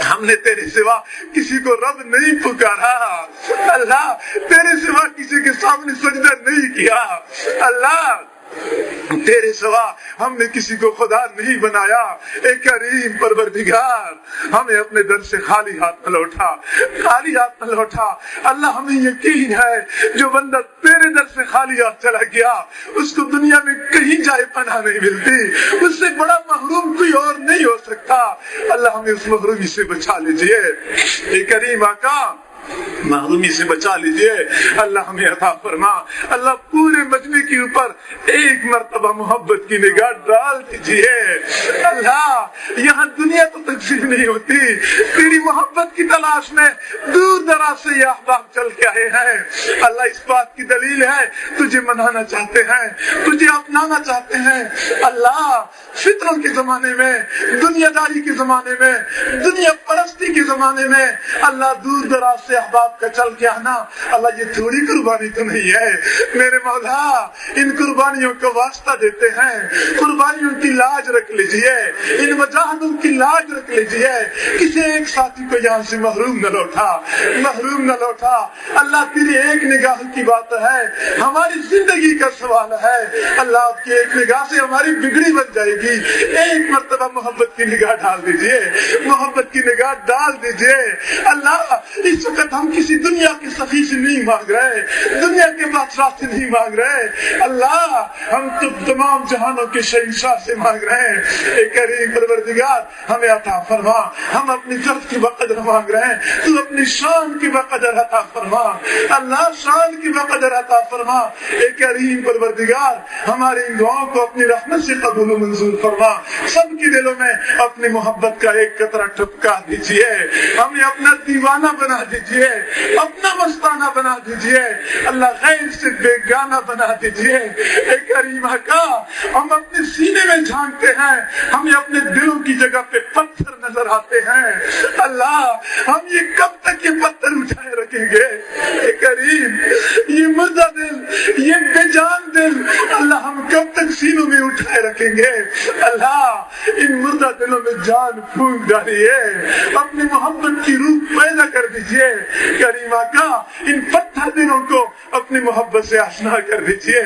B: ہم نے تیرے سوا کسی کو رب نہیں پکارا، اللہ تیرے سوا کسی کے سامنے سجدہ نہیں کیا، اللہ تیرے سوا ہم نے کسی کو خدا نہیں بنایا، اے کریم پروردگار ہمیں اپنے در سے خالی ہاتھ نہ لوٹا، خالی ہاتھ نہ لوٹا، اللہ ہمیں یقین ہے جو بندہ تیرے در سے خالی ہاتھ چلا گیا اس کو دنیا میں کہیں جائے پناہ نہیں ملتی، اس سے بڑا محروم کوئی اور نہیں ہو سکتا، اللہ ہمیں اس محرومی سے بچا لیجئے، اے کریم آقا محرومی سے بچا لیجئے، اللہ ہمیں عطا فرما، اللہ پورے مجمع کے اوپر ایک مرتبہ محبت کی نگاہ ڈال دیجئے، اللہ یہاں دنیا تو تقسیم نہیں ہوتی، تیری محبت کی تلاش میں دور دراز سے یہ احباب چل کے آئے ہیں، اللہ اس بات کی دلیل ہے تجھے منانا چاہتے ہیں، تجھے اپنانا چاہتے ہیں، اللہ فطروں کے زمانے میں، دنیا داری کے زمانے میں، دنیا پرستی کے زمانے میں، اللہ دور دراز سے احباب کا چل کے آنا، اللہ یہ تھوڑی قربانی تو نہیں ہے، میرے مولا ان قربانیوں کا واسطہ دیتے ہیں، قربانیوں کی لاج رکھ لیجئے، ان مجاہدوں کی لاج رکھ لیجئے، کسی ایک ساتھی کو یہاں سے محروم نہ لوٹا، محروم نہ لوٹا، اللہ تیری ایک نگاہ کی بات ہے، ہماری زندگی کا سوال ہے، اللہ آپ کی ایک نگاہ سے ہماری بگڑی بن جائے گی، ایک مرتبہ محبت کی نگاہ ڈال دیجئے، محبت کی نگاہ ڈال دیجئے، اللہ اس وقت ہم کسی دنیا کے سخی سے نہیں مانگ رہے، دنیا کے بادشاہ سے نہیں مانگ رہے، اللہ ہم تو تمام جہانوں کے شہنشاہ سے مانگ رہے ہیں، اے کریم پروردگار ہمیں عطا فرما، ہم اپنی طرف کی بقدر مانگ رہے ہیں، تو اپنی شان کی بقدر عطا فرما، اللہ شان کی بقدر عطا فرما، اے کریم پروردگار ہماری ان دعاؤں کو اپنی رحمت سے قبول و منظور فرما، سب کے دلوں میں اپنی محبت کا ایک قطرہ ٹپکا دیجئے، ہمیں اپنا دیوانہ بنا دیجئے، اپنا مستانہ بنا دیجئے، اللہ غیر سے بیگانہ بنا دیجئے، اے کریم آقا ہم اپنے سینے میں جھانکتے ہیں، ہمیں اپنے دلوں کی جگہ پہ پتھر نظر آتے ہیں، اللہ ہم یہ کب تک یہ پتھر اٹھائے رکھیں گے، اے کریم یہ مردہ دل، یہ بے جان دل، اللہ ہم کب تک سینوں میں اٹھائے رکھیں گے، اللہ ان مردہ دلوں میں جان پھونک ڈالیے، اپنی محبت کی روح پیدا کر دیجئے، کریم آقا ان پتھر دلوں کو اپنی محبت سے آشنا کر دیجئے،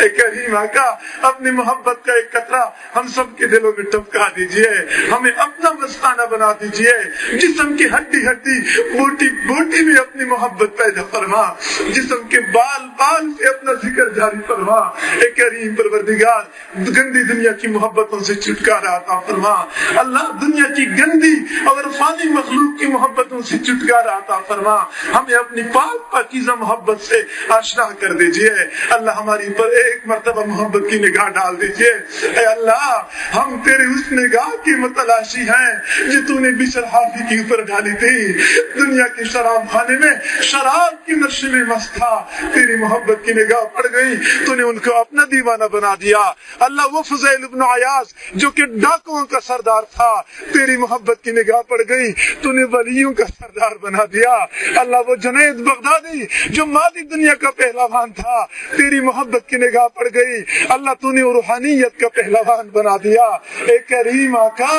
B: اے کریم آقا اپنی محبت کا ایک قطرہ ہم سب کے دلوں میں ٹپکا دیجئے، ہمیں اپنا مستانہ بنا دیجئے، جسم کی ہڈی ہڈی بوٹی بوٹی میں اپنی محبت پیدا فرما، جسم کے بال بال سے اپنا ذکر جاری فرما، اے کریم پروردگار گندی دنیا کی محبتوں سے چھٹکارا عطا فرما، اللہ دنیا کی گندی اور فانی مخلوق کی محبتوں سے چھٹکارا عطا فرما، ہمیں اپنی پاک پاکیزہ محبت سے آشنا کر دیجئے، اللہ ہماری پر ایک مرتبہ محبت کی نگاہ ڈال دیجئے، اے اللہ ہم تیرے اس نگاہ کی متلاشی ہیں جو تو نے بشر حافی کی اوپر ڈالی تھی، دنیا کے شراب خانے میں شراب کی نشے میں مست تھا، تیری محبت کی نگاہ پڑ گئی، تو نے ان کو اپنا دیوانہ بنا دیا،
C: اللہ وہ فضیل ابن عیاض جو کہ ڈاکوؤں کا سردار تھا، تیری محبت کی نگاہ پڑ گئی، تو نے ولیوں کا سردار بنا دیا۔ اللہ وہ جنید بغدادی جو مادی دنیا کا پہلوان تھا، تیری محبت کی نگاہ پڑ گئی، اللہ تو نے روحانیت کا پہلوان بنا دیا۔ اے کریم آقا،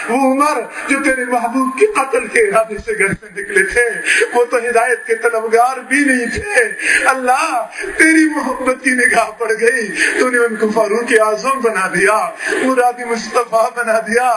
C: وہ عمر جو تیرے محبوب کے قتل کے ارادے سے گھر سے نکلے تھے، وہ تو ہدایت کے طلبگار بھی نہیں تھے، اللہ تیری محبت کی نگاہ پڑ گئی، تو نے ان کو فاروق اعظم بنا دیا، مراد مصطفیٰ بنا دیا۔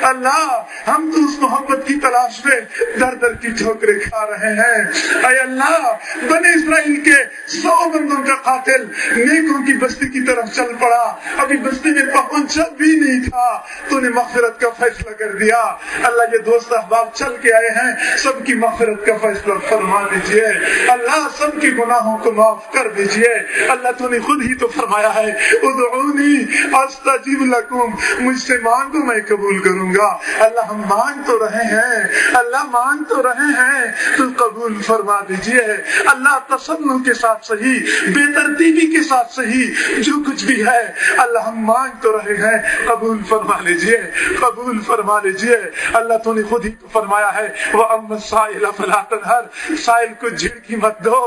C: اللہ ہم تو اس محبت کی تلاش میں در در کی ٹھوکریں کھا رہے ہیں۔ اے اللہ، بنی اسرائیل کے 100 بندوں کا قاتل نیکوں کی بستی کی طرف چل پڑا، ابھی بستی میں پہنچا بھی نہیں تھا، تو نے مغفرت کا فیصلہ کر دیا۔ اللہ یہ دوست احباب چل کے آئے ہیں، سب کی مغفرت کا فیصلہ فرما دیجئے، اللہ سب کے گناہوں کو معاف کر دیجئے۔ اللہ تو نے خود ہی تو فرمایا ہے، ادعونی استجب لکم، مجھ سے مانگو میں قبول کروں گا۔ اللہ ہم مانگ تو رہے ہیں، اللہ مانگ تو رہے ہیں، تو قبول فرما دیجئے۔ اللہ تسنن کے ساتھ صحیح، بے ترتیبی کے ساتھ صحیح، جو کچھ بھی ہے اللہ ہم مانگ تو رہے ہیں، قبول فرما لیجئے، قبول فرما لیجئے۔ اللہ تو نے خود ہی تو فرمایا ہے، وَأَمَّا السَّائِلَ فَلَا تَنْهَرْ، سائل کو جھڑکی مت دو۔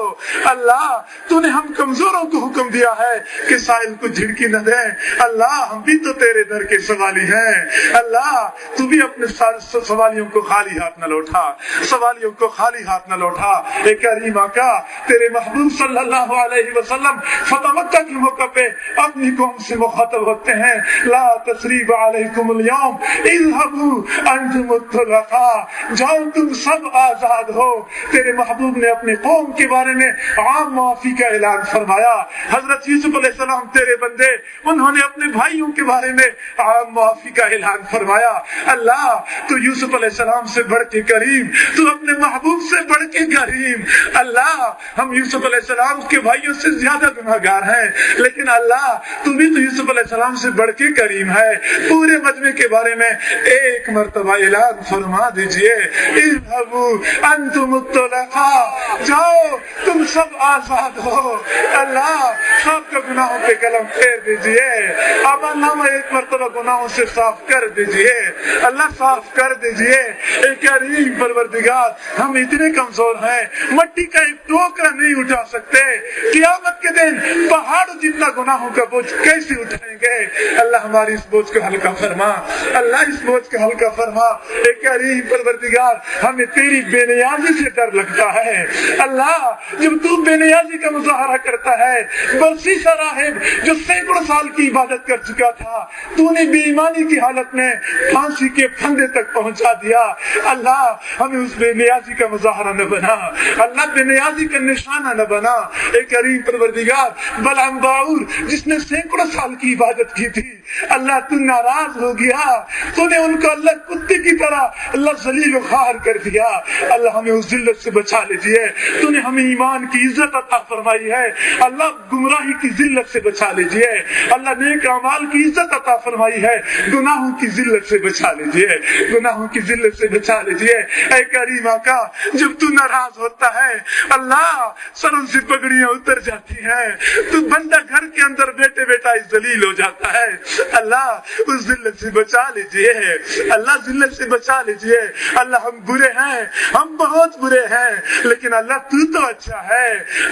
C: اللہ تو نے ہم کمزوروں کو حکم دیا ہے کہ سائل کو جھڑکی نہ دیں۔ اللہ ہم بھی تو تیرے در کے سوالی ہیں، اللہ تو بھی اپنے سوالیوں کو خالی ہاتھ نہ لوٹا، سوالیوں کو خالی ہاتھ نہ لوٹا۔ اے کریم آقا، تیرے محبوب صلی اللہ علیہ وسلم فتح مکہ کے موقع پہ اپنی قوم سے مخاطب ہوتے ہیں، لا تثریب علیکم اليوم اذهبوا انتم الطلقاء، جاؤ تم سب آزاد ہو۔ تیرے محبوب نے اپنی قوم کے بارے میں عام معافی کا اعلان فرمایا۔ حضرت یوسف علیہ السلام تیرے بندے، انہوں نے اپنے بھائیوں کے بارے میں عام معافی کا اعلان فرمایا۔ اللہ تو یوسف علیہ السلام سے بڑھ کے کریم، تو اپنے محبوب سے بڑھ کے کریم۔ اللہ ہم یوسف علیہ السلام کے بھائیوں سے زیادہ گناہگار ہیں، لیکن اللہ تو بھی تو یوسف علیہ السلام سے بڑھ کے کریم ہے۔ پورے مجمع کے بارے میں ایک مرتبہ اعلان فرما دیجئے، اذهبوا انتم الطلقاء، جاؤ تم سب آزاد ہو۔ اللہ سب کا گناہوں پہ قلم پھیر دیجئے، اب اللہ ایک مرتبہ گناہوں سے صاف کر دیجئے، اللہ صاف کر دیجئے۔ اے کریم پروردگار، ہم اتنے کمزور ہیں، مٹی کا ایک ٹوکرا نہیں اٹھا سکتے، قیامت کے دن پہاڑ جتنا گناہوں کا بوجھ کیسے اٹھائیں گے؟ اللہ ہماری اس بوجھ کو ہلکا فرما، اللہ اس بوجھ کو ہلکا فرما۔ اے کریم پروردگار، ہمیں تیری بے نیازی سے ڈر لگتا ہے۔ اللہ جب تو بے نیازی کا مظاہرہ کرتا ہے، برسی سا راہب جو سینکڑوں سال کی عبادت کر چکا تھا، تو نے بے ایمانی کی حالت میں پھانسی کے پھندے تک پہنچا دیا۔ اللہ ہمیں اس بے نیازی کا مظاہرہ نہ بنا، اللہ بے نیازی کا نشانہ نہ بنا۔ اے کریم پروردگار، بلعام باعور جس نے سینکڑوں سال کی عبادت کی تھی، اللہ تو ناراض ہو گیا، تو نے ان کو اللہ کتے کی طرح اللہ ذلیل و خوار کر دیا۔ اللہ ہمیں اس ذلت سے بچا لیجیے، تو نے ہمیں ایمان کی عزت عطا فرمائی ہے، اللہ گمراہی کی ذلت سے بچا لیجیے، اللہ نیک اعمال کی عزت عطا فرمائی ہے، گناہوں کی ذلت سے بچا لیجیے، گناہوں کی ذلت سے بچا لیجیے۔ اے کریم آقا، جب تو ناراض ہوتا ہے اللہ سروں سے پگڑیاں اتر جاتی ہیں، تو بندہ گھر کے اندر بیٹھے بیٹھا ذلیل ہو جاتا ہے۔ اللہ اس ذلت سے بچا لیجیے، اللہ ذلت سے بچا لیجیے۔ اللہ ہم برے ہیں، ہم بہت برے ہیں، لیکن اللہ تو اچھا ہے۔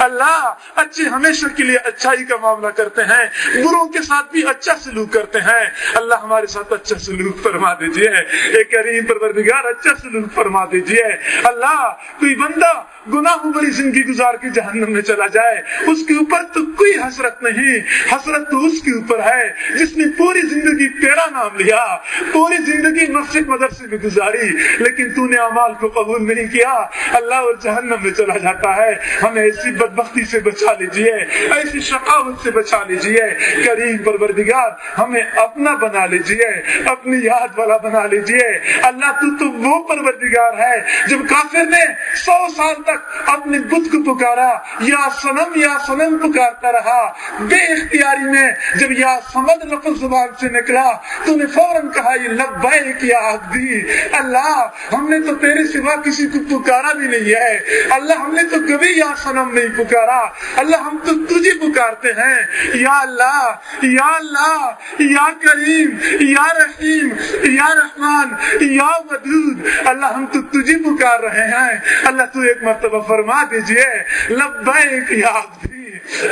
C: اللہ اچھے ہمیشہ کے لیے اچھائی کا معاملہ کرتے ہیں، بروں کے ساتھ بھی اچھا سلوک کرتے ہیں۔ اللہ ہمارے ساتھ اچھا سلوک فرما دیجیے، اے کریم پروردگار اچھا سلوک فرما دیجیے۔ اللہ کوئی بندہ گناہوں بری زندگی گزار کے جہنم میں چلا جائے، اس کے اوپر تو کوئی حسرت نہیں، حسرت تو اس کے اوپر ہے جس نے پوری زندگی تیرا نام لیا، پوری زندگی مسجد مدرسے میں گزاری، لیکن تو نے اعمال کو قبول نہیں کیا، اللہ اور جہنم میں چلا جاتا ہے۔ ہمیں ایسی بدبختی سے بچا لیجیے، ایسی شقاوت سے بچا لیجیے۔ کریم پروردگار ہمیں اپنا بنا لیجیے، اپنی یاد والا بنا لیجیے۔ اللہ تو وہ پروردگار ہے جب کافر نے 100 سال تک اپنے بت کو پکارا، یا صنم پکارتا رہا، بے اختیاری میں جب یا صمد لفظ زبان سے نکلا تو نے فوراً کہا یہ لبیک یا عبدی، اللہ ہم نے تو تیرے سوا کسی کو پکارا بھی نہیں ہے، اللہ ہم نے تو کبھی یا صنم نہیں پکارا، اللہ ہم تو تجھے پکارتے ہیں، یا اللہ یا اللہ یا کریم یا رحیم یا رحمان یا ودود، اللہ ہم تو تجھے پکار رہے ہیں، اللہ تو ایک مرتبہ فرما دیجئے لبیک یا عبدی،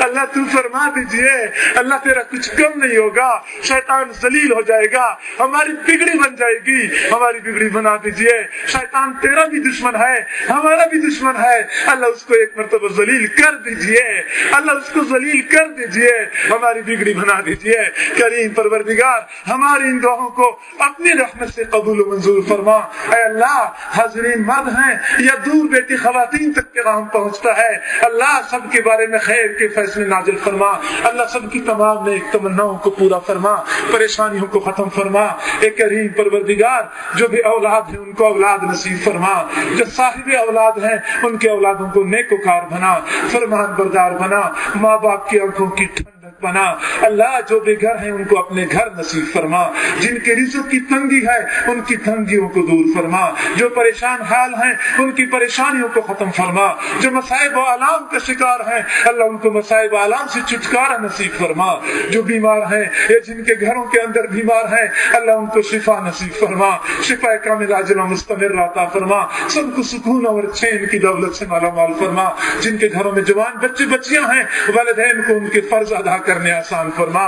C: اللہ تو فرما دیجئے، اللہ تیرا کچھ کم نہیں ہوگا، شیطان ذلیل ہو جائے گا، ہماری بگڑی بن جائے گی، ہماری بگڑی بنا دیجئے، شیطان تیرا بھی دشمن ہے ہمارا بھی دشمن ہے، اللہ اس کو ایک مرتبہ ذلیل کر دیجئے، اللہ اس کو ذلیل کر دیجئے، ہماری بگڑی بنا دیجئے۔ کریم پروردگار ہماری ان دعاؤں کو اپنی رحمت سے قبول و منظور فرما۔ اے اللہ حاضرین مرد ہیں یا دور بیٹی خواتین تک پیغام پہنچتا ہے، اللہ سب کے بارے میں خیر کے فیصلے نازل فرما، اللہ سب کی تمام نیک تمناؤں کو پورا فرما، پریشانیوں کو ختم فرما۔ اے کریم پروردگار جو بھی اولاد ہیں ان کو اولاد نصیب فرما، جو صاحب اولاد ہیں ان کے اولادوں کو نیکوکار بنا، فرمان بردار بنا، ماں باپ کی آنکھوں کی ٹھنڈک بنا۔ اللہ جو بے گھر ہیں ان کو اپنے گھر نصیب فرما، جن کے رزق کی تنگی ہے ان کی تنگیوں کو دور فرما، جو پریشان حال ہیں ان کی پریشانیوں کو ختم فرما، جو مصائب و آلام کا شکار ہیں اللہ ان کو مصائب و آلام سے چھٹکارا نصیب فرما، جو بیمار ہیں یا جن کے گھروں کے اندر بیمار ہیں اللہ ان کو شفا نصیب فرما، شفا کامل عاجل و مستمر عطا فرما، سب کو سکون اور چین کی دولت سے مالا مال فرما، جن کے گھروں میں جوان بچے بچیاں ہیں والدین کو ان کے فرض ادا کرنے آسان فرما۔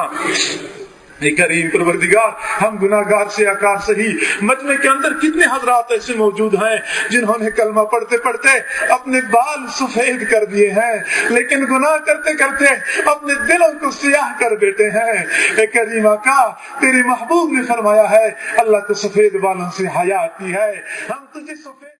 C: اے کریم پروردگار ہم گناہگار سے آکار سہی مجمع کے اندر کتنے حضرات ایسے موجود ہیں جنہوں نے کلمہ پڑھتے پڑھتے اپنے بال سفید کر دیے ہیں لیکن گناہ کرتے کرتے اپنے دلوں کو سیاہ کر بیٹھے ہیں۔ اے کریم آقا تیری محبوب نے فرمایا ہے اللہ کو سفید بالوں سے حیا آتی ہے، ہم تجھے سفید